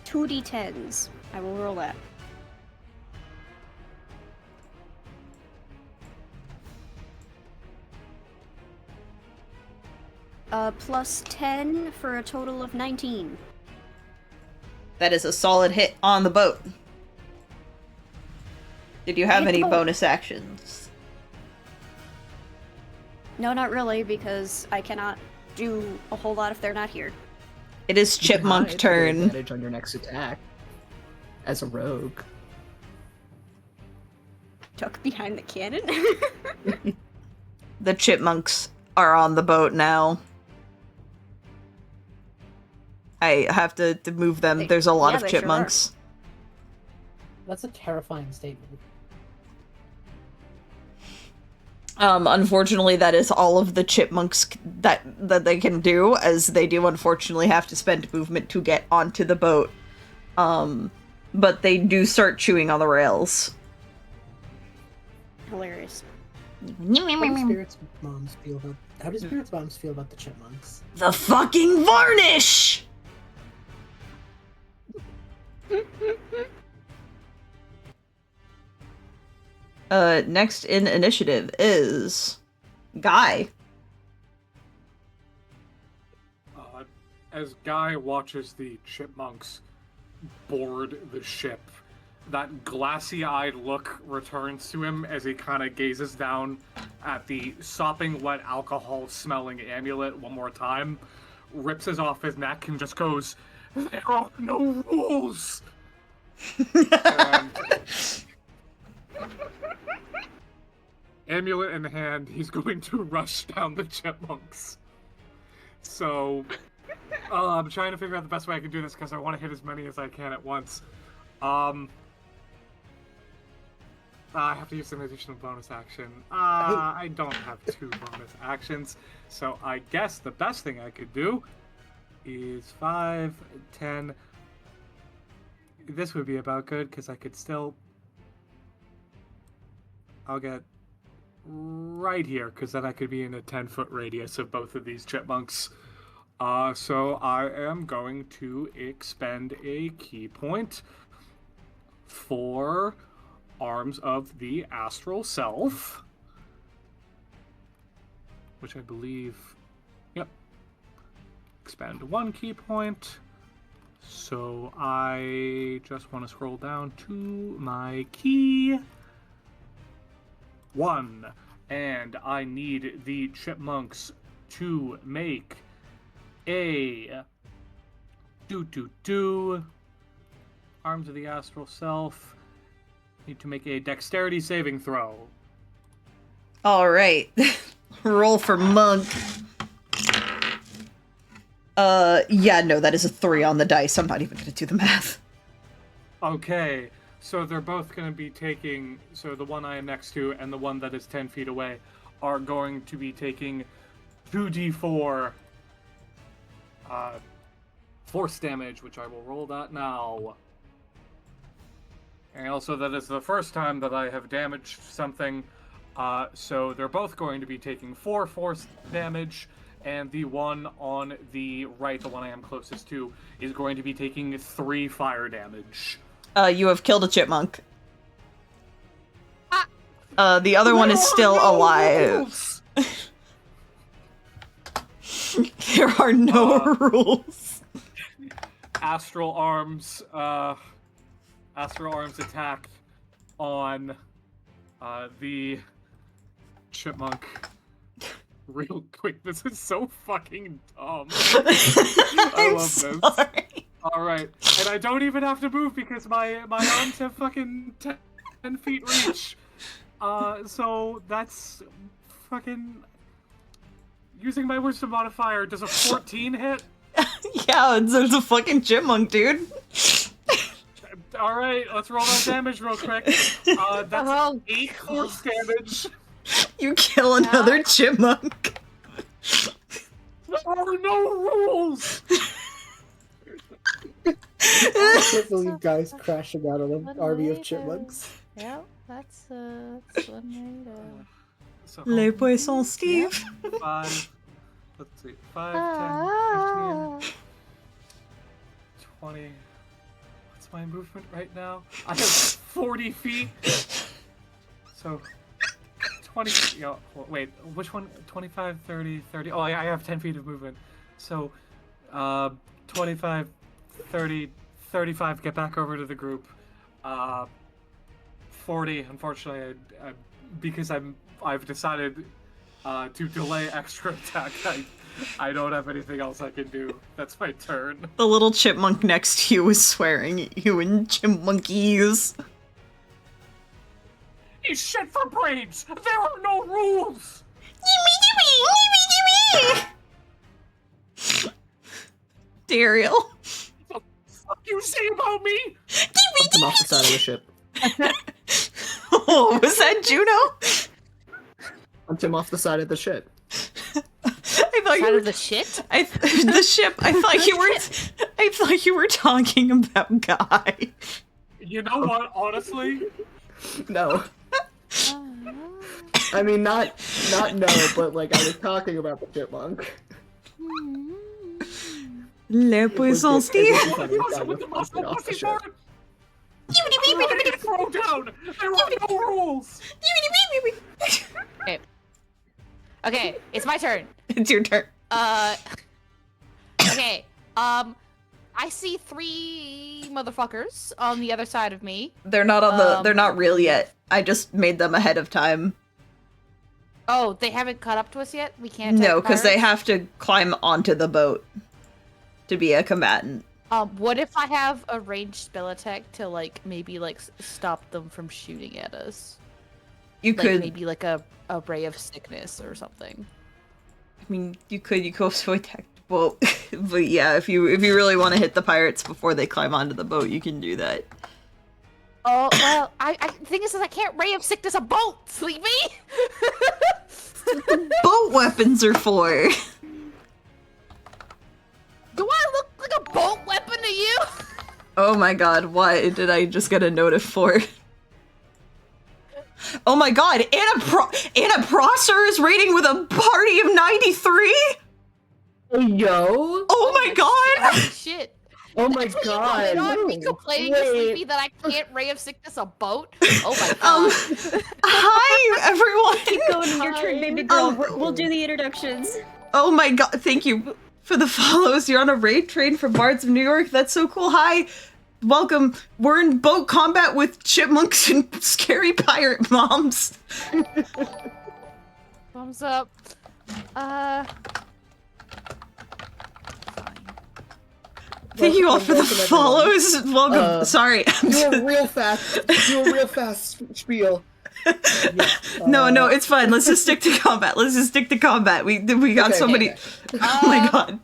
Speaker 5: 2d10s. I will roll that. +10 for a total of 19.
Speaker 1: That is a solid hit on the boat. Did you have
Speaker 5: Hit the
Speaker 1: any
Speaker 5: boat.
Speaker 1: bonus actions?
Speaker 5: No, not really, because I cannot do a whole lot if they're not here.
Speaker 1: It is
Speaker 2: You can
Speaker 1: Chipmunk
Speaker 2: hide,
Speaker 1: turn.
Speaker 2: get advantage on your next attack. As a rogue.
Speaker 5: Tuck behind the cannon?
Speaker 1: The chipmunks are on the boat now. I have to move them. There's a lot
Speaker 5: Yeah,
Speaker 1: of
Speaker 5: they sure
Speaker 1: chipmunks.
Speaker 4: That's a terrifying statement.
Speaker 1: Unfortunately, that is all of the chipmunks that they can do, as they do unfortunately have to spend movement to get onto the boat. But they do start chewing on the rails.
Speaker 5: Hilarious.
Speaker 4: How do spirits moms feel about the chipmunks?
Speaker 1: The fucking varnish! Next in initiative is Guy.
Speaker 6: As Guy watches the chipmunks board the ship, that glassy-eyed look returns to him as he kind of gazes down at the sopping wet alcohol-smelling amulet one more time, rips it off his neck, and just goes, "There are no rules!" And amulet in hand, he's going to rush down the chipmunks. So, I'm trying to figure out the best way I can do this because I want to hit as many as I can at once. I have to use an additional bonus action. I don't have 2 bonus actions, so I guess the best thing I could do is 5, 10. This would be about good because I could still... I'll get right here because then I could be in a 10-foot radius of both of these chipmunks. So I am going to expend a key point for Arms of the Astral Self, which I believe, yep, expend 1 key point, So I just want to scroll down to my key. 1. And I need the chipmunks to make a Arms of the Astral Self. Need to make a dexterity saving throw.
Speaker 1: All right. Roll for monk. Yeah, no, that is a 3 on the dice. I'm not even gonna do the math.
Speaker 6: Okay, so they're both going to be taking, so the one I am next to and the one that is 10 feet away are going to be taking 2d4 force damage, which I will roll that now. And also that is the first time that I have damaged something, so they're both going to be taking 4 force damage, and the one on the right, the one I am closest to, is going to be taking 3 fire damage.
Speaker 1: You have killed a chipmunk. The other one is still alive. There are no rules.
Speaker 6: Astral Arms attack on the chipmunk. Real quick, this is so fucking dumb. I love this.
Speaker 1: Sorry.
Speaker 6: Alright, and I don't even have to move because my arms have fucking 10 feet reach. So that's fucking... Using my wisdom modifier, does a 14 hit?
Speaker 1: Yeah, it's a fucking chipmunk, dude.
Speaker 6: Alright, let's roll that damage real quick. That's 8 force damage.
Speaker 1: You kill another chipmunk.
Speaker 6: There are no rules!
Speaker 4: I can't believe guys crashing out on an army of chipmunks.
Speaker 3: Yeah, that's one way to...
Speaker 6: So,
Speaker 1: Les poissons, Steve.
Speaker 6: 5, let's see, 5, 10, 15, 20. What's my movement right now? I have 40 feet. So, 20, wait, which one? 25, 30, 30. Oh, I have 10 feet of movement. So, 25, 30, 35, get back over to the group. 40, unfortunately, because I've decided to delay extra attack. I don't have anything else I can do. That's my turn.
Speaker 1: The little chipmunk next to you is swearing at you in chipmunkies.
Speaker 6: You shit for brains! There are no rules!
Speaker 1: Daeriel.
Speaker 6: What the fuck you say about me?
Speaker 2: Pump them off the side of the ship.
Speaker 1: Oh, was that Juno?
Speaker 2: Pump him off the side of the ship.
Speaker 1: I thought you
Speaker 3: Out
Speaker 1: were
Speaker 3: of the shit?
Speaker 1: the ship. I thought you were talking about Guy.
Speaker 6: You know what, honestly?
Speaker 2: No. I mean, not no, but like I was talking about the chipmunk.
Speaker 1: Les poissons, Steve.
Speaker 6: With the muscle pussy part? Throw down! There are no rules!
Speaker 3: Okay, it's my turn.
Speaker 1: It's your turn.
Speaker 3: Okay, I see 3 motherfuckers on the other side of me.
Speaker 1: They're not on the. They're not real yet. I just made them ahead of time.
Speaker 3: Oh, they haven't caught up to us yet? We can't
Speaker 1: No, because they
Speaker 3: pirates?
Speaker 1: have to climb onto the boat to be a combatant.
Speaker 3: What if I have a ranged spell attack to, like, maybe, like, stop them from shooting at us?
Speaker 1: You
Speaker 3: Like,
Speaker 1: could.
Speaker 3: maybe, like, a ray of sickness or something.
Speaker 1: I mean, you could also attack the boat. But yeah, if you really want to hit the pirates before they climb onto the boat, you can do that.
Speaker 3: Oh, well, the thing is I can't ray of sickness a boat, Sleepy!
Speaker 1: Boat weapons are for.
Speaker 3: Do I look like a boat weapon to you?
Speaker 1: Oh my god, what did I just get a notice for? Oh my god, Anna Prosser is raiding with a party of 93?
Speaker 2: Yo!
Speaker 1: Oh my god!
Speaker 3: Holy shit.
Speaker 2: Oh my
Speaker 3: That's what
Speaker 2: god!
Speaker 3: you want me complaining to
Speaker 2: Wait.
Speaker 3: Sleepy that I can't ray of sickness a boat? Oh my god.
Speaker 1: Hi everyone!
Speaker 5: Keep going in your turn, baby girl. We'll do the introductions.
Speaker 1: Oh my god, thank you. for the follows. You're on a raid train from Bards of New York. That's so cool. Hi. Welcome. We're in boat combat with chipmunks and scary pirate moms.
Speaker 3: Thumbs up.
Speaker 1: Thank you all for the follows. Welcome. Sorry.
Speaker 2: Do a real fast spiel.
Speaker 1: No, it's fine. Let's just stick to combat. We got so many. Oh my god.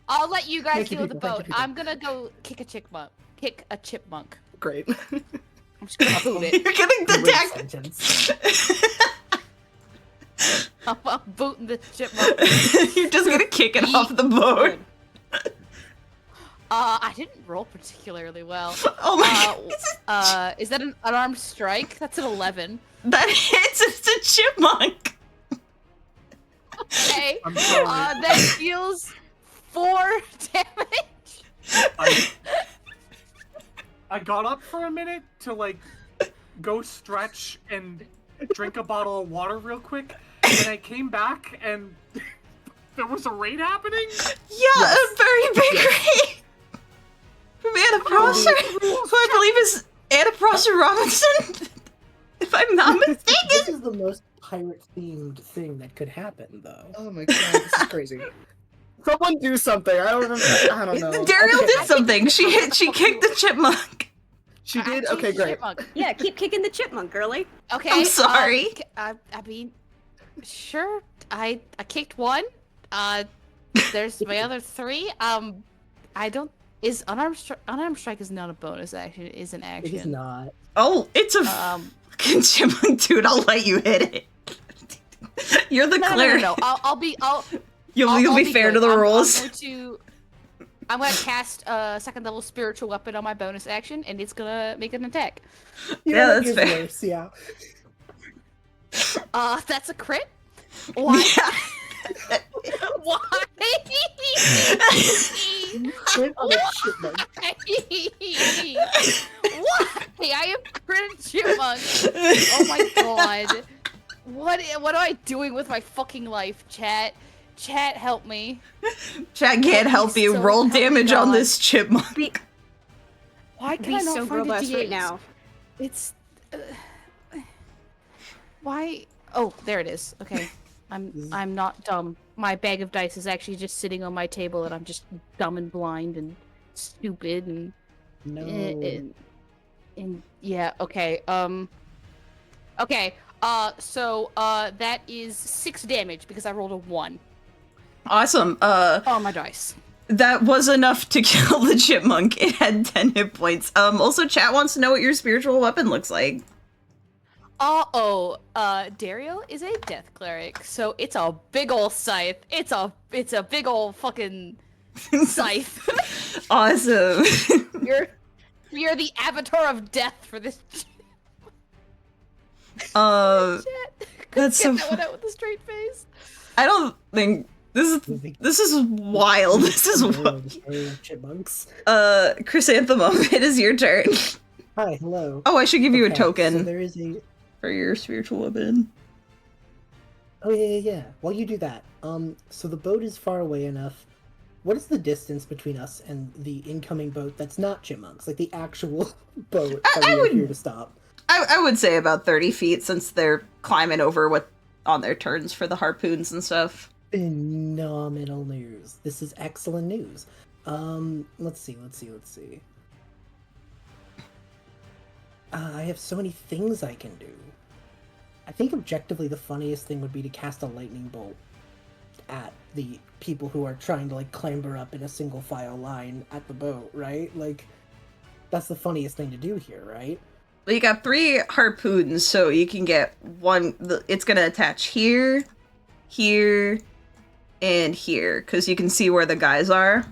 Speaker 3: I'll let you guys deal with the boat. I'm gonna go kick a chipmunk.
Speaker 2: Great.
Speaker 3: I'm just gonna boot it.
Speaker 1: You're getting the deck.
Speaker 3: I'm booting the chipmunk.
Speaker 1: You're just gonna kick it off the boat.
Speaker 3: I didn't roll particularly well.
Speaker 1: Oh my god.
Speaker 3: Is that an unarmed strike? That's an 11.
Speaker 1: That hits. It's a chipmunk.
Speaker 3: Okay.
Speaker 6: I'm sorry.
Speaker 3: That deals 4 damage.
Speaker 6: I got up for a minute to like go stretch and drink a bottle of water real quick, and I came back and there was a raid happening.
Speaker 1: Yeah, a very big raid. From Anna Prosser, who I believe is Anna Prosser Robinson, if I'm not mistaken.
Speaker 4: This is the most pirate-themed thing that could happen, though.
Speaker 2: Oh my god, this is crazy. Someone do something. I don't know.
Speaker 1: Daeriel did something. She kicked the chipmunk.
Speaker 2: She did? Okay, great.
Speaker 5: Yeah, keep kicking the chipmunk, girly.
Speaker 3: Okay.
Speaker 1: I'm sorry.
Speaker 3: I mean, sure. I kicked one. There's my other 3. I don't. Is unarmed strike is not a bonus action. It is an action.
Speaker 4: It is not.
Speaker 1: Oh, it's a fucking chipmunk, dude. I'll let you hit it. You're the cleric.
Speaker 3: No. I'll be
Speaker 1: You'll be fair
Speaker 3: good.
Speaker 1: to the rules.
Speaker 3: I'm gonna cast a 2nd level spiritual weapon on my bonus action, and it's gonna make an attack.
Speaker 1: Yeah, that's fair.
Speaker 4: Worse, yeah.
Speaker 3: That's a crit. Why?
Speaker 1: Yeah.
Speaker 3: Why?
Speaker 4: Crit on a chipmunk.
Speaker 3: Why? I am crit chipmunk. Oh my god. What am I doing with my fucking life, chat? Chat, help me.
Speaker 1: Chat can't help you.
Speaker 3: So
Speaker 1: Roll damage on this chipmunk.
Speaker 3: Why can
Speaker 5: Be
Speaker 3: I not
Speaker 5: so
Speaker 3: find a
Speaker 5: robust
Speaker 3: D8?
Speaker 5: right now.
Speaker 3: It's why? Oh, there it is. Okay, I'm not dumb. My bag of dice is actually just sitting on my table, and I'm just dumb and blind and stupid and
Speaker 4: No.
Speaker 3: and yeah. Okay. Okay. So that is 6 damage because I rolled a 1
Speaker 1: Awesome.
Speaker 3: on my dice.
Speaker 1: That was enough to kill the chipmunk. It had 10 hit points. Also, chat wants to know what your spiritual weapon looks like.
Speaker 3: Daeriel is a death cleric, so it's a big ol' scythe. It's a big ol' fucking scythe.
Speaker 1: Awesome.
Speaker 3: You're the avatar of death for this.
Speaker 1: That's so.
Speaker 3: Get that one out with a straight face.
Speaker 1: I don't think this is wild. This is
Speaker 4: Chipmunks.
Speaker 1: Chrysanthemum. It is your turn.
Speaker 4: Hi, hello.
Speaker 1: Oh, I should give you a
Speaker 4: Okay,
Speaker 1: token
Speaker 4: So there is a.
Speaker 1: for your spiritual weapon.
Speaker 4: Oh yeah. While you do that, so the boat is far away enough. What is the distance between us and the incoming boat that's not chipmunks, like the actual boat that we are here to stop?
Speaker 1: I would say about 30 feet since they're climbing over on their turns for the harpoons and stuff.
Speaker 4: Phenomenal news. This is excellent news. Let's see. I have so many things I can do. I think objectively the funniest thing would be to cast a lightning bolt at the people who are trying to like clamber up in a single file line at the boat, right? Like, that's the funniest thing to do here, right?
Speaker 1: Well, you got 3 harpoons, so you can get one. It's gonna attach here, here, and here, because you can see where the guys are.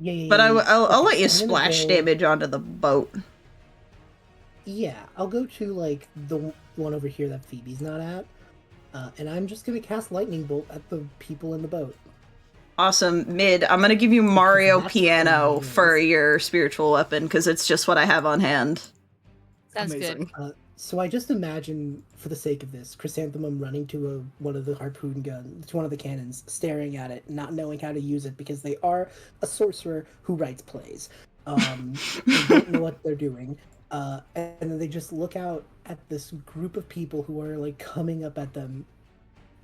Speaker 4: Yeah.
Speaker 1: But I'll let you
Speaker 4: So I'm gonna
Speaker 1: splash
Speaker 4: go-
Speaker 1: damage onto the boat.
Speaker 4: Yeah, I'll go to like the one over here that Phoebe's not at, and I'm just gonna cast lightning bolt at the people in the boat.
Speaker 1: Awesome. Mid, I'm gonna give you Mario
Speaker 4: That's
Speaker 1: Piano
Speaker 4: what it is.
Speaker 1: for your spiritual weapon, because it's just what I have on hand.
Speaker 3: Sounds
Speaker 2: Amazing.
Speaker 3: good.
Speaker 4: So I just imagine, for the sake of this, Chrysanthemum running to one of the harpoon guns, to one of the cannons, staring at it, not knowing how to use it because they are a sorcerer who writes plays. They don't know what they're doing, and then they just look out at this group of people who are like coming up at them,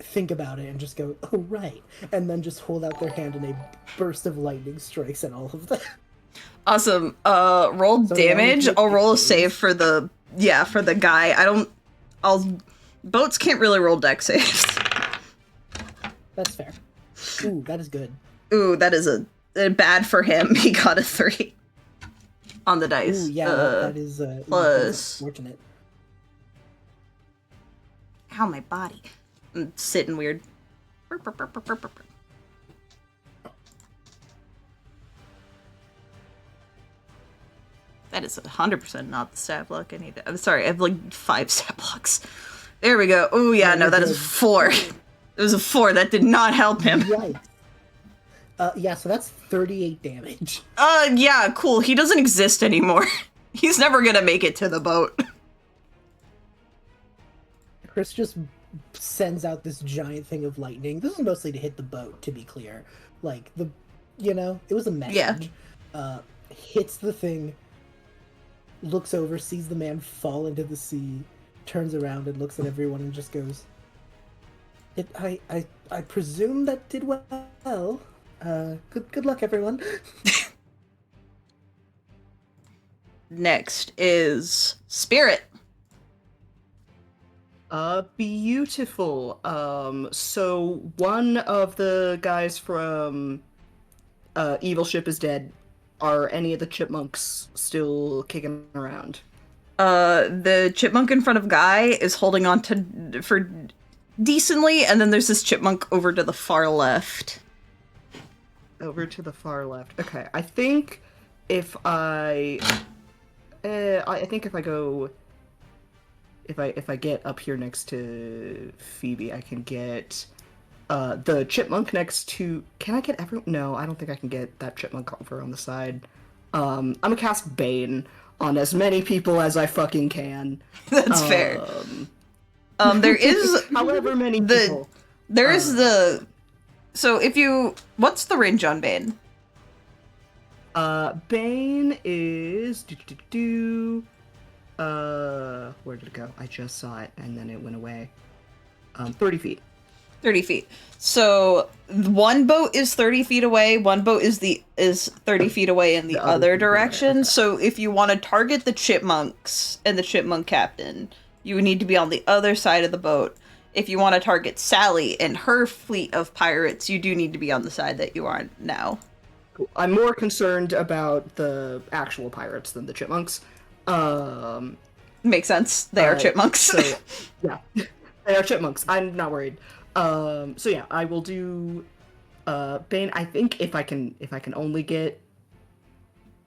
Speaker 4: think about it, and just go, "Oh right," and then just hold out their hand and a burst of lightning strikes at all of them.
Speaker 1: Awesome. Roll
Speaker 4: So
Speaker 1: damage.
Speaker 4: now
Speaker 1: I'll roll a
Speaker 4: it's-
Speaker 1: save for the guy. Boats can't really roll dex saves.
Speaker 4: That's fair. Ooh, that is good.
Speaker 1: Ooh, that is a bad for him. He got a 3 on the dice.
Speaker 4: Ooh, yeah, that is
Speaker 1: plus-
Speaker 4: unfortunate.
Speaker 1: Ow, my body. I'm sitting weird. That is 100% not the stat block I need. I'm sorry, I have like 5 stat blocks. There we go. Oh yeah, no, that is a 4. It was a 4. That did not help him.
Speaker 4: Yikes. Yeah, so that's 38 damage.
Speaker 1: Yeah, cool. He doesn't exist anymore. He's never gonna make it to the boat.
Speaker 4: Chris just sends out this giant thing of lightning. This is mostly to hit the boat, to be clear. Like, it was a message.
Speaker 1: Yeah.
Speaker 4: Hits the thing, looks over, sees the man fall into the sea, turns around and looks at everyone and just goes, I presume that did well. Good luck, everyone.
Speaker 1: Next is Spirit.
Speaker 2: Beautiful. So one of the guys from Evil Ship is dead. Are any of the chipmunks still kicking around?
Speaker 1: The chipmunk in front of Guy is holding on for decently, and then there's this chipmunk over to the far left.
Speaker 2: Over to the far left. Okay, I think if I go, if I get up here next to Phoebe, I can get the chipmunk next to. Can I get everyone? No, I don't think I can get that chipmunk over on the side. I'm gonna cast Bane on as many people as I fucking can.
Speaker 1: That's fair. There is
Speaker 2: however many people.
Speaker 1: There is the. So if you, what's the range on Bane?
Speaker 2: Bane is where did it go? I just saw it and then it went away. 30 feet.
Speaker 1: 30 feet. So one boat is 30 feet away. One boat is 30 feet away in the other direction.
Speaker 2: Okay.
Speaker 1: So if you want to target the chipmunks and the chipmunk captain, you would need to be on the other side of the boat. If you want to target Sally and her fleet of pirates, you do need to be on the side that you are now.
Speaker 2: Cool. I'm more concerned about the actual pirates than the chipmunks.
Speaker 1: Makes sense. They are chipmunks.
Speaker 2: So, yeah, they are chipmunks. I'm not worried. So yeah, I will do Bane. I think if I can only get,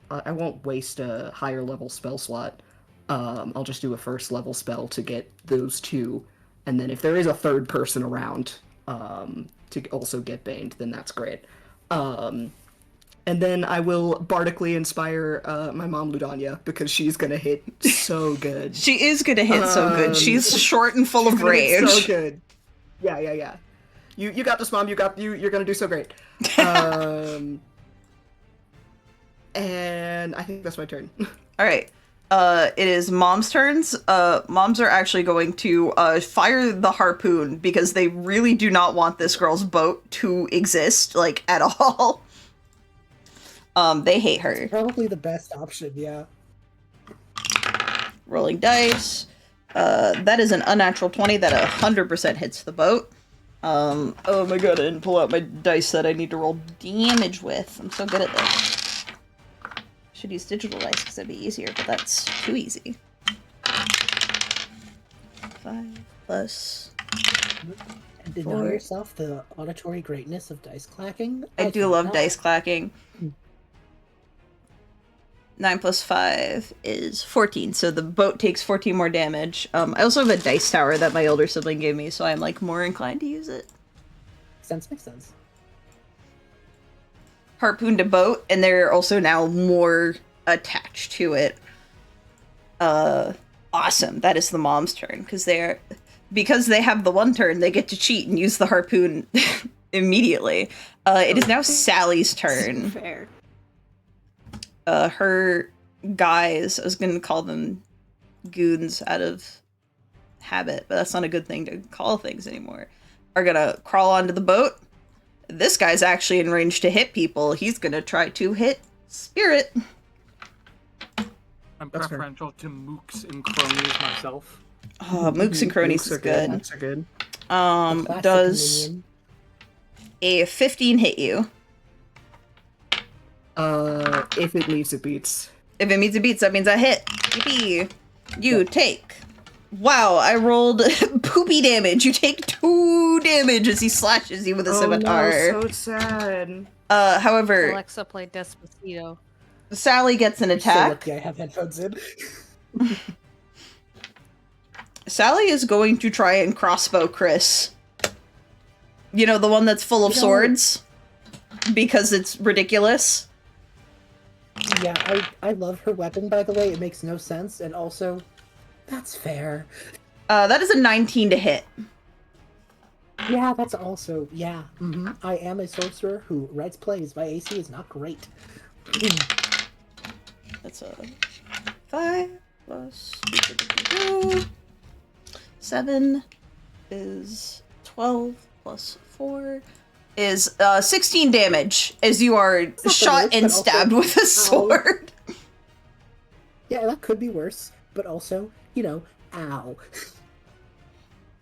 Speaker 2: I won't waste a higher level spell slot. I'll just do a first level spell to get those two, and then if there is a third person around to also get Baned, then that's great. And then I will bardically inspire my mom Ludania because she's gonna hit so good.
Speaker 1: She is gonna hit so good. She's short and full of rage.
Speaker 2: So good. Yeah. You got this, Mom. You're gonna do so great. And I think that's my turn.
Speaker 1: All right. It is Mom's turns. Moms are actually going to fire the harpoon because they really do not want this girl's boat to exist, like, at all. They hate her.
Speaker 4: Probably the best option, yeah.
Speaker 1: Rolling dice. That is an unnatural 20 that 100% hits the boat. Oh my god, I didn't pull out my dice that I need to roll damage with. I'm so good at this. Should use digital dice because that'd be easier, but that's too easy. 5 plus...
Speaker 4: And deny yourself the auditory greatness of dice clacking.
Speaker 1: I do love dice clacking. 9 plus 5 is 14, so the boat takes 14 more damage. I also have a dice tower that my older sibling gave me, so I'm, like, more inclined to use it.
Speaker 4: Makes sense.
Speaker 1: Harpooned a boat, and they're also now more attached to it. Awesome. That is the mom's turn, because they have the one turn, they get to cheat and use the harpoon immediately. It is now Sally's turn.
Speaker 5: Fair.
Speaker 1: Her guys, I was going to call them goons out of habit, but that's not a good thing to call things anymore, are going to crawl onto the boat. This guy's actually in range to hit people. He's going to try to hit Spirit.
Speaker 6: I'm preferential to mooks and cronies myself.
Speaker 1: Oh, mooks and cronies is good.
Speaker 2: Mooks are good.
Speaker 1: Does
Speaker 4: Minion.
Speaker 1: a 15 hit you?
Speaker 2: If it meets, it beats.
Speaker 1: If it meets it beats, that means I hit. Yippee. You take... Wow, I rolled poopy damage. You take 2 damage as he slashes you with a scimitar.
Speaker 2: No, so sad.
Speaker 1: However,
Speaker 3: Alexa played Despacito.
Speaker 1: Sally gets an
Speaker 4: So
Speaker 1: attack.
Speaker 4: lucky I have headphones in.
Speaker 1: Sally is going to try and crossbow Chris. You know, the one that's full of swords? Because it's ridiculous.
Speaker 4: Yeah, I love her weapon, by the way. It makes no sense, and also, that's fair.
Speaker 1: That is a 19 to hit.
Speaker 4: Yeah, that's also, yeah. I am a sorcerer who writes plays. My AC is not great.
Speaker 1: That's a 5 plus 7 is 12 plus 4 is 16 damage as you are shot
Speaker 4: worst,
Speaker 1: and
Speaker 4: but also-
Speaker 1: stabbed with a sword.
Speaker 4: Yeah, that could be worse, but also, you know, ow.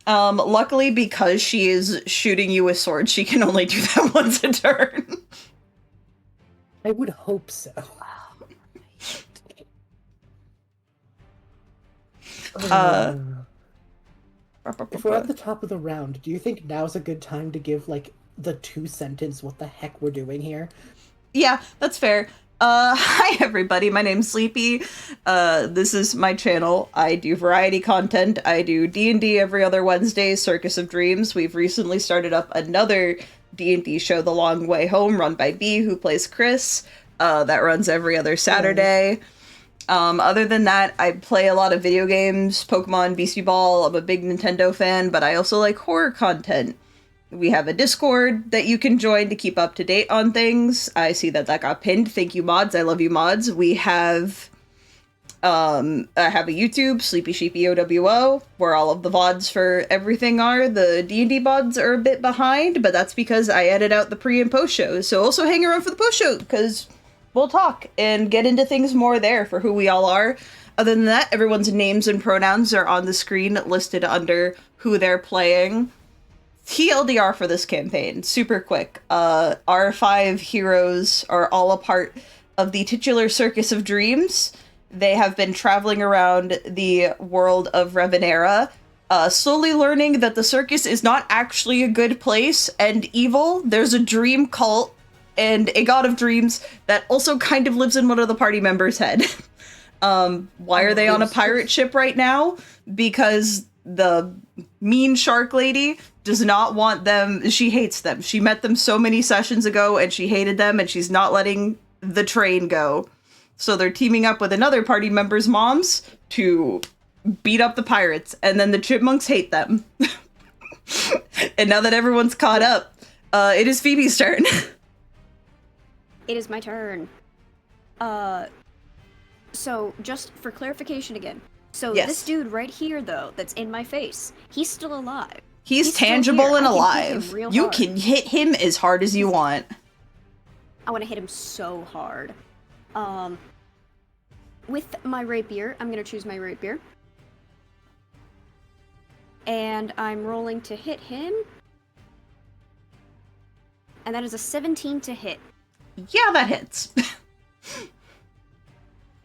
Speaker 1: Luckily, because she is shooting you with swords, she can only do that once a turn.
Speaker 4: I would hope so. If we're at the top of the round, do you think now's a good time to give, like, the 2-sentence what the heck we're doing here?
Speaker 1: Yeah, that's fair. Hi everybody, my name's Sleepy. This is my channel. I do variety content. I do D&D every other Wednesday, Circus of Dreams. We've recently started up another D&D show, The Long Way Home, run by B, who plays Chris. That runs every other Saturday. Other than that, I play a lot of video games, Pokemon, Beastie Ball. I'm a big Nintendo fan, but I also like horror content. We have a Discord that you can join to keep up to date on things. I see that got pinned. Thank you, mods. I love you, mods. We have, I have a YouTube, Sleepy Sheepy OWO, where all of the VODs for everything are. The D&D VODs are a bit behind, but that's because I edit out the pre and post shows. So also hang around for the post show, because we'll talk and get into things more there for who we all are. Other than that, everyone's names and pronouns are on the screen listed under who they're playing. TLDR for this campaign, super quick. Our 5 heroes are all a part of the titular Circus of Dreams. They have been traveling around the world of Revenera, slowly learning that the circus is not actually a good place and evil. There's a dream cult and a god of dreams that also kind of lives in one of the party members' head. Why are they on a pirate ship right now? Because the mean shark lady does not want them. She hates them. She met them so many sessions ago and she hated them and she's not letting the train go. So they're teaming up with another party member's moms to beat up the pirates, and then the chipmunks hate them. And now that everyone's caught up, it is Phoebe's turn.
Speaker 5: It is my turn. So, just for clarification again. So,
Speaker 1: Yes.
Speaker 5: this dude right here, though, that's in my face, he's still alive.
Speaker 1: He's
Speaker 5: still
Speaker 1: tangible
Speaker 5: here.
Speaker 1: and
Speaker 5: I can hit
Speaker 1: alive.
Speaker 5: him real
Speaker 1: You
Speaker 5: hard.
Speaker 1: can hit him as hard as you want.
Speaker 5: I want to hit him so hard. With my rapier, I'm going to choose my rapier. And I'm rolling to hit him. And that is a 17 to hit.
Speaker 1: Yeah, that hits.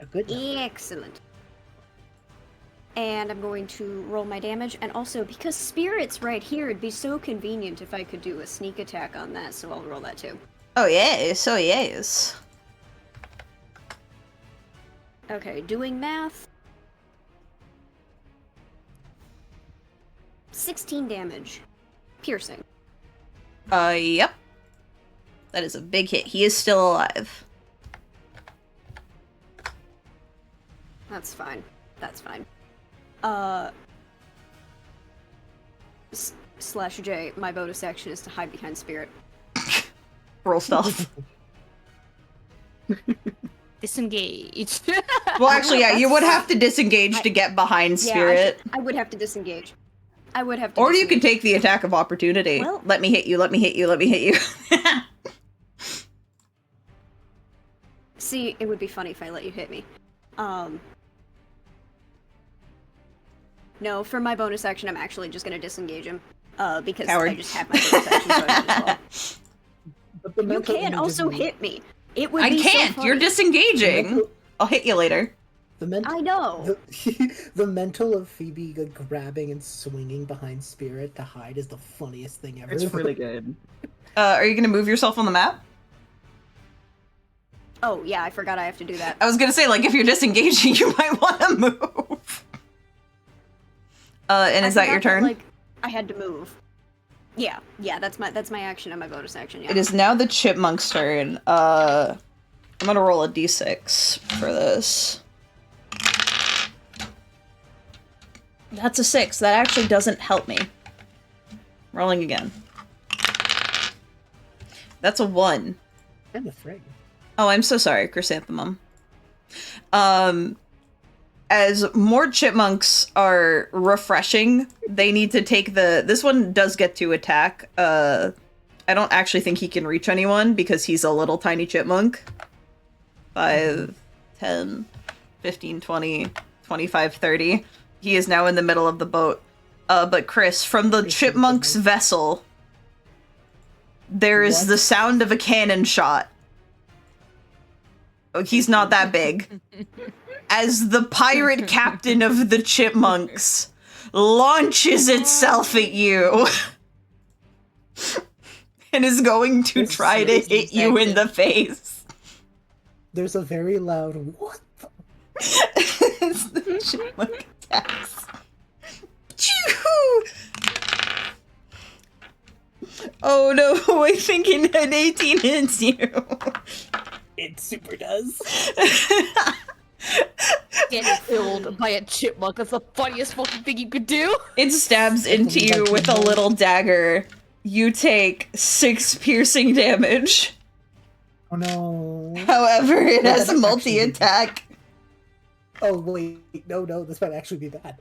Speaker 4: A good number.
Speaker 5: Excellent. And I'm going to roll my damage, and also, because Spirit's right here, it'd be so convenient if I could do a sneak attack on that, so I'll roll that too.
Speaker 1: Oh yes, oh yes.
Speaker 5: Okay, doing math. 16 damage. Piercing.
Speaker 1: Yep. That is a big hit. He is still alive.
Speaker 5: That's fine. That's fine. Slash J, my bonus action is to hide behind Spirit.
Speaker 1: Roll stealth.
Speaker 3: Disengage.
Speaker 1: Well, actually, yeah, you would have to disengage to get behind Spirit.
Speaker 5: Yeah, I would have to disengage. I would have to
Speaker 1: Or you
Speaker 5: disengage.
Speaker 1: could take the attack of opportunity.
Speaker 5: Well-
Speaker 1: Let me hit you, let me hit you, let me hit you.
Speaker 5: See, it would be funny if I let you hit me. No, for my bonus action, I'm actually just gonna disengage him. Because
Speaker 1: Coward.
Speaker 5: I just have my bonus action, so I might as well.
Speaker 4: But the
Speaker 5: You
Speaker 4: mental
Speaker 5: can't
Speaker 4: image
Speaker 5: also
Speaker 4: of me-
Speaker 5: hit me. It would
Speaker 1: I
Speaker 5: be
Speaker 1: can't,
Speaker 5: so
Speaker 1: you're
Speaker 5: funny.
Speaker 1: disengaging. I'll hit you later.
Speaker 4: The mental.
Speaker 5: I know.
Speaker 4: The mental of Phoebe grabbing and swinging behind Spirit to hide is the funniest thing ever.
Speaker 2: It's really good.
Speaker 1: Are you gonna move yourself on the map?
Speaker 5: Oh, yeah, I forgot I have to do that.
Speaker 1: I was gonna say, like, if you're disengaging, you might want to move. And is
Speaker 5: I
Speaker 1: that your
Speaker 5: forgot
Speaker 1: turn?
Speaker 5: like, I had to move. Yeah, that's my action and my bonus action, yeah.
Speaker 1: It is now the chipmunk's turn. I'm gonna roll a d6 for this. That's a 6. That actually doesn't help me. Rolling again. That's a 1.
Speaker 4: I'm afraid.
Speaker 1: Oh, I'm so sorry, Chrysanthemum. As more chipmunks are refreshing, they need to take this one does get to attack. I don't actually think he can reach anyone because he's a little tiny chipmunk. 5, 10, 15, 20, 25, 30. He is now in the middle of the boat. But Chris, from the chipmunk's vessel, there is the sound of a cannon shot. Oh, he's not that big. As the pirate captain of the chipmunks launches itself at you and is going to try to hit you in the face.
Speaker 4: There's a very loud what?
Speaker 1: As the chipmunk attacks. Choo! Oh no, I think an 18 hits you.
Speaker 4: It super does.
Speaker 3: Getting killed by a chipmunk. That's the funniest fucking thing you could do.
Speaker 1: It stabs into you with a little dagger. You take 6 piercing damage.
Speaker 4: Oh no.
Speaker 1: However, it
Speaker 4: Well,
Speaker 1: has a
Speaker 4: that's
Speaker 1: multi-attack.
Speaker 4: Oh wait, no, this might actually be bad.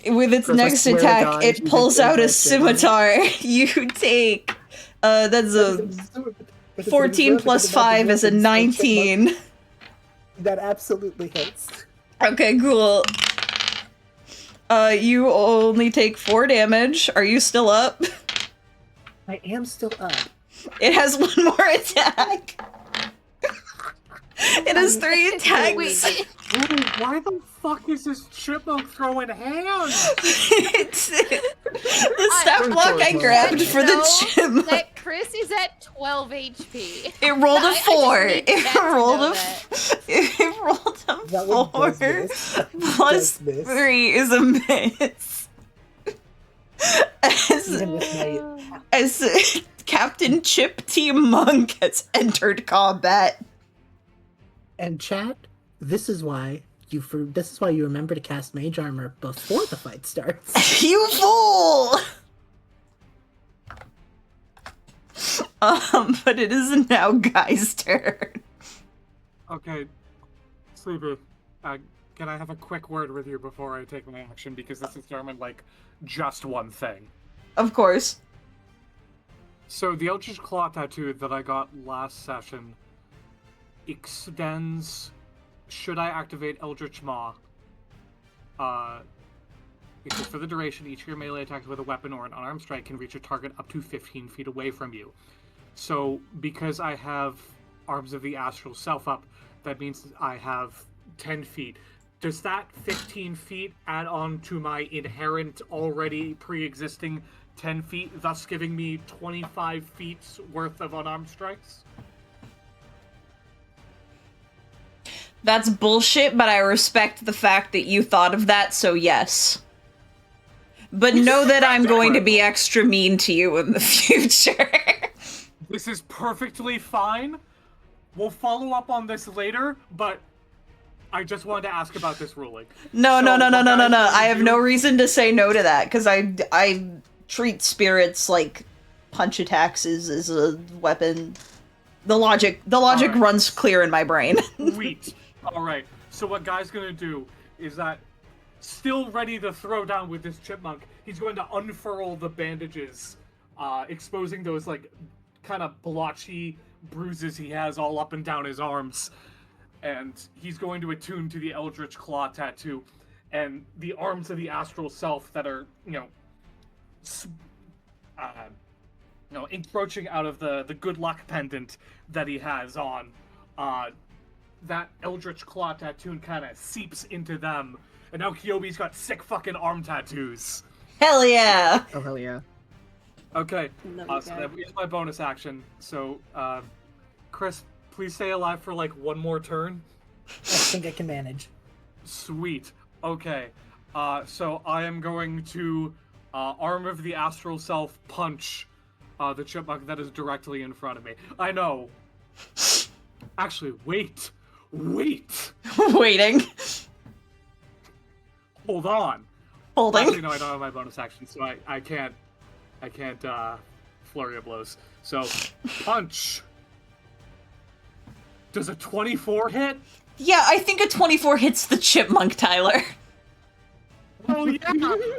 Speaker 1: With its
Speaker 2: Chris, I
Speaker 1: next
Speaker 2: swear to
Speaker 1: attack,
Speaker 2: God,
Speaker 1: it
Speaker 2: you
Speaker 1: pulls
Speaker 2: did
Speaker 1: out a
Speaker 2: that,
Speaker 1: scimitar. You take, that's a 14 plus 5 is a 19.
Speaker 4: That absolutely hits.
Speaker 1: Okay, cool. You only take 4 damage. Are you still up?
Speaker 4: I am still up.
Speaker 1: It has 1 more attack. It has 3 attacks.
Speaker 3: Wait,
Speaker 6: Why the fuck is this chipmunk throwing hands?
Speaker 1: It's the stat block I grabbed for the chipmunk.
Speaker 3: that Chris is at 12 HP.
Speaker 1: It rolled a
Speaker 3: I just
Speaker 1: 4.
Speaker 3: need
Speaker 1: It
Speaker 3: Kat to
Speaker 1: rolled
Speaker 3: know
Speaker 1: a
Speaker 3: that.
Speaker 1: it rolled a
Speaker 4: That one
Speaker 1: 4
Speaker 4: does miss.
Speaker 1: plus
Speaker 4: Does miss.
Speaker 1: 3 is a miss.
Speaker 4: Even with my
Speaker 1: As Captain Chip Team Monk has entered combat.
Speaker 4: and chat, this is why you remember to cast Mage Armor before the fight starts.
Speaker 1: You fool! But it is now Guy's turn.
Speaker 6: Okay, Sleepy, can I have a quick word with you before I take my action? Because this is determined, like, just one thing.
Speaker 1: Of course.
Speaker 6: So the Eldritch Claw tattoo that I got last session extends, should I activate Eldritch Maw, because for the duration, each of your melee attacks with a weapon or an unarmed strike can reach a target up to 15 feet away from you. So, because I have Arms of the Astral Self up, that means I have 10 feet. Does that 15 feet add on to my inherent, already pre-existing 10 feet, thus giving me 25 feet's worth of unarmed strikes?
Speaker 1: That's bullshit, but I respect the fact that you thought of that, so yes. But know that I'm going to be extra mean to you in the future.
Speaker 6: This is perfectly fine. We'll follow up on this later, but I just wanted to ask about this ruling.
Speaker 1: No.
Speaker 6: So, what guys wanna
Speaker 1: I have
Speaker 6: do-
Speaker 1: no reason to say no to that because I treat spirits like punch attacks is a weapon. The logic
Speaker 6: Alright.
Speaker 1: runs clear in my brain.
Speaker 6: Sweet. All right. So what Guy's gonna do is that, still ready to throw down with this chipmunk, he's going to unfurl the bandages, exposing those like kind of blotchy bruises he has all up and down his arms, and he's going to attune to the Eldritch Claw tattoo, and the arms of the astral self that are encroaching out of the good luck pendant that he has on. That Eldritch Claw tattoo kind of seeps into them, and now Kyobi's got sick fucking arm tattoos.
Speaker 1: Hell yeah!
Speaker 2: Oh hell yeah.
Speaker 6: Okay,
Speaker 5: No,
Speaker 6: so that is my bonus action. So, Chris, please stay alive for like one more turn.
Speaker 4: I think I can manage.
Speaker 6: Sweet. Okay, so I am going to Arm of the Astral Self punch the chipmunk that is directly in front of me. I know. Actually, wait.
Speaker 1: Waiting.
Speaker 6: Hold on.
Speaker 1: Holding.
Speaker 6: Actually, no, I don't have my bonus action, so I can't flurry of blows. So, punch. Does a 24 hit?
Speaker 1: Yeah, I think a 24 hits the chipmunk, Tyler.
Speaker 6: Oh yeah!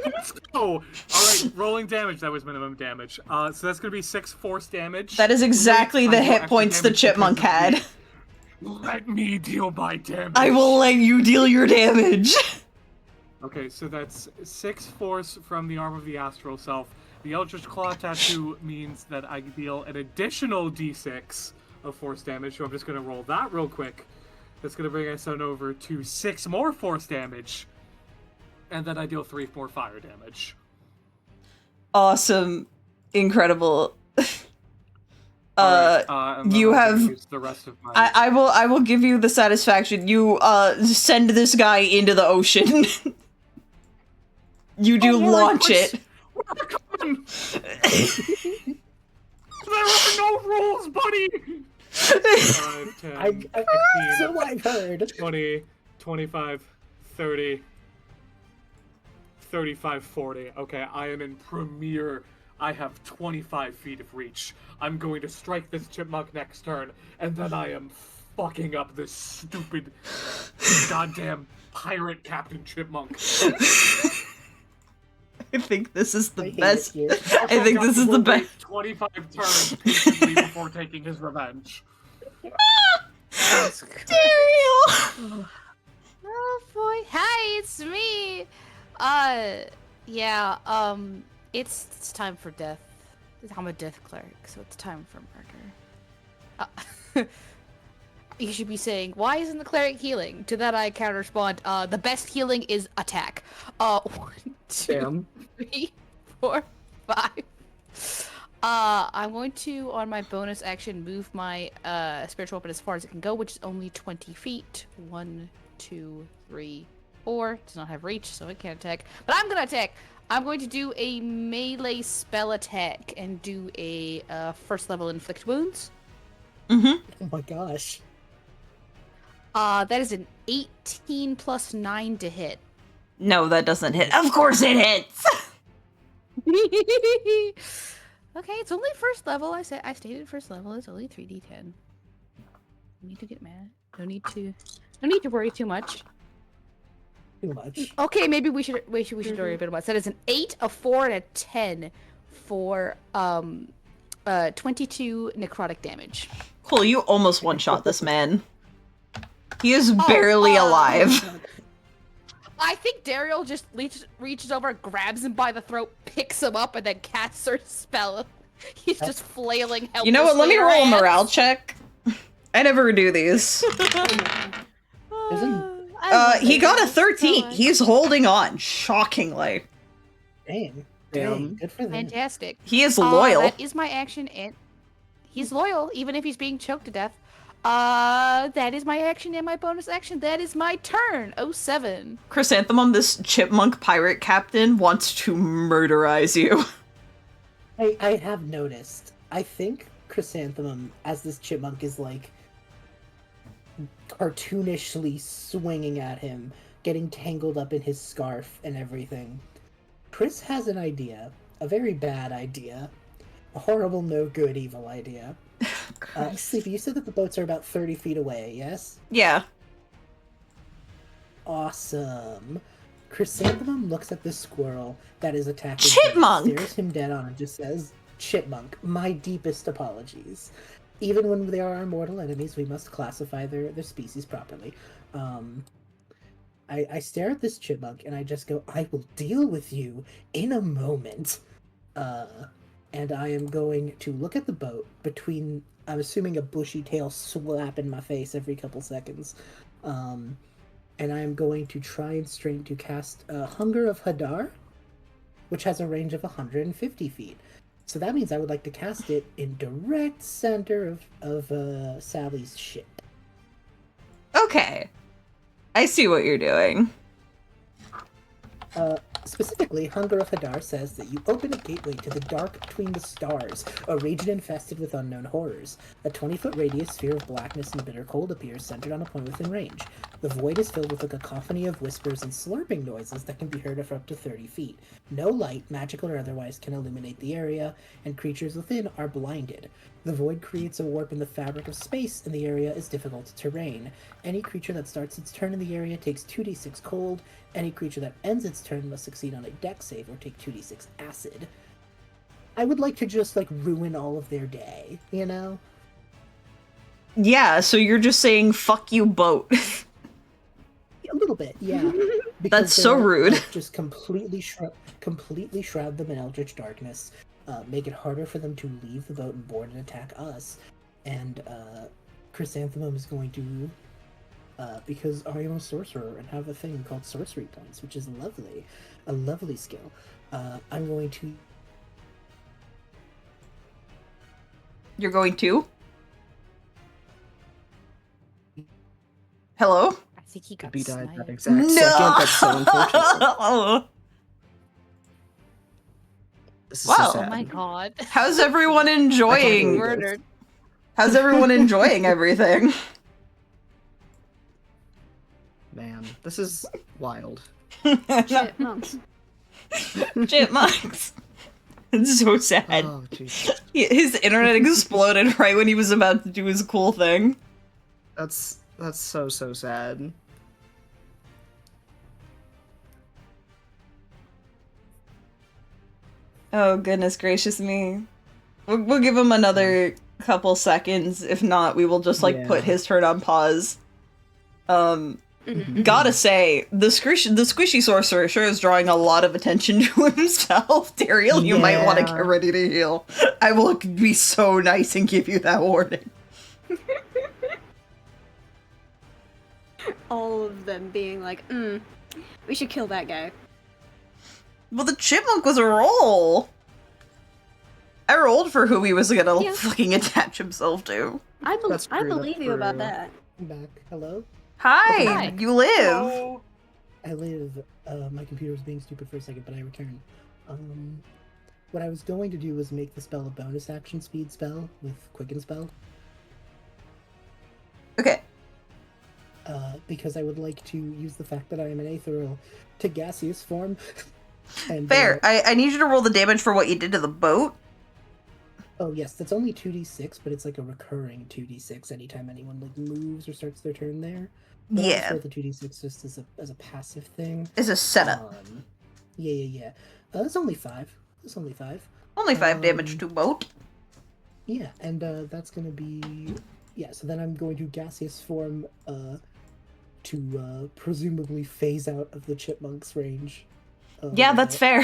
Speaker 6: Let's go! Alright, rolling damage. That was minimum damage. So that's gonna be 6 force damage.
Speaker 1: That is exactly the hit points the chipmunk had.
Speaker 6: Let me deal my damage.
Speaker 1: I will let you deal your damage.
Speaker 6: Okay, so that's 6 force from the Arm of the Astral Self. The Eldritch Claw tattoo means that I deal an additional d6 of force damage, so I'm just gonna roll that real quick. That's gonna bring us on over to 6 more force damage. And then I deal 3 more fire damage.
Speaker 1: Awesome. Incredible.
Speaker 6: Alright, and then
Speaker 1: you
Speaker 6: I'll
Speaker 1: have
Speaker 6: use the rest of my...
Speaker 1: I will give you the satisfaction. You send this guy into the ocean. You do launch it.
Speaker 6: There are no rules, buddy! 5, 10, 15,
Speaker 4: So I've heard.
Speaker 6: 20, 25, 30, 35, 40. Okay, I am in premier. I have 25 feet of reach. I'm going to strike this chipmunk next turn, and then I am fucking up this stupid goddamn pirate Captain Chipmunk.
Speaker 1: I think this is the
Speaker 4: I hate
Speaker 1: best.
Speaker 4: it here.
Speaker 1: I think this is the best.
Speaker 6: 25 turns patiently before taking his revenge.
Speaker 1: Daeriel!
Speaker 3: Oh boy. Hi, it's me. It's time for death. I'm a death cleric, so it's time for murder. You should be saying, why isn't the cleric healing? To that I counter respond, the best healing is attack. 1, 2,
Speaker 2: Damn.
Speaker 3: 3, 4, 5. I'm going to, on my bonus action, move my spiritual weapon as far as it can go, which is only 20 feet. 1, 2, 3, 4. Does not have reach, so it can't attack. But I'm gonna attack. I'm going to do a melee spell attack and do a first level inflict wounds.
Speaker 1: Mm-hmm.
Speaker 4: Oh my gosh.
Speaker 3: That is an 18 plus 9 to hit.
Speaker 1: No, that doesn't hit. Of course it hits!
Speaker 3: Okay, it's only first level. I stated first level. It's only 3d10. No need to get mad. No need to worry too much.
Speaker 4: Too much.
Speaker 3: Okay, maybe we should worry a bit about. So that is an 8, a 4, and a 10 for 22 necrotic damage.
Speaker 1: Cool, you almost one-shot this man. He is barely alive.
Speaker 3: I think Daeriel just reaches over, grabs him by the throat, picks him up, and then casts her spell. He's just flailing helplessly.
Speaker 1: You know what? Let me roll a
Speaker 3: around.
Speaker 1: morale check. I never do these. He got a 13. He's holding on, shockingly.
Speaker 4: Damn.
Speaker 2: Damn.
Speaker 4: Good for them.
Speaker 3: Fantastic.
Speaker 1: He is loyal.
Speaker 3: That is my action, and he's loyal, even if he's being choked to death. That is my action and my bonus action. That is my turn. 07.
Speaker 1: Chrysanthemum, this chipmunk pirate captain, wants to murderize you.
Speaker 4: I have noticed. I think Chrysanthemum, as this chipmunk, is like cartoonishly swinging at him, getting tangled up in his scarf and everything. Chris has an idea, a very bad idea, a horrible, no good, evil idea. Sleepy, you said that the boats are about 30 feet away, yes?
Speaker 1: Yeah.
Speaker 4: Awesome. Chrysanthemum looks at the squirrel that is attacking
Speaker 1: Chipmunk!
Speaker 4: him, stares him dead on, and just says, Chipmunk, my deepest apologies. Even when they are our mortal enemies, we must classify their species properly. I stare at this chipmunk, and I just go, I will deal with you in a moment. And I am going to look at the boat between, I'm assuming, a bushy tail slap in my face every couple seconds. And I am going to try and strain to cast Hunger of Hadar, which has a range of 150 feet. So that means I would like to cast it in direct center of Sally's ship.
Speaker 1: Okay. I see what you're doing.
Speaker 4: Specifically, Hunger of Hadar says that you open a gateway to the dark between the stars, a region infested with unknown horrors. A 20-foot radius sphere of blackness and bitter cold appears, centered on a point within range. The void is filled with a cacophony of whispers and slurping noises that can be heard for up to 30 feet. No light, magical or otherwise, can illuminate the area, and creatures within are blinded. The void creates a warp in the fabric of space, and the area is difficult terrain. Any creature that starts its turn in the area takes 2d6 cold. Any creature that ends its turn must succeed on a dex save or take 2d6 acid. I would like to just, ruin all of their day, you know?
Speaker 1: Yeah, so you're just saying, fuck you, boat.
Speaker 4: A little bit, yeah.
Speaker 1: That's so rude.
Speaker 4: Just completely shroud them in eldritch darkness, make it harder for them to leave the boat and board and attack us, and Chrysanthemum is going to, because I am a sorcerer and have a thing called sorcery points, which is a lovely skill, I'm going to...
Speaker 1: You're going to? Hello?
Speaker 3: I think he got
Speaker 2: Be died
Speaker 3: sniped.
Speaker 2: that exact second. That's so unfortunate. This is
Speaker 1: Wow.
Speaker 2: so
Speaker 3: Oh
Speaker 2: sad.
Speaker 3: my god.
Speaker 1: How's everyone enjoying?
Speaker 3: Murdered.
Speaker 1: How's everyone enjoying everything?
Speaker 2: Man, this is wild.
Speaker 5: Chipmunks.
Speaker 1: Chipmunks. It's so sad.
Speaker 2: Oh, jeez.
Speaker 1: His internet exploded right when he was about to do his cool thing.
Speaker 2: That's so sad.
Speaker 1: Oh, goodness gracious me. We'll give him another couple seconds. If not, we will just, put his turn on pause. Gotta say, the squishy sorcerer sure is drawing a lot of attention to himself. Daeriel, you might want to get ready to heal. I will be so nice and give you that warning.
Speaker 5: All of them being like, we should kill that guy.
Speaker 1: Well, the chipmunk was a roll. I rolled for who he was gonna fucking attach himself to.
Speaker 5: I
Speaker 2: That's true,
Speaker 5: believe
Speaker 2: that's
Speaker 5: you about
Speaker 2: true.
Speaker 5: that.
Speaker 4: I'm back. Hello?
Speaker 1: Hi,
Speaker 3: Hi.
Speaker 1: you live.
Speaker 6: Hello.
Speaker 4: I live. My computer was being stupid for a second, but I returned. What I was going to do was make the spell a bonus action speed spell with Quicken Spell.
Speaker 1: Okay.
Speaker 4: Because I would like to use the fact that I am an Aethereal to gaseous form. And,
Speaker 1: Fair. I need you to roll the damage for what you did to the boat.
Speaker 4: Oh yes, that's only 2d6, but it's like a recurring 2d6 anytime anyone moves or starts their turn there. But I'll just roll the 2d6 just as a passive thing.
Speaker 1: It's a setup.
Speaker 4: Yeah. That's only 5.
Speaker 1: Only 5 damage to boat.
Speaker 4: Yeah, and that's gonna be... Yeah, so then I'm going to gaseous form to presumably phase out of the chipmunk's range.
Speaker 1: Yeah, that's fair.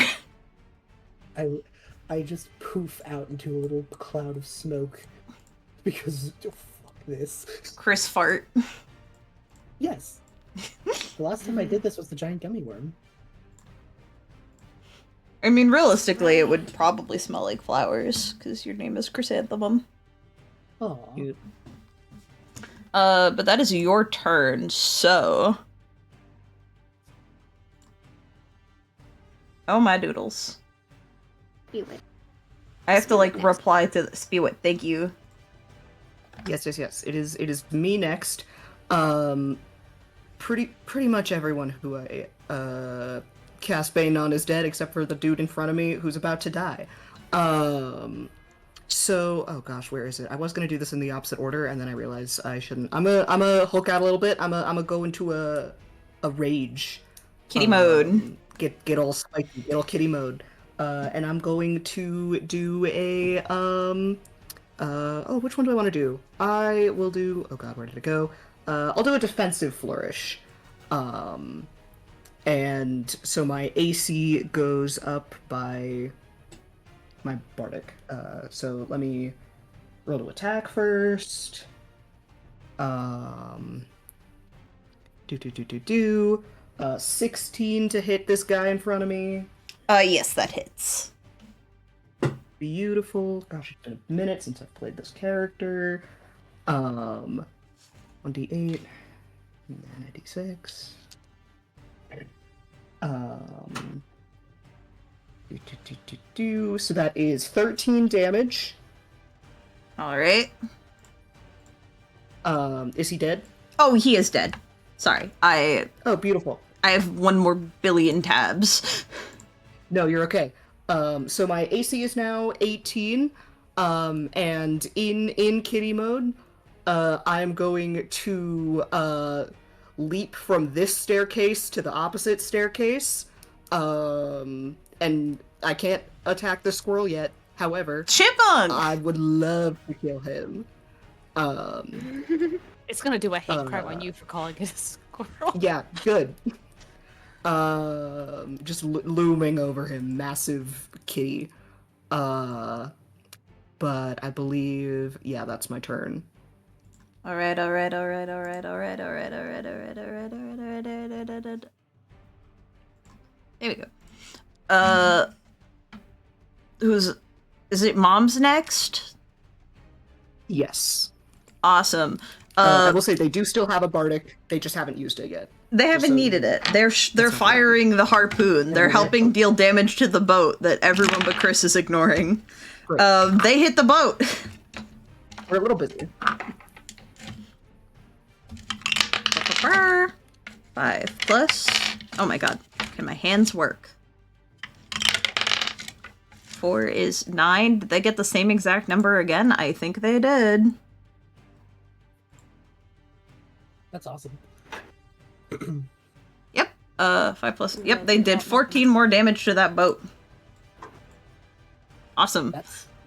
Speaker 4: I just poof out into a little cloud of smoke because fuck this.
Speaker 1: Chris fart.
Speaker 4: Yes. The last time I did this was the giant gummy worm.
Speaker 1: I mean, realistically, it would probably smell like flowers, because your name is Chrysanthemum.
Speaker 4: Aw.
Speaker 2: Cute.
Speaker 1: But that is your turn, so... Oh my doodles.
Speaker 5: Spew it.
Speaker 1: I have to, reply to Spew it, thank you.
Speaker 2: Yes. It is me next. Pretty much everyone who I cast Bane on is dead, except for the dude in front of me who's about to die. So, oh gosh, where is it? I was gonna do this in the opposite order, and then I realized I shouldn't. I'm a Hulk out a little bit. I'm a go into a rage.
Speaker 1: Kitty mode.
Speaker 2: Get all spiky, get all kitty mode. And I'm going to do a which one do I want to do? I will do. Oh god, where did it go? I'll do a defensive flourish. And so my AC goes up by my bardic. So let me roll to attack first. 16 to hit this guy in front of me.
Speaker 1: Yes, that hits.
Speaker 2: Beautiful. Gosh, it's been a minute since I've played this character. 1d8 and then a d6. So that is 13 damage.
Speaker 1: All right.
Speaker 2: Is he dead?
Speaker 1: Oh, he is dead. Sorry.
Speaker 2: Oh, beautiful.
Speaker 1: I have 1 more billion tabs.
Speaker 2: No, you're okay. So my AC is now 18. And in kitty mode, I'm going to leap from this staircase to the opposite staircase. And I can't attack the squirrel yet. However,
Speaker 1: Chipmunk!
Speaker 2: I would love to kill him.
Speaker 3: It's gonna do a hate crime on you for calling it a squirrel.
Speaker 2: Yeah, good. Just looming over him, massive kitty. But I believe, yeah, that's my turn.
Speaker 1: Alright. There we go. Is it Mom's next?
Speaker 2: Yes.
Speaker 1: Awesome.
Speaker 2: I will say they do still have a bardic. They just haven't used it yet.
Speaker 1: They haven't needed it. They're firing the harpoon. They're helping deal damage to the boat that everyone but Chris is ignoring. They hit the boat.
Speaker 2: We're a little busy.
Speaker 1: 5 plus. Oh my god. Can my hands work? 4 is 9. Did they get the same exact number again? I think they did.
Speaker 4: That's awesome.
Speaker 1: Yep. 5 plus. Yep, they did 14 more damage to that boat. Awesome.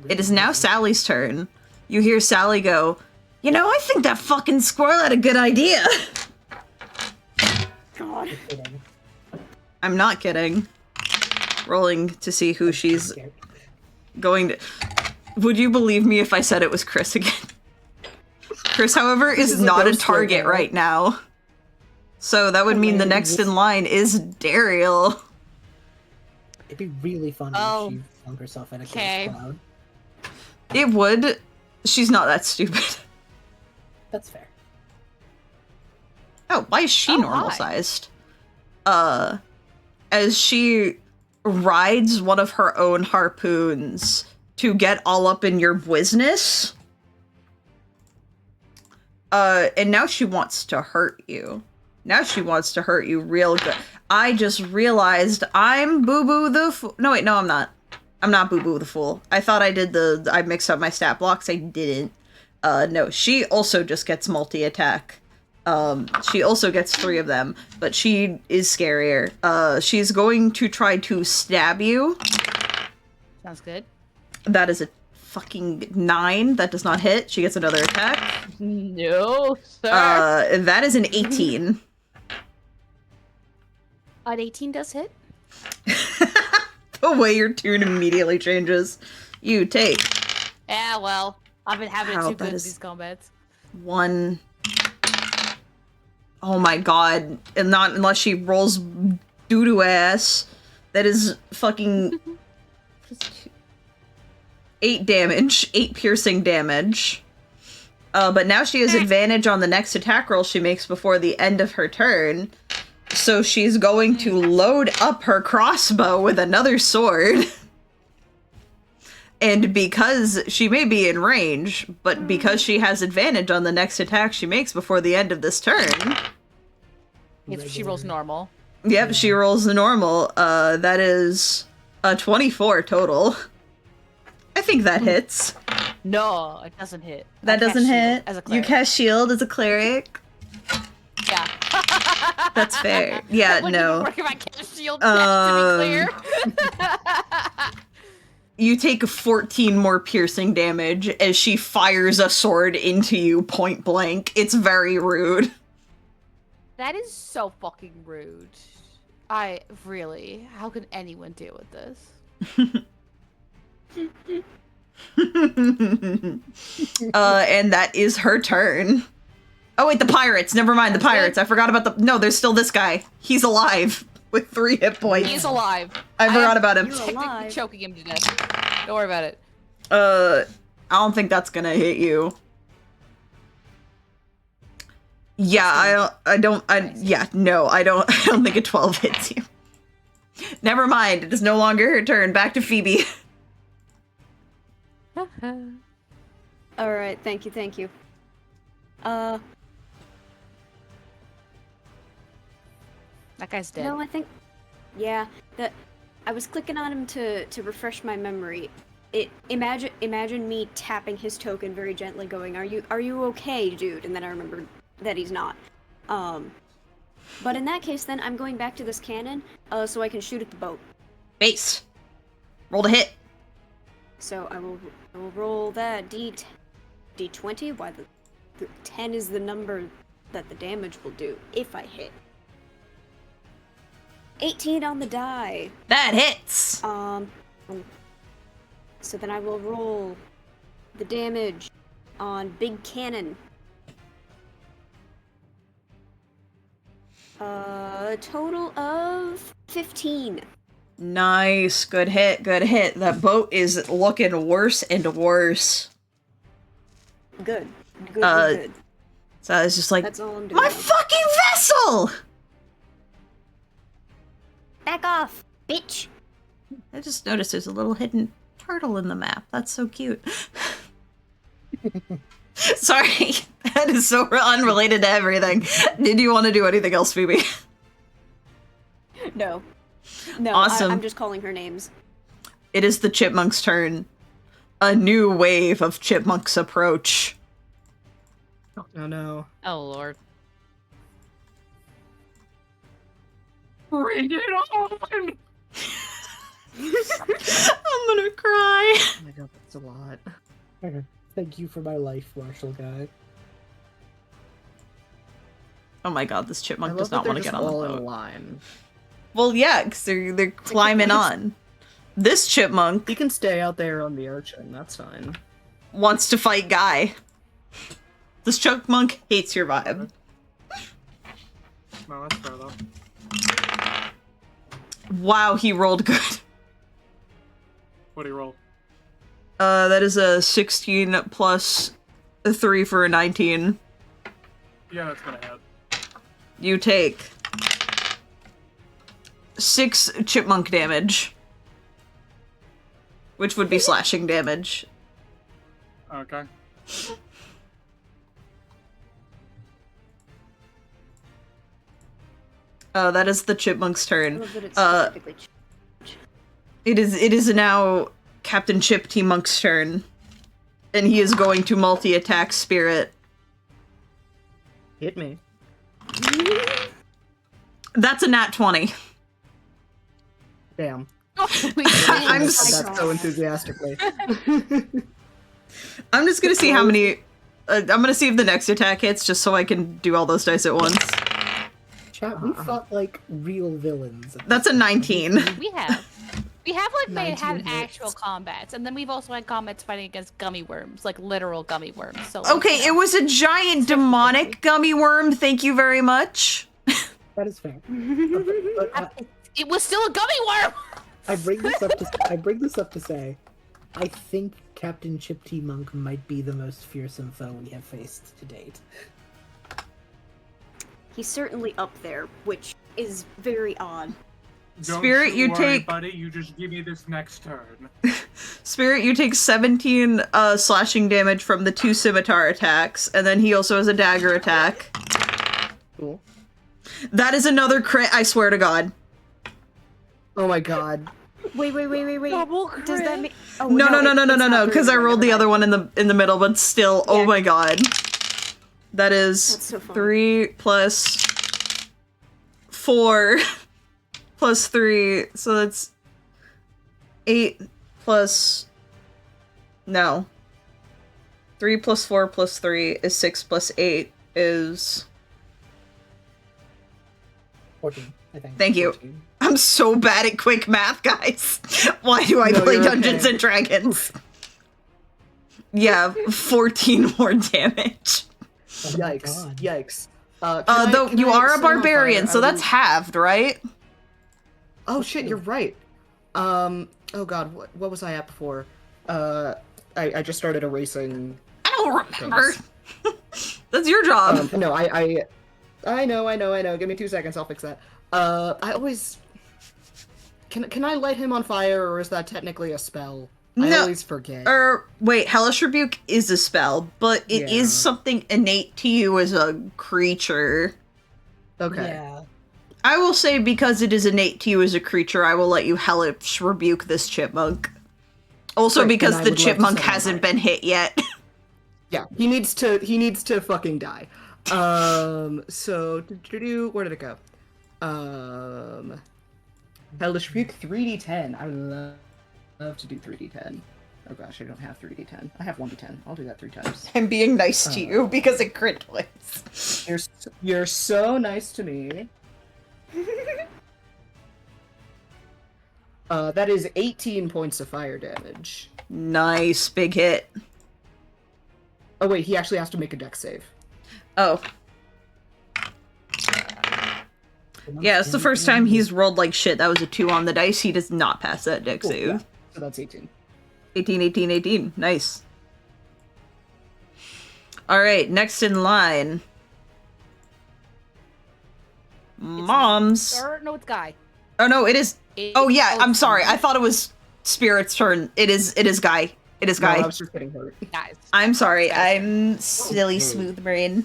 Speaker 1: It is now Sally's turn. You hear Sally go, "You know, I think that fucking squirrel had a good idea."
Speaker 5: God.
Speaker 1: I'm not kidding. Rolling to see who she's going to... Would you believe me if I said it was Chris again? Chris, however, is not a target right now. So that would mean the next in line is Daeriel.
Speaker 4: It'd be really funny if she flung herself at a cloud.
Speaker 1: It would. She's not that stupid.
Speaker 4: That's fair.
Speaker 1: Oh, why is she normal-sized? As she rides one of her own harpoons to get all up in your business. And now she wants to hurt you. Now she wants to hurt you real good. I just realized I'm Boo-Boo the Fool. No, wait, no, I'm not. I'm not Boo-Boo the Fool. I thought I did I mixed up my stat blocks. I didn't. No, she also just gets multi-attack. She also gets 3 of them, but she is scarier. She's going to try to stab you.
Speaker 3: Sounds good.
Speaker 1: That is a fucking 9. That does not hit. She gets another attack.
Speaker 3: No, sir.
Speaker 1: That is an 18.
Speaker 3: An 18 does hit.
Speaker 1: The way your tune immediately changes. You take.
Speaker 3: Yeah, well, I've been having it too good in these combats.
Speaker 1: 1. Oh my god. And not unless she rolls doo-doo ass. That is fucking 8 damage. 8 piercing damage. But now she has advantage on the next attack roll she makes before the end of her turn. So she's going to load up her crossbow with another sword. And because she may be in range, but because she has advantage on the next attack she makes before the end of this turn.
Speaker 3: If she rolls normal.
Speaker 1: Yep, she rolls the normal. That is a 24 total. I think that hits.
Speaker 3: No, it doesn't hit.
Speaker 1: That doesn't hit.
Speaker 3: As a
Speaker 1: You
Speaker 3: cleric.
Speaker 1: cast shield as a cleric.
Speaker 3: Yeah.
Speaker 1: That's fair. Yeah,
Speaker 3: Wouldn't
Speaker 1: no.
Speaker 3: even work if I cast shield, to be clear.
Speaker 1: You take 14 more piercing damage as she fires a sword into you point blank. It's very rude.
Speaker 3: That is so fucking rude. Really, how can anyone deal with this?
Speaker 1: And that is her turn. Oh wait, the pirates. Never mind, the pirates. I forgot about the... No, there's still this guy. He's alive with 3 hit points.
Speaker 3: He's alive.
Speaker 1: I forgot about him.
Speaker 5: You're
Speaker 3: Technically
Speaker 5: alive.
Speaker 3: choking him to death. Don't worry about it.
Speaker 1: I don't think that's gonna hit you. Yeah, I don't think a 12 hits you. Never mind, it is no longer her turn. Back to Phoebe.
Speaker 5: Alright, thank you.
Speaker 3: That guy's dead.
Speaker 5: No, I think... Yeah, I was clicking on him to refresh my memory. Imagine me tapping his token very gently going, are you okay, dude? And then I remembered that he's not. But in that case, then I'm going back to this cannon, so I can shoot at the boat.
Speaker 1: Base. Roll to hit.
Speaker 5: So I will roll that D20. Why the 10 is the number that the damage will do if I hit. 18 on the die.
Speaker 1: That hits.
Speaker 5: So then I will roll the damage on big cannon. A total of 15.
Speaker 1: Nice. Good hit. Good hit. That boat is looking worse and worse.
Speaker 5: Good. Good.
Speaker 1: So I was just like,
Speaker 5: That's all I'm doing.
Speaker 1: my
Speaker 5: now.
Speaker 1: fucking vessel!
Speaker 5: Back off, bitch.
Speaker 1: I just noticed there's a little hidden turtle in the map. That's so cute. Sorry, that is so unrelated to everything. Did you want to do anything else, Phoebe?
Speaker 5: No,
Speaker 1: Awesome.
Speaker 5: I'm just calling her names.
Speaker 1: It is the chipmunk's turn. A new wave of chipmunks approach.
Speaker 2: Oh no.
Speaker 3: Oh lord.
Speaker 6: Bring it on!
Speaker 1: I'm gonna cry.
Speaker 2: Oh my god, that's a lot.
Speaker 4: Thank you for my life, Marshall guy.
Speaker 1: Oh my god, this
Speaker 2: I
Speaker 1: chipmunk
Speaker 2: love
Speaker 1: does
Speaker 2: that
Speaker 1: not
Speaker 2: they're
Speaker 1: want to
Speaker 2: just
Speaker 1: get on the
Speaker 2: all in a
Speaker 1: boat.
Speaker 2: line.
Speaker 1: Well, yeah, because they're climbing on. This chipmunk
Speaker 2: You can stay out there on the ocean, that's fine.
Speaker 1: wants to fight Guy. This chipmunk hates your vibe.
Speaker 6: No, that's fair though.
Speaker 1: Wow, he rolled good.
Speaker 6: What do you roll?
Speaker 1: That is a 16 plus 3 for a 19.
Speaker 6: Yeah, that's gonna hit.
Speaker 1: You take 6 chipmunk damage. Which would be slashing damage.
Speaker 6: Okay.
Speaker 1: That is the chipmunk's
Speaker 5: I
Speaker 1: turn.
Speaker 5: love that it's specifically
Speaker 1: It is now Captain Chip T. Monk's turn. And he is going to multi-attack Spirit.
Speaker 2: Hit me.
Speaker 1: That's a nat 20.
Speaker 2: Damn.
Speaker 1: I'm
Speaker 2: I
Speaker 1: s-
Speaker 2: said that so enthusiastically.
Speaker 1: I'm just gonna see how many... I'm gonna see if the next attack hits, just so I can do all those dice at once.
Speaker 4: Chat, we fought like real villains.
Speaker 1: That's a 19.
Speaker 3: We have like had
Speaker 4: 19
Speaker 3: actual
Speaker 4: hits.
Speaker 3: combats, and then we've also had combats fighting against gummy worms, like literal gummy worms. So
Speaker 1: Okay, it was a giant demonic gummy worm, thank you very much.
Speaker 4: That is fair. But
Speaker 3: it was still a gummy worm.
Speaker 4: I bring this up to say, I think Captain Chip T. Monk might be the most fearsome foe we have faced to date.
Speaker 5: He's certainly up there, which is very odd.
Speaker 1: Spirit, you
Speaker 6: worry,
Speaker 1: take...
Speaker 6: buddy. You just give me this next turn.
Speaker 1: Spirit, you take 17 slashing damage from the 2 scimitar attacks, and then he also has a dagger attack.
Speaker 2: Cool.
Speaker 1: That is another crit, I swear to God.
Speaker 2: Oh my god.
Speaker 5: Wait.
Speaker 3: Double crit.
Speaker 5: Does that mean? Oh,
Speaker 1: No,
Speaker 5: it's
Speaker 1: no,
Speaker 5: not
Speaker 1: because I
Speaker 5: three,
Speaker 1: rolled the
Speaker 5: never
Speaker 1: other
Speaker 5: mind.
Speaker 1: one in the middle, but still, oh
Speaker 5: Yeah.
Speaker 1: my god. That is
Speaker 5: That's so fun.
Speaker 1: 3 plus 4 plus 3, so that's 8 plus... No. 3 plus 4 plus 3 is 6 plus 8 is...
Speaker 4: 14, I think.
Speaker 1: Thank you.
Speaker 4: 14.
Speaker 1: I'm so bad at quick math, guys. Why do I
Speaker 2: No,
Speaker 1: play
Speaker 2: you're
Speaker 1: Dungeons
Speaker 2: okay.
Speaker 1: and Dragons? Yeah, 14 more damage.
Speaker 4: Oh my
Speaker 2: Yikes.
Speaker 4: God.
Speaker 2: Yikes.
Speaker 1: Though you are a barbarian, so that's
Speaker 2: half.
Speaker 1: halved, right?
Speaker 2: Oh shit, you're right. Oh god, what was I at before? I just started erasing.
Speaker 1: I don't remember. That's your job.
Speaker 2: No, I know. Give me 2 seconds, I'll fix that. I always... Can I light him on fire, or is that technically a spell? I
Speaker 1: No.
Speaker 2: always forget.
Speaker 1: Wait, Hellish Rebuke is a spell, but it is
Speaker 2: Yeah.
Speaker 1: something innate to you as a creature.
Speaker 2: Okay.
Speaker 4: Yeah.
Speaker 1: I will say, because it is innate to you as a creature, I will let you Hellish Rebuke this chipmunk. Also,
Speaker 2: Great,
Speaker 1: because
Speaker 2: then I
Speaker 1: the
Speaker 2: would like to
Speaker 1: chipmunk
Speaker 2: set him
Speaker 1: hasn't
Speaker 2: fire.
Speaker 1: been hit yet.
Speaker 2: Yeah, he needs to fucking die. So, where did it go? Hellish Rebuke 3d10. I would love to do 3d10. Oh gosh, I don't have 3d10. I have 1d10. I'll do that 3 times.
Speaker 1: I'm being nice to you because it crit twice.
Speaker 2: You're so nice to me. That is 18 points of fire damage.
Speaker 1: Nice, big hit.
Speaker 2: Oh wait, he actually has to make a dex save.
Speaker 1: Oh. Yeah, it's the first time he's rolled like shit. That was a 2 on the dice. He does not pass that dex
Speaker 2: Cool,
Speaker 1: save.
Speaker 2: yeah. So that's 18.
Speaker 1: 18. Nice. Alright, next in line. Moms.
Speaker 3: Or no, it's Guy.
Speaker 1: Oh no, it is... Oh yeah, I'm
Speaker 3: it's
Speaker 1: sorry.
Speaker 3: Guy.
Speaker 1: I thought it was Spirit's turn. It is Guy. It is
Speaker 2: No,
Speaker 1: Guy.
Speaker 2: I was just getting hurt.
Speaker 3: Guys.
Speaker 1: I'm sorry. I'm silly smooth brain.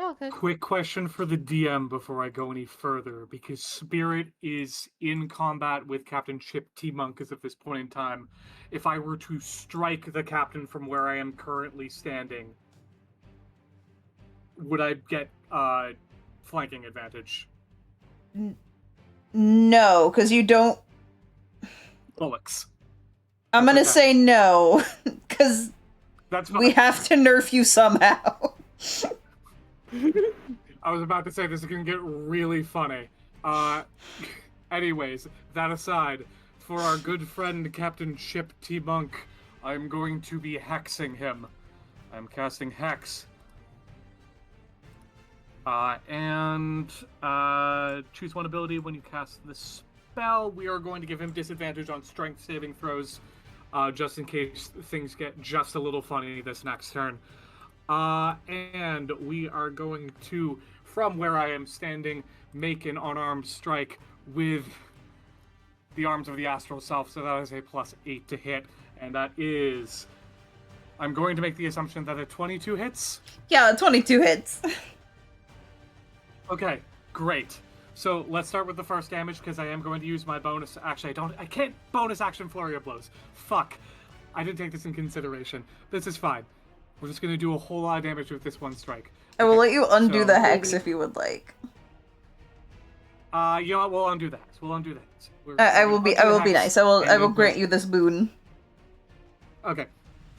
Speaker 3: Oh, okay.
Speaker 6: Quick question for the DM before I go any further, because Spirit is in combat with Captain Chip T. Monkus at this point in time. If I were to strike the captain from where I am currently standing, would I get flanking advantage?
Speaker 1: No, because you don't...
Speaker 6: Bullocks.
Speaker 1: I'm
Speaker 6: That's
Speaker 1: gonna
Speaker 6: okay.
Speaker 1: say no, because
Speaker 6: That's
Speaker 1: we have to nerf you somehow.
Speaker 6: I was about to say this is gonna get really funny. Anyways, that aside, for our good friend Captain Chip T. Monk, I'm going to be hexing him. I'm casting Hex. And choose one ability when you cast the spell. We are going to give him disadvantage on strength saving throws, just in case things get just a little funny this next turn. And we are going to, from where I am standing, make an unarmed strike with the arms of the astral self. So that is a +8 to hit, and that is... I'm going to make the assumption that a 22 hits.
Speaker 1: Yeah, 22 hits.
Speaker 6: Okay, great. So let's start with the first damage, because I am going to use my bonus... Actually, I can't bonus action Flurry of Blows. Fuck. I didn't take this in consideration. This is fine. We're just going to do a whole lot of damage with this one strike.
Speaker 1: I will let you undo
Speaker 6: so-
Speaker 1: the hex if you would like.
Speaker 6: You know what? We'll undo that. We'll undo that.
Speaker 1: I will be nice. I will
Speaker 6: and
Speaker 1: grant you this boon.
Speaker 6: Okay.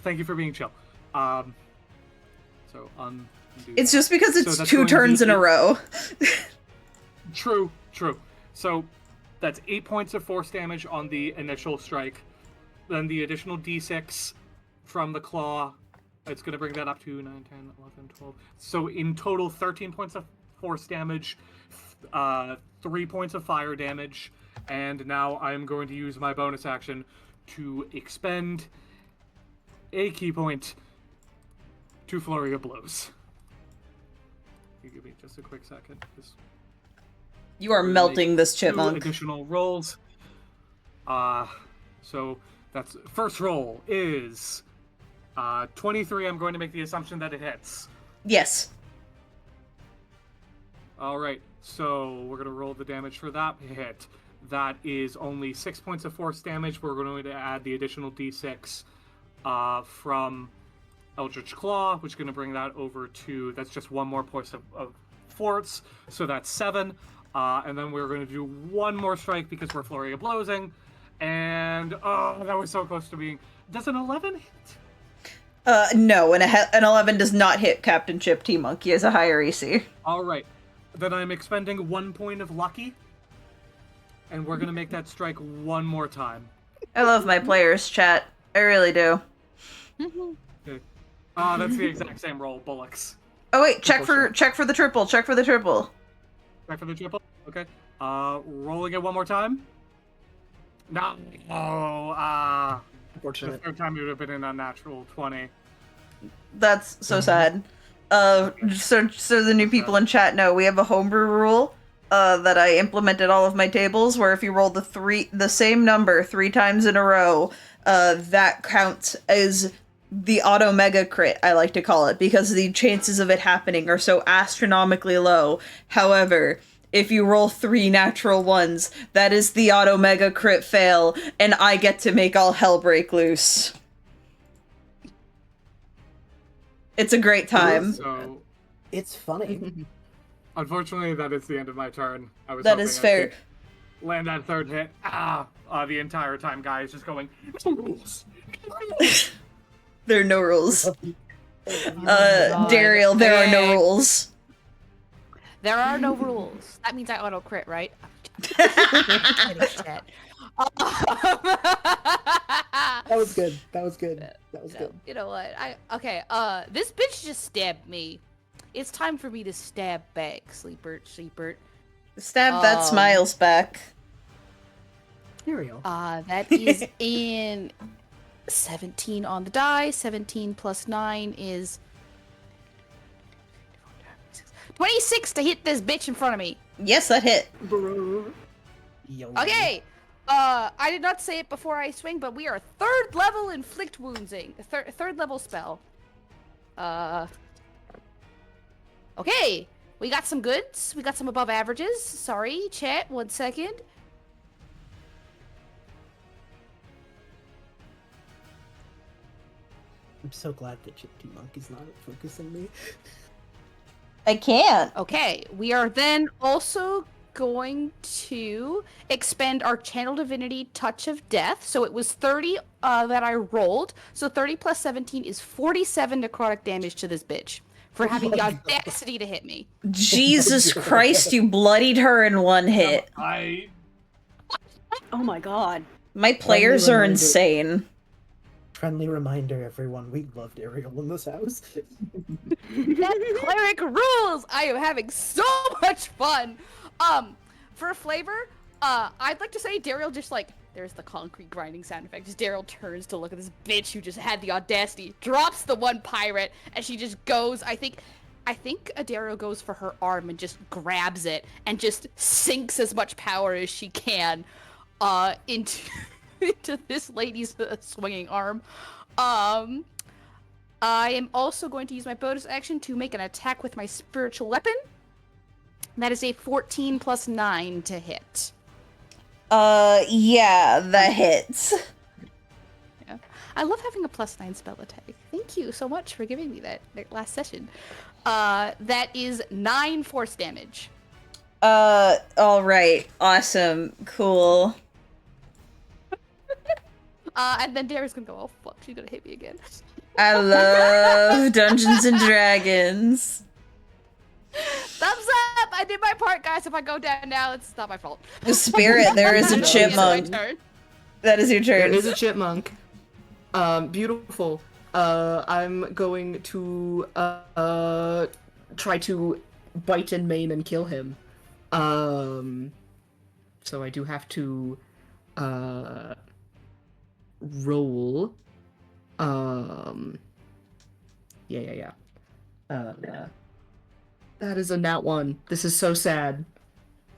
Speaker 6: Thank you for being chill. So undo.
Speaker 1: It's
Speaker 6: that.
Speaker 1: just because
Speaker 6: So
Speaker 1: it's
Speaker 6: that's
Speaker 1: 2
Speaker 6: going to
Speaker 1: turns
Speaker 6: be
Speaker 1: in a row.
Speaker 6: True. So that's 8 points of force damage on the initial strike. Then the additional d6 from the claw. It's going to bring that up to 9, 10, 11, 12. So in total, 13 points of force damage, 3 points of fire damage, and now I'm going to use my bonus action to expend a key point to Flurry of Blows. You give me just a quick second.
Speaker 1: You are melting this
Speaker 6: Two
Speaker 1: chipmunk.
Speaker 6: additional rolls. So that's first roll is 23. I'm going to make the assumption that it hits.
Speaker 1: Yes.
Speaker 6: All right, so we're going to roll the damage for that hit. That is only 6 points of force damage. We're going to add the additional d6 from Eldritch Claw, which is going to bring that over to, that's just one more point of force, so that's 7. And then we're going to do one more strike because we're Flurry of Blowsing. And, oh, that was so close to being... Does an 11 hit?
Speaker 1: No, an 11 does not hit Captain Chip T-Monk. He has a higher AC.
Speaker 6: All right. Then I'm expending 1 point of lucky. And we're going to make that strike one more time.
Speaker 1: I love my players, chat. I really do.
Speaker 6: Okay. That's the exact same roll, Bullocks.
Speaker 1: Oh wait, check for the triple. Check for the triple.
Speaker 6: Check for the triple. Okay. Rolling it one more time. No. The
Speaker 2: Unfortunate.
Speaker 6: third time it would have been an unnatural 20.
Speaker 1: That's so sad. So the new people in chat know we have a homebrew rule that I implemented all of my tables where if you roll the same number 3 times in a row, that counts as the auto mega crit, I like to call it, because the chances of it happening are so astronomically low. However, if you roll 3 natural ones, that is the auto mega crit fail, and I get to make all hell break loose. It's a great time.
Speaker 6: So,
Speaker 4: It's funny.
Speaker 6: unfortunately, that is the end of my turn. I was
Speaker 1: That
Speaker 6: hoping
Speaker 1: is
Speaker 6: I
Speaker 1: fair.
Speaker 6: could land that third hit. The entire time, guys, just going.
Speaker 1: There are no rules. Daeriel, there are no rules.
Speaker 3: There are no rules. That means I auto crit, right? Kidding, chat.
Speaker 4: That was good. That was good. That was good.
Speaker 3: You know what? This bitch just stabbed me. It's time for me to stab back, Sleepert.
Speaker 1: Stab that smiles back.
Speaker 4: Daeriel.
Speaker 3: That is in 17 on the die. 17 plus 9 is 26 to hit this bitch in front of me.
Speaker 1: Yes, that hit.
Speaker 4: Yo.
Speaker 3: Okay. I did not say it before I swing, but we are 3rd level inflict woundsing. Third level spell. Okay. We got some goods. We got some above averages. Sorry, chat. 1 second.
Speaker 4: I'm so glad that Chip T-Monk is not focusing me.
Speaker 1: I can't.
Speaker 3: Okay, we are then also going to expend our Channel Divinity Touch of Death. So it was 30 that I rolled. So 30 plus 17 is 47 necrotic damage to this bitch for having the audacity to hit me.
Speaker 1: Jesus Christ, you bloodied her in 1 hit.
Speaker 5: Oh my god.
Speaker 1: My players are
Speaker 4: reminder.
Speaker 1: insane.
Speaker 4: Friendly reminder, everyone, we love Daeriel in this house.
Speaker 3: That cleric rules! I am having so much fun! For a flavor, I'd like to say Daeriel just like, there's the concrete grinding sound effect. Just Daeriel turns to look at this bitch who just had the audacity, drops the one pirate, and she just goes, I think Daeriel goes for her arm and just grabs it and just sinks as much power as she can, into this lady's swinging arm. I am also going to use my bonus action to make an attack with my spiritual weapon. That is a 14 plus 9 to hit.
Speaker 1: Yeah, that hits.
Speaker 3: Yeah. I love having a plus 9 spell attack. Thank you so much for giving me that last session. That is 9 force damage.
Speaker 1: Alright. Awesome. Cool.
Speaker 3: And then Darius gonna go, oh fuck, she's gonna hit me again.
Speaker 1: I love Dungeons and Dragons.
Speaker 3: Thumbs up! I did my part, guys. If I go down now, it's not my fault.
Speaker 1: The spirit, there is a
Speaker 3: It's
Speaker 1: chipmunk.
Speaker 3: my turn.
Speaker 1: That is your
Speaker 2: There
Speaker 1: turn.
Speaker 2: is a chipmunk. Beautiful. I'm going to try to bite and maim and kill him. So I do have to roll. Yeah. That is a nat 1. This is so sad.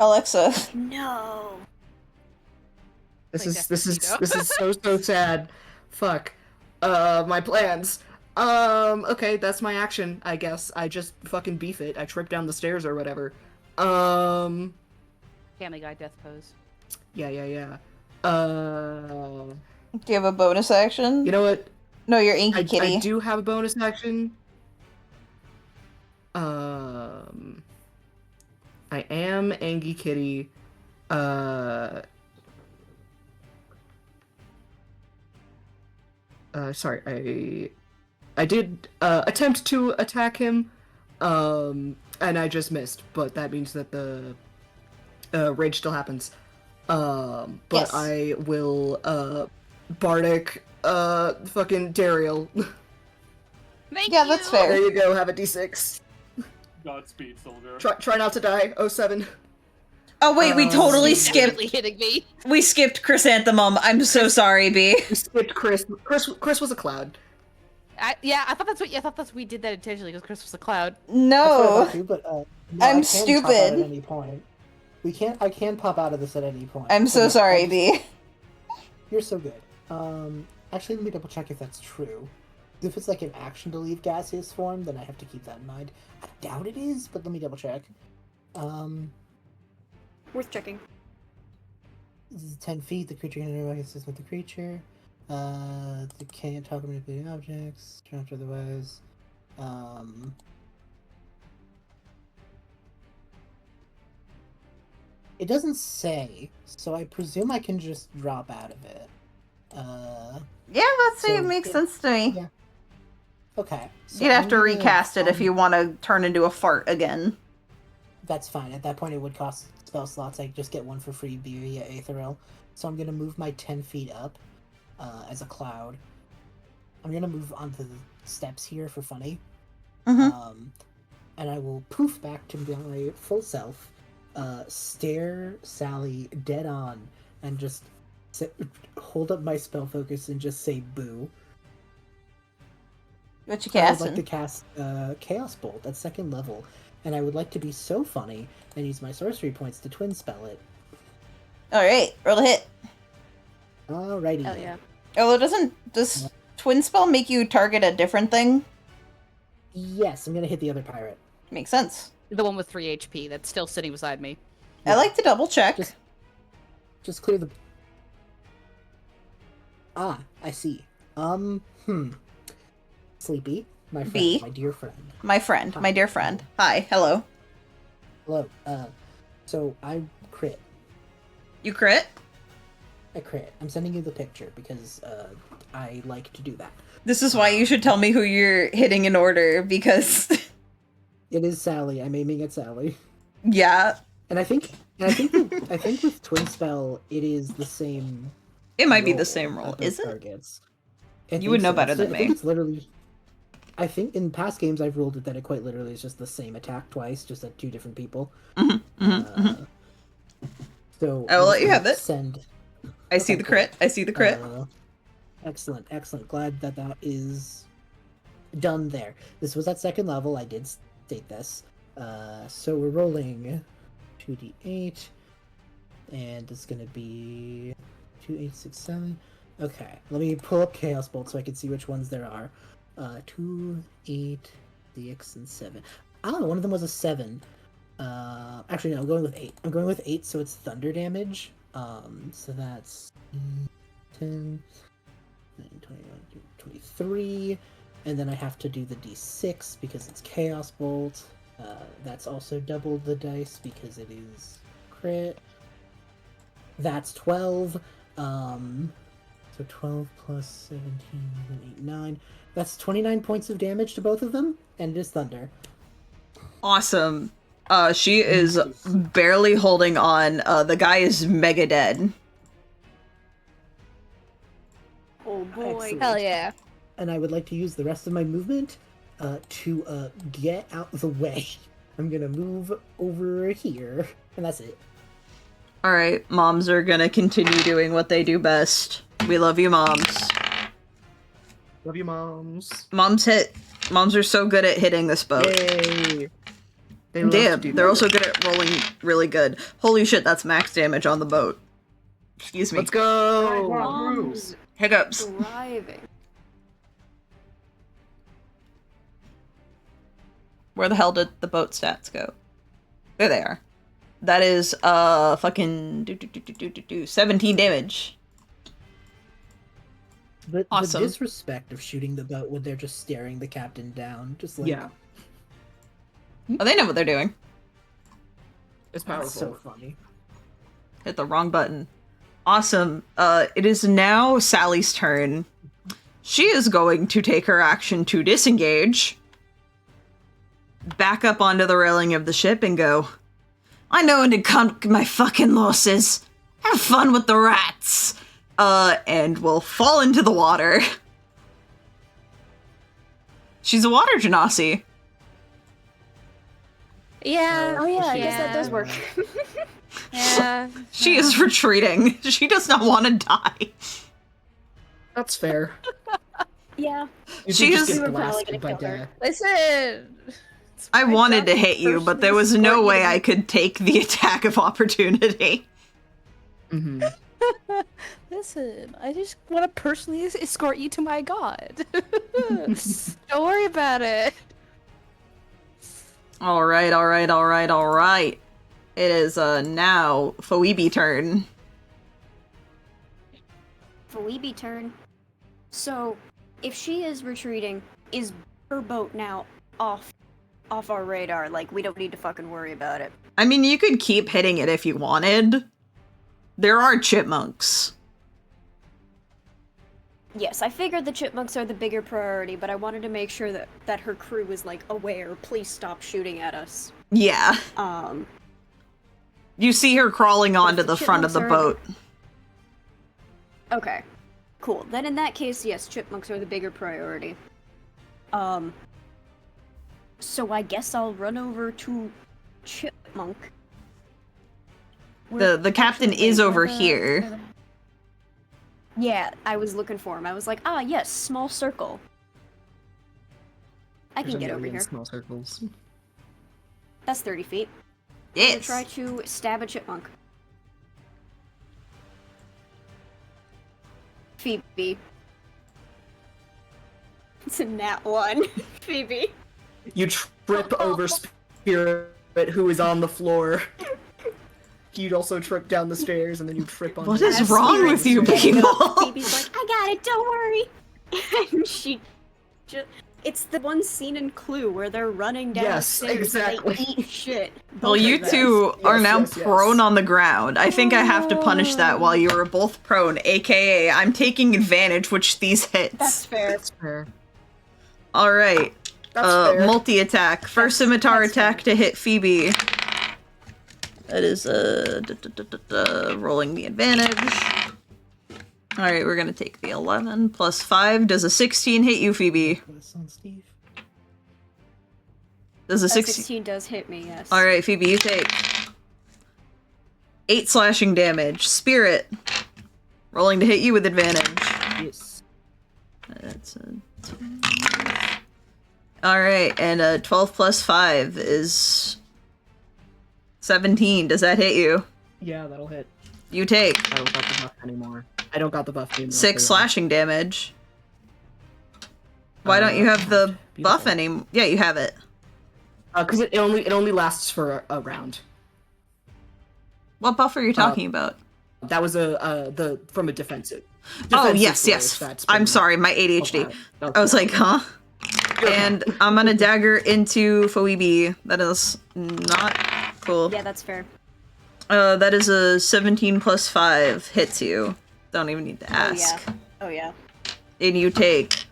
Speaker 1: Alexa.
Speaker 5: No.
Speaker 2: This
Speaker 3: Like
Speaker 2: is so sad. Fuck. My plans. Okay, that's my action, I guess. I just fucking beef it. I trip down the stairs or whatever.
Speaker 3: Family Guy death pose.
Speaker 2: Yeah.
Speaker 1: Do you have a bonus action?
Speaker 2: You know what?
Speaker 1: No, you're Inky Kitty.
Speaker 2: I do have a bonus action. I am Angie Kitty. Sorry, I did attempt to attack him, and I just missed. But that means that the rage still happens. But
Speaker 1: Yes.
Speaker 2: I will bardic fucking Daeriel.
Speaker 1: Yeah, that's fair.
Speaker 2: There you go. Have a d6.
Speaker 6: Godspeed, soldier.
Speaker 2: Try not to die. 07.
Speaker 1: Oh wait, we totally skipped.
Speaker 3: Definitely hitting me.
Speaker 1: We skipped Chrysanthemum. I'm so sorry, B.
Speaker 2: We skipped Chris. Chris was a cloud.
Speaker 3: I thought that's we did that intentionally because Chris was a cloud.
Speaker 4: That's what I
Speaker 1: No.
Speaker 4: thought too, but, no,
Speaker 1: I'm
Speaker 4: I can Pop out
Speaker 1: stupid.
Speaker 4: at any point. I can pop out of this at any point.
Speaker 1: I'm so
Speaker 4: Yeah,
Speaker 1: sorry, B.
Speaker 4: You're so good. Actually, let me double check if that's true. If it's like an action to leave gaseous form, then I have to keep that in mind. I doubt it is, but let me double check.
Speaker 5: Worth checking.
Speaker 4: This is 10 feet. The creature can interact with the creature. They can't talk or manipulate objects. Turn off otherwise. It doesn't say, so I presume I can just drop out of it.
Speaker 1: Yeah, let's see. It
Speaker 4: So,
Speaker 1: makes
Speaker 4: yeah.
Speaker 1: sense to me.
Speaker 4: Yeah. Okay. So
Speaker 1: You'd have
Speaker 4: I'm
Speaker 1: to
Speaker 4: gonna
Speaker 1: recast it if
Speaker 4: find-
Speaker 1: you want to turn into a fart again.
Speaker 4: That's fine. At that point, it would cost spell slots. I just get one for free via Aetheril. So I'm gonna move my 10 feet up as a cloud. I'm gonna move onto the steps here for funny.
Speaker 1: Mm-hmm.
Speaker 4: And I will poof back to my full self, stare Sally dead on, and just hold up my spell focus and just say boo.
Speaker 1: What you
Speaker 4: I would
Speaker 1: casting?
Speaker 4: like to cast Chaos Bolt at 2nd level, and I would like to be so funny and use my sorcery points to twin spell it.
Speaker 1: All right, roll a hit.
Speaker 4: Alrighty.
Speaker 3: Hell yeah.
Speaker 1: Oh, does twin spell make you target a different thing?
Speaker 4: Yes, I'm gonna hit the other pirate.
Speaker 1: Makes sense.
Speaker 3: The one with 3 HP that's still sitting beside me.
Speaker 1: I like to double check.
Speaker 4: Just clear the. Ah, I see. Sleepy, my friend,
Speaker 1: B.
Speaker 4: my dear friend.
Speaker 1: My friend, my dear friend. Hi, hello.
Speaker 4: Hello. So I crit.
Speaker 1: You crit?
Speaker 4: I crit. I'm sending you the picture because I like to do that.
Speaker 1: This is why you should tell me who you're hitting in order, because
Speaker 4: It is Sally. I'm aiming at Sally.
Speaker 1: yeah,
Speaker 4: And I think with Twin Spell it is the same.
Speaker 1: it might be
Speaker 4: roll
Speaker 1: the same
Speaker 4: at
Speaker 1: roll,
Speaker 4: both
Speaker 1: is it?
Speaker 4: targets.
Speaker 1: You would know better than
Speaker 4: I think
Speaker 1: me.
Speaker 4: it's literally. I think in past games I've rolled it that it quite literally is just the same attack twice, just at 2 different people. So
Speaker 1: I will
Speaker 4: I'm
Speaker 1: let you
Speaker 4: just
Speaker 1: have
Speaker 4: gonna
Speaker 1: it.
Speaker 4: Send.
Speaker 1: I see
Speaker 4: Okay,
Speaker 1: the
Speaker 4: cool.
Speaker 1: crit. I see the crit.
Speaker 4: Excellent, excellent. Glad that is done there. This was at 2nd level. I did state this. So we're rolling 2d8, and it's gonna be 2, 8, 6, 7. Okay, let me pull up Chaos Bolt so I can see which ones there are. 2, 8, 6, and 7. Oh, one of them was a 7. Actually, no, I'm going with 8. I'm going with 8, so it's thunder damage. So that's 10, 21, 23, and then I have to do the d6 because it's Chaos Bolt. That's also double the dice because it is crit. That's 12. So 12 plus 17, 8, 9. That's 29 points of damage to both of them, and it is thunder.
Speaker 1: Awesome. She is barely holding on. The guy is mega dead.
Speaker 5: Oh boy.
Speaker 4: Excellent.
Speaker 3: Hell yeah.
Speaker 4: And I would like to use the rest of my movement to get out the way. I'm gonna move over here, and that's it.
Speaker 1: All right, moms are gonna continue doing what they do best. We love you, moms.
Speaker 2: Love you, moms.
Speaker 1: Moms are so good at hitting this boat.
Speaker 2: Yay! They love to
Speaker 1: Damn,
Speaker 2: do
Speaker 1: they're
Speaker 2: that.
Speaker 1: also good at rolling really good. Holy shit, that's max damage on the boat. Excuse me.
Speaker 2: Let's go!
Speaker 5: Mom's
Speaker 1: Hiccups.
Speaker 5: driving.
Speaker 1: Where the hell did the boat stats go? There they are. That is, fucking 17 damage.
Speaker 4: The
Speaker 1: Awesome.
Speaker 4: disrespect of shooting the boat when they're just staring the captain down, just like
Speaker 2: Yeah,
Speaker 1: Oh, they know what they're doing.
Speaker 2: it's
Speaker 4: that's
Speaker 2: powerful.
Speaker 4: so funny.
Speaker 1: Hit the wrong button. Awesome. It is now Sally's turn. She is going to take her action to disengage, back up onto the railing of the ship and go, I know when to cut my fucking losses. Have fun with the rats. And will fall into the water. She's a water genasi.
Speaker 3: Yeah.
Speaker 5: Oh yeah, I guess that
Speaker 3: yeah.
Speaker 5: does work.
Speaker 3: Yeah.
Speaker 1: She is retreating. She does not want to die.
Speaker 2: That's fair.
Speaker 5: Yeah.
Speaker 2: You
Speaker 1: She
Speaker 2: can just
Speaker 1: is-
Speaker 2: get
Speaker 5: We were probably
Speaker 2: blasted
Speaker 5: gonna
Speaker 2: by
Speaker 5: kill her.
Speaker 2: Dad.
Speaker 3: Listen. It's
Speaker 1: I
Speaker 3: my
Speaker 1: wanted
Speaker 3: job
Speaker 1: to hit you, but there was
Speaker 3: personally
Speaker 1: no
Speaker 3: escort
Speaker 1: way
Speaker 3: you
Speaker 1: I could take the attack of opportunity.
Speaker 2: Mm-hmm.
Speaker 3: Listen, I just want to personally escort you to my god. Don't worry about it.
Speaker 1: Alright. It is now Phoebe turn.
Speaker 5: Phoebe turn. So, if she is retreating, is her boat now off our radar? Like, we don't need to fucking worry about it.
Speaker 1: I mean, you could keep hitting it if you wanted. There are chipmunks.
Speaker 5: Yes, I figured the chipmunks are the bigger priority, but I wanted to make sure that her crew was, like, aware. Please stop shooting at us.
Speaker 1: Yeah. You see her crawling onto
Speaker 5: the
Speaker 1: the front of the
Speaker 5: chipmunks
Speaker 1: boat.
Speaker 5: Okay. Cool. Then in that case, yes, chipmunks are the bigger priority. So I guess I'll run over to Chipmunk.
Speaker 1: The captain
Speaker 5: Actually,
Speaker 1: is
Speaker 5: wait,
Speaker 1: over
Speaker 5: where the-
Speaker 1: here.
Speaker 5: where the- Yeah, I was looking for him. I was like, ah, yes, small circle. I
Speaker 2: There's
Speaker 5: can
Speaker 2: a
Speaker 5: get over
Speaker 2: million
Speaker 5: here.
Speaker 2: small circles.
Speaker 5: That's 30 feet. I'm gonna
Speaker 1: Yes.
Speaker 5: try to stab a chipmunk. Phoebe. It's a nat 1. Phoebe.
Speaker 2: You trip over Spirit, who is on the floor. You'd also trip down the stairs, and then you trip on.
Speaker 1: What
Speaker 2: the-
Speaker 1: is
Speaker 5: As
Speaker 1: wrong
Speaker 5: Spirit's
Speaker 1: with you
Speaker 5: getting up,
Speaker 1: people?
Speaker 5: Phoebe's like, I got it, don't worry. And she just. It's the one scene in Clue where they're running down
Speaker 2: Yes,
Speaker 5: the stairs
Speaker 2: exactly.
Speaker 5: and they eat shit.
Speaker 1: Well,
Speaker 5: Both
Speaker 1: you
Speaker 5: of them.
Speaker 1: two are
Speaker 2: Yes,
Speaker 1: now
Speaker 2: yes, yes.
Speaker 1: prone on the ground. I think I have to punish that while you are both prone, aka I'm taking advantage which these hits.
Speaker 5: That's fair.
Speaker 2: That's fair.
Speaker 1: Alright.
Speaker 2: That's fair.
Speaker 1: Multi-attack. First scimitar
Speaker 5: that's
Speaker 1: attack to hit Phoebe. That is, rolling the advantage. Alright, we're gonna take the 11 plus 5. Does a 16 hit you, Phoebe?
Speaker 4: This on Steve.
Speaker 1: Does a
Speaker 5: That
Speaker 1: 16...
Speaker 5: 16 does hit me, yes.
Speaker 1: Alright, Phoebe, you take 8 slashing damage. Spirit. Rolling to hit you with advantage.
Speaker 4: Yes.
Speaker 1: That's a 10. Alright, and 12 plus 5 is 17. Does that hit you?
Speaker 2: Yeah, that'll hit.
Speaker 1: You take
Speaker 2: I don't got the buff anymore. I don't got the buff anymore.
Speaker 1: 6
Speaker 2: for
Speaker 1: slashing damage. Why don't you have the buff
Speaker 2: beautiful.
Speaker 1: anymore? Yeah, you have it.
Speaker 2: Because it only lasts for a round.
Speaker 1: What buff are you talking about?
Speaker 2: That was from a defensive.
Speaker 1: Oh,
Speaker 2: defensive
Speaker 1: yes,
Speaker 2: roll,
Speaker 1: yes.
Speaker 2: that's
Speaker 1: I'm
Speaker 2: been-
Speaker 1: sorry, my
Speaker 2: Oh,
Speaker 1: ADHD.
Speaker 2: wow.
Speaker 1: I was like, huh? And I'm gonna dagger into Phoebe. That is not cool.
Speaker 5: Yeah, that's fair.
Speaker 1: That is a 17 plus 5 hits you. Don't even need to ask.
Speaker 5: Oh yeah.
Speaker 1: And you take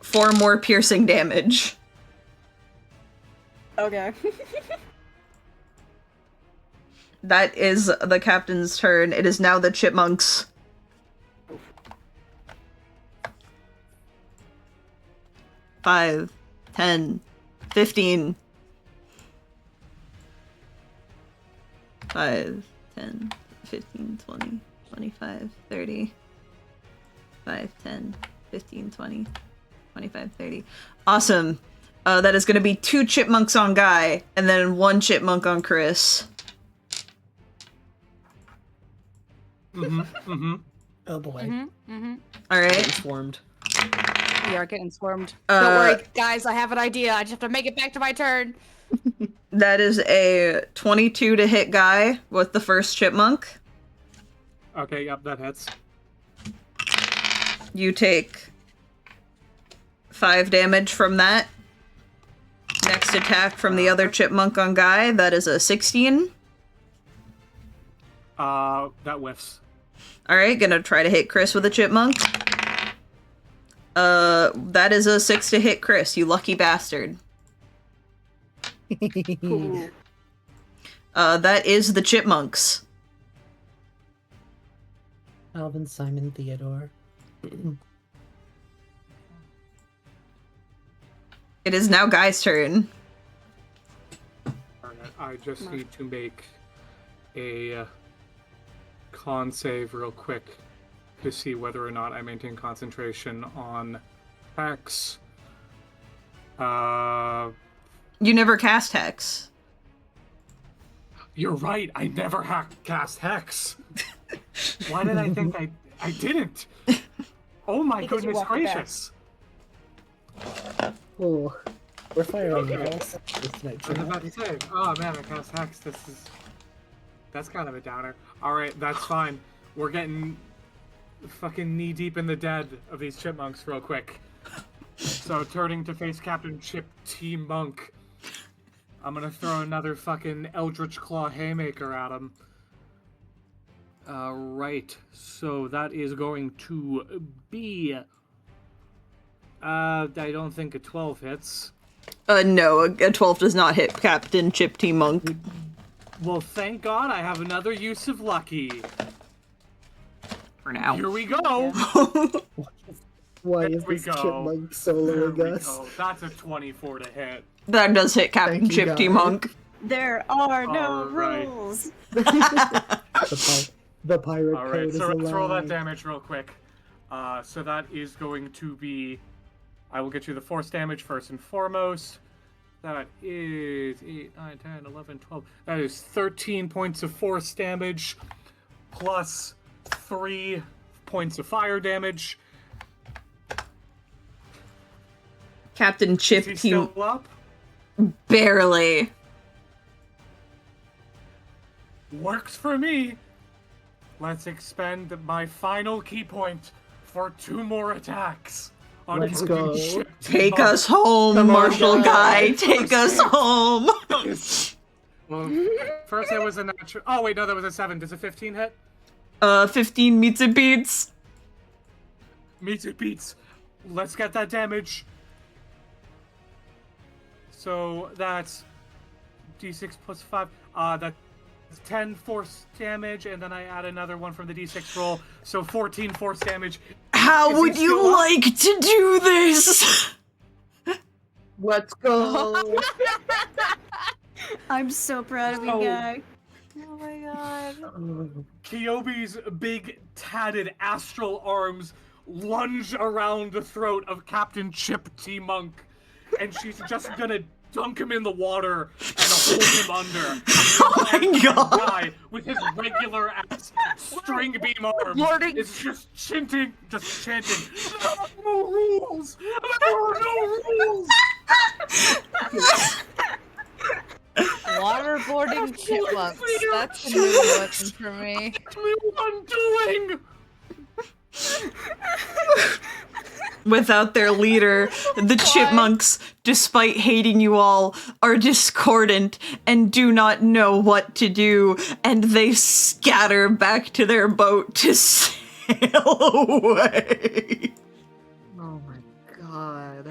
Speaker 1: 4 more piercing damage.
Speaker 5: Okay.
Speaker 1: That is the captain's turn. It is now the chipmunks. Five, 10, 15. 5, 10, 15, 20, 25, 30. 5, 10, 15, 20, 25, 30. Awesome. That is going to be 2 chipmunks on Guy, and then 1 chipmunk on Chris.
Speaker 4: Oh boy.
Speaker 1: All right.
Speaker 2: Swarmed.
Speaker 3: We are getting swarmed. Don't worry, guys. I have an idea. I just have to make it back to my turn.
Speaker 1: That is a 22 to hit Guy with the first chipmunk.
Speaker 6: Okay, yep, that hits.
Speaker 1: You take 5 damage from that. Next attack from the other chipmunk on Guy. That is a 16.
Speaker 6: That whiffs.
Speaker 1: Alright, gonna try to hit Chris with a chipmunk. That is a 6 to hit Chris, you lucky bastard. That is the chipmunks.
Speaker 4: Alvin, Simon, Theodore.
Speaker 1: It is now Guy's turn.
Speaker 6: Alright, I just need to make a con save real quick to see whether or not I maintain concentration on Hex.
Speaker 1: You never cast Hex.
Speaker 6: You're right, I never cast Hex. Why did I think I didn't? Oh my
Speaker 5: Because you
Speaker 6: goodness
Speaker 5: walked it back.
Speaker 6: gracious.
Speaker 4: Oh, we're firing
Speaker 6: Okay.
Speaker 4: all sectors tonight,
Speaker 6: I was
Speaker 4: Jim.
Speaker 6: about to say, oh man, I cast Hex. That's kind of a downer. Alright, that's fine. We're getting fucking knee deep in the dead of these chipmunks real quick. So turning to face Captain Chip T. Monk, I'm gonna throw another fucking Eldritch Claw Haymaker at him. Right, so that is going to be... I don't think a 12 hits.
Speaker 1: No, a 12 does not hit Captain Chip T. Monk.
Speaker 6: Well, thank God I have another use of lucky.
Speaker 1: For now.
Speaker 6: Here we go!
Speaker 4: Why
Speaker 6: There
Speaker 4: is
Speaker 6: we
Speaker 4: this
Speaker 6: go.
Speaker 4: chipmunk
Speaker 6: There
Speaker 4: soloing
Speaker 6: we
Speaker 4: us?
Speaker 6: go. That's a 24 to hit.
Speaker 1: That does hit Captain
Speaker 2: Thank you,
Speaker 1: Chip T.
Speaker 2: Guy.
Speaker 1: Monk.
Speaker 5: There are no
Speaker 6: Alright.
Speaker 5: rules.
Speaker 4: The pirate
Speaker 6: Alright,
Speaker 4: code is
Speaker 6: so let's roll that
Speaker 4: alive.
Speaker 6: damage real quick. So that is going to be... I will get you the force damage first and foremost. That is 8, 9, 10, 11, 12. That is 13 points of force damage, plus 3 points of fire damage.
Speaker 1: Captain Chip
Speaker 6: Is he
Speaker 1: T.
Speaker 6: still up?
Speaker 1: Barely.
Speaker 6: Works for me. Let's expend my final key point for 2 more attacks. On
Speaker 4: Let's
Speaker 6: Captain
Speaker 4: go.
Speaker 6: Chip T.
Speaker 1: Take
Speaker 6: Monk.
Speaker 1: us home,
Speaker 2: Come on,
Speaker 1: Marshal Guy.
Speaker 2: guys.
Speaker 1: Take us home.
Speaker 6: Well, first it was a natural. Oh wait, no, that was a 7. Does a 15 hit?
Speaker 1: 15 meets and beats.
Speaker 6: Meets it beats. Let's get that damage. So that's d6 plus 5. That's 10 force damage, and then I add another one from the d6 roll. So 14 force damage.
Speaker 1: How
Speaker 6: Is he
Speaker 1: would you
Speaker 6: still up?
Speaker 1: like to do this?
Speaker 2: Let's go.
Speaker 5: I'm so proud of you,
Speaker 6: Oh.
Speaker 5: guy.
Speaker 3: Oh my god.
Speaker 6: Kyobi's big tatted astral arms lunge around the throat of Captain Chip T. Monk, and she's just gonna dunk him in the water and hold him under.
Speaker 1: Oh my god.
Speaker 6: Guy with his regular ass string beam arms
Speaker 3: Lording.
Speaker 6: is just chanting. There are no rules. There are no rules.
Speaker 3: Waterboarding chipmunks. That's a new one for me.
Speaker 6: Undoing.
Speaker 1: Without their leader, the chipmunks, despite hating you all, are discordant and do not know what to do, and they scatter back to their boat to sail away.
Speaker 2: Oh my god.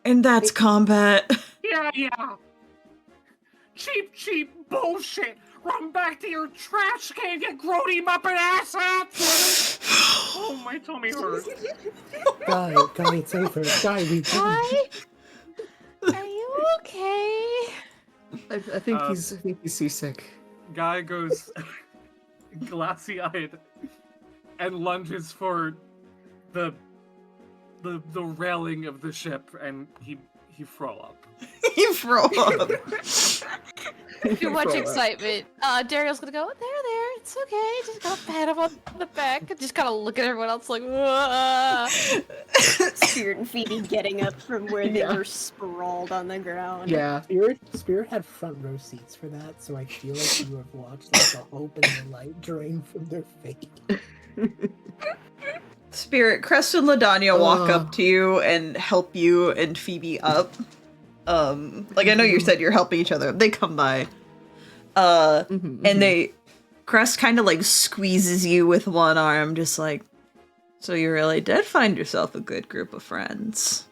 Speaker 1: And that's combat.
Speaker 6: Yeah. Cheap bullshit. Run back to your trash can, you grody muppet asshat! Oh, my tummy hurts.
Speaker 4: Guy, it's over. Guy, we didn't.
Speaker 3: Why? Are you okay?
Speaker 2: I think he's seasick.
Speaker 6: Guy goes glassy-eyed and lunges for the the railing of the ship, and he throw up.
Speaker 1: You throw up.
Speaker 3: Too much excitement. Daeriel's gonna go, there, it's okay. Just gotta pat him on the back and just kind of look at everyone else like, whoa.
Speaker 5: Spirit and Phoebe getting up from where they were sprawled on the ground.
Speaker 2: Yeah.
Speaker 4: Spirit had front row seats for that, so I feel like you have watched like the hope and the light drain from their face.
Speaker 1: Spirit, Crest and LaDanya walk up to you and help you and Phoebe up. Like I know you said you're helping each other. They come by. And Crest kind of like squeezes you with one arm, just like, so you really did find yourself a good group of friends.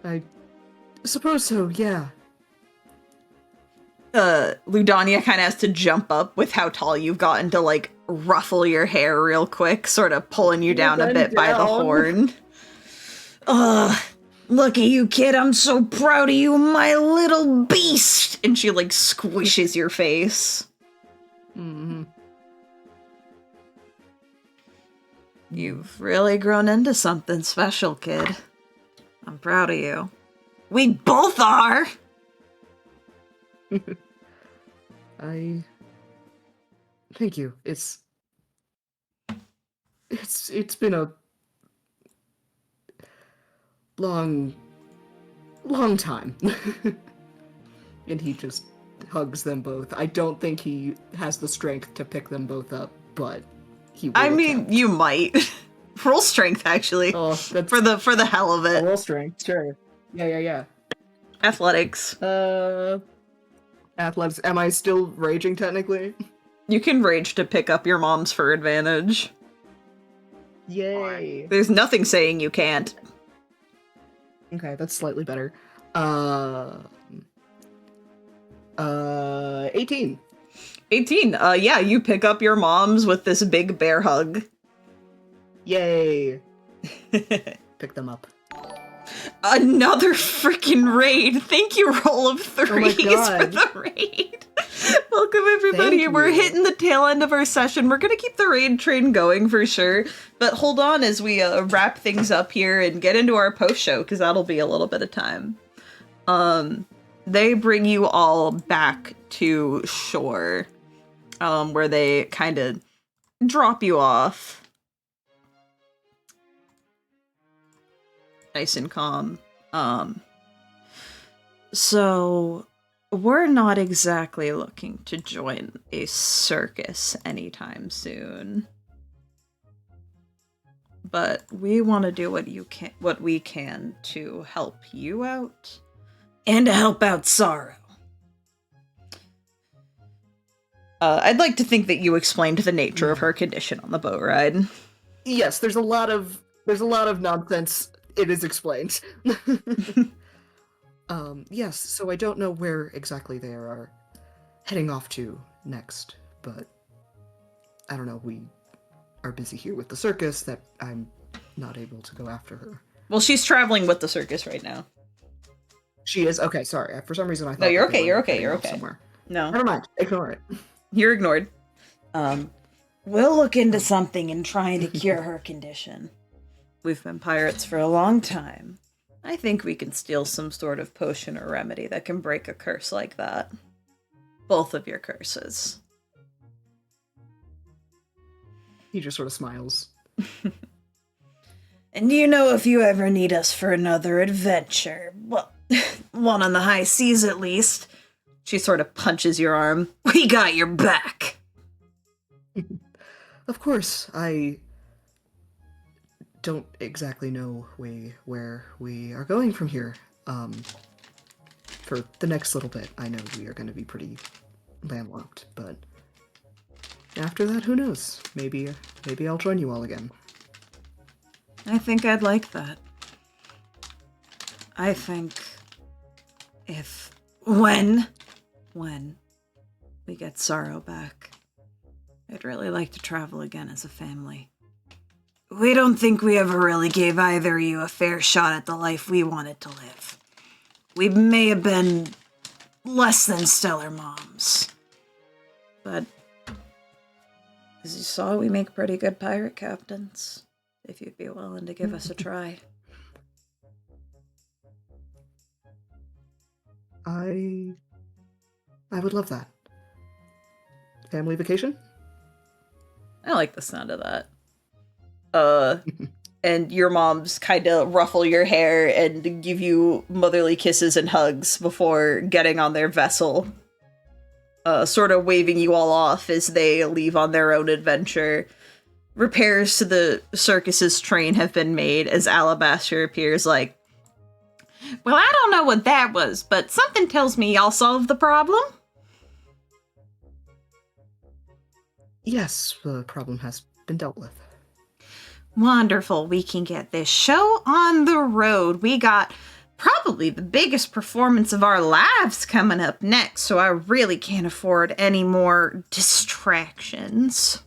Speaker 2: I suppose so, yeah.
Speaker 1: Ludania kind of has to jump up with how tall you've gotten to like ruffle your hair real quick, sort of pulling you down a bit by the horn. Look at you, kid. I'm so proud of you, my little beast. And she like squishes your face. You've really grown into something special, kid. I'm proud of you. We both are!
Speaker 2: Thank you. It's been a long time. And he just hugs them both. I don't think he has the strength to pick them both up, but he will attempt.
Speaker 1: You might. Roll strength, actually.
Speaker 2: Oh, that's
Speaker 1: for the hell of it.
Speaker 2: roll strength, sure. Yeah.
Speaker 1: Athletics.
Speaker 2: Athletics. Am I still raging technically?
Speaker 1: You can rage to pick up your mom's for advantage.
Speaker 2: Yay.
Speaker 1: There's nothing saying you can't.
Speaker 2: Okay, that's slightly better. 18.
Speaker 1: 18. Yeah, you pick up your mom's with this big bear hug.
Speaker 2: Yay. Pick them up.
Speaker 1: Another freaking raid. Thank you, roll of threes for
Speaker 2: God.
Speaker 1: the raid. Welcome, everybody.
Speaker 2: Thank
Speaker 1: We're
Speaker 2: you.
Speaker 1: hitting the tail end of our session. We're going to keep the raid train going for sure. But hold on as we wrap things up here and get into our post-show, because that'll be a little bit of time. They bring you all back to shore, where they kind of drop you off. Nice and calm. So we're not exactly looking to join a circus anytime soon. But we want to do what we can to help you out and to help out Sorrow. I'd like to think that you explained the nature of her condition on the boat ride.
Speaker 2: Yes, there's a lot of nonsense. It is explained. Yes, so I don't know where exactly they are heading off to next, but I don't know, we are busy here with the circus that I'm not able to go after her.
Speaker 1: Well, she's traveling with the circus right now.
Speaker 2: She is? Okay, sorry. For some reason I thought...
Speaker 1: No, you're
Speaker 2: that they
Speaker 1: okay,
Speaker 2: were
Speaker 1: you're okay,
Speaker 2: heading
Speaker 1: you're
Speaker 2: off
Speaker 1: okay.
Speaker 2: Somewhere.
Speaker 1: No.
Speaker 2: Never mind. Ignore it.
Speaker 1: You're ignored. We'll look into something and trying to cure her condition. We've been pirates for a long time. I think we can steal some sort of potion or remedy that can break a curse like that. Both of your curses.
Speaker 2: He just sort of smiles.
Speaker 1: And you know, if you ever need us for another adventure, well, one on the high seas at least, she sort of punches your arm. We got your back!
Speaker 2: Of course, I don't exactly know where we are going from here. For the next little bit, I know we are going to be pretty landlocked, but after that, who knows? Maybe I'll join you all again.
Speaker 1: I think I'd like that. I think when we get Sorrow back, I'd really like to travel again as a family. We don't think we ever really gave either of you a fair shot at the life we wanted to live. We may have been less than stellar moms, but
Speaker 7: As you saw, we make pretty good pirate captains, if you'd be willing to give us a try.
Speaker 2: I would love that. Family vacation?
Speaker 1: I like the sound of that. And your moms kind of ruffle your hair and give you motherly kisses and hugs before getting on their vessel. Sort of waving you all off as they leave on their own adventure. Repairs to the circus's train have been made as Alabaster appears like, well, I don't know what that was, but something tells me y'all solved the problem.
Speaker 2: Yes, the problem has been dealt with.
Speaker 1: Wonderful. We can get this show on the road. We got probably the biggest performance of our lives coming up next, so I really can't afford any more distractions.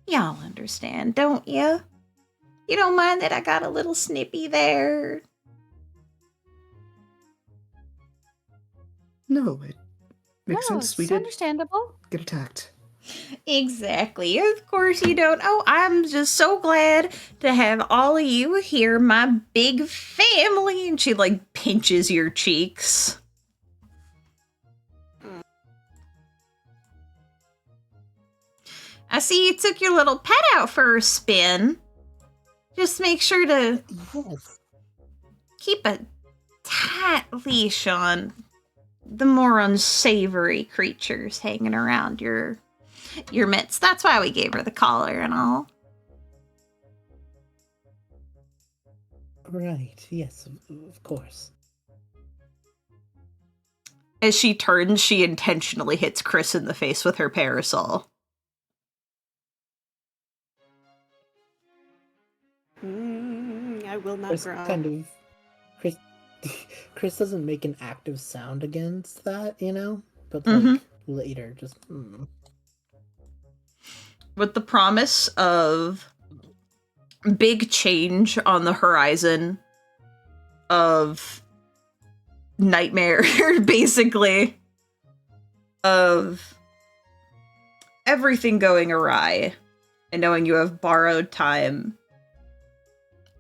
Speaker 1: Y'all understand, don't you? You don't mind that I got a little snippy there?
Speaker 2: No, it makes sense. We
Speaker 3: it's
Speaker 2: did
Speaker 3: understandable.
Speaker 2: get attacked.
Speaker 1: Exactly. Of course you don't. Oh, I'm just so glad to have all of you here, my big family. And she, like, pinches your cheeks. I see you took your little pet out for a spin. Just make sure to keep a tight leash on the more unsavory creatures hanging around your midst. That's why we gave her the collar and all.
Speaker 4: Right, yes, of course.
Speaker 1: As she turns, she intentionally hits Chris in the face with her parasol.
Speaker 5: I will not
Speaker 4: Chris
Speaker 5: growl.
Speaker 4: kind of... Chris doesn't make an active sound against that, you know? But, like, later, just...
Speaker 1: With the promise of big change on the horizon of nightmare, basically, of everything going awry, and knowing you have borrowed time,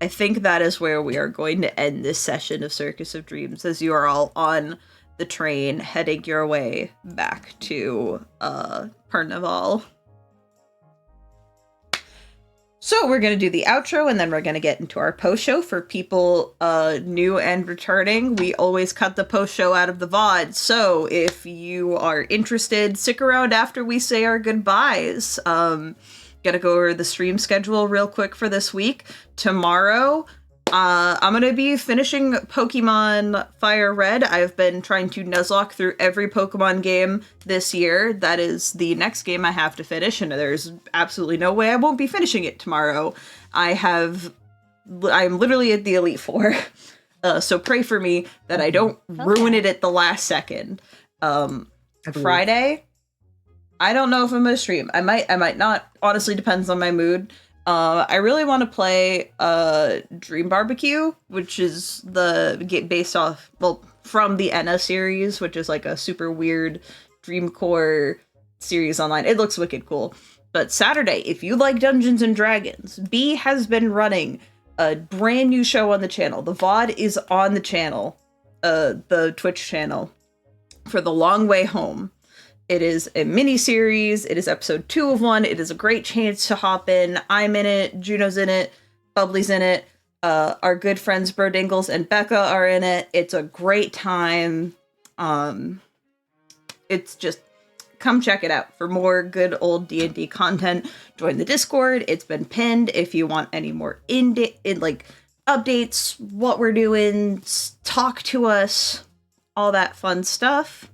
Speaker 1: I think that is where we are going to end this session of Circus of Dreams, as you are all on the train heading your way back to NAVAL. So we're going to do the outro, and then we're going to get into our post-show. For people new and returning, we always cut the post-show out of the VOD. So if you are interested, stick around after we say our goodbyes. Gonna go over the stream schedule real quick for this week. Tomorrow, I'm gonna be finishing Pokemon Fire Red. I've been trying to Nuzlocke through every Pokemon game this year. That is the next game I have to finish, and there's absolutely no way I won't be finishing it tomorrow. I'm literally at the Elite Four, so pray for me that I don't ruin it at the last second. Friday, I don't know if I'm gonna stream. I might not. Honestly, depends on my mood. I really want to play Dream Barbecue, which is the game based off, well, from the Enna series, which is like a super weird Dreamcore series online. It looks wicked cool. But Saturday, if you like Dungeons and Dragons, B has been running a brand new show on the channel. The VOD is on the channel, the Twitch channel, for The Long Way Home. It is a mini-series. It is episode 2 of 1. It is a great chance to hop in. I'm in it. Juno's in it. Bubbly's in it. Our good friends Bro Dingles and Becca are in it. It's a great time. It's just, come check it out. For more good old D&D content, join the Discord. It's been pinned. If you want any more updates, what we're doing, talk to us, all that fun stuff.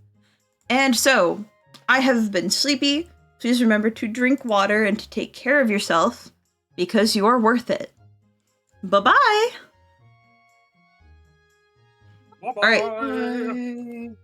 Speaker 1: And so, I have been sleepy. Please remember to drink water and to take care of yourself, because you are worth it. Bye-bye!
Speaker 6: Bye-bye.
Speaker 1: All right.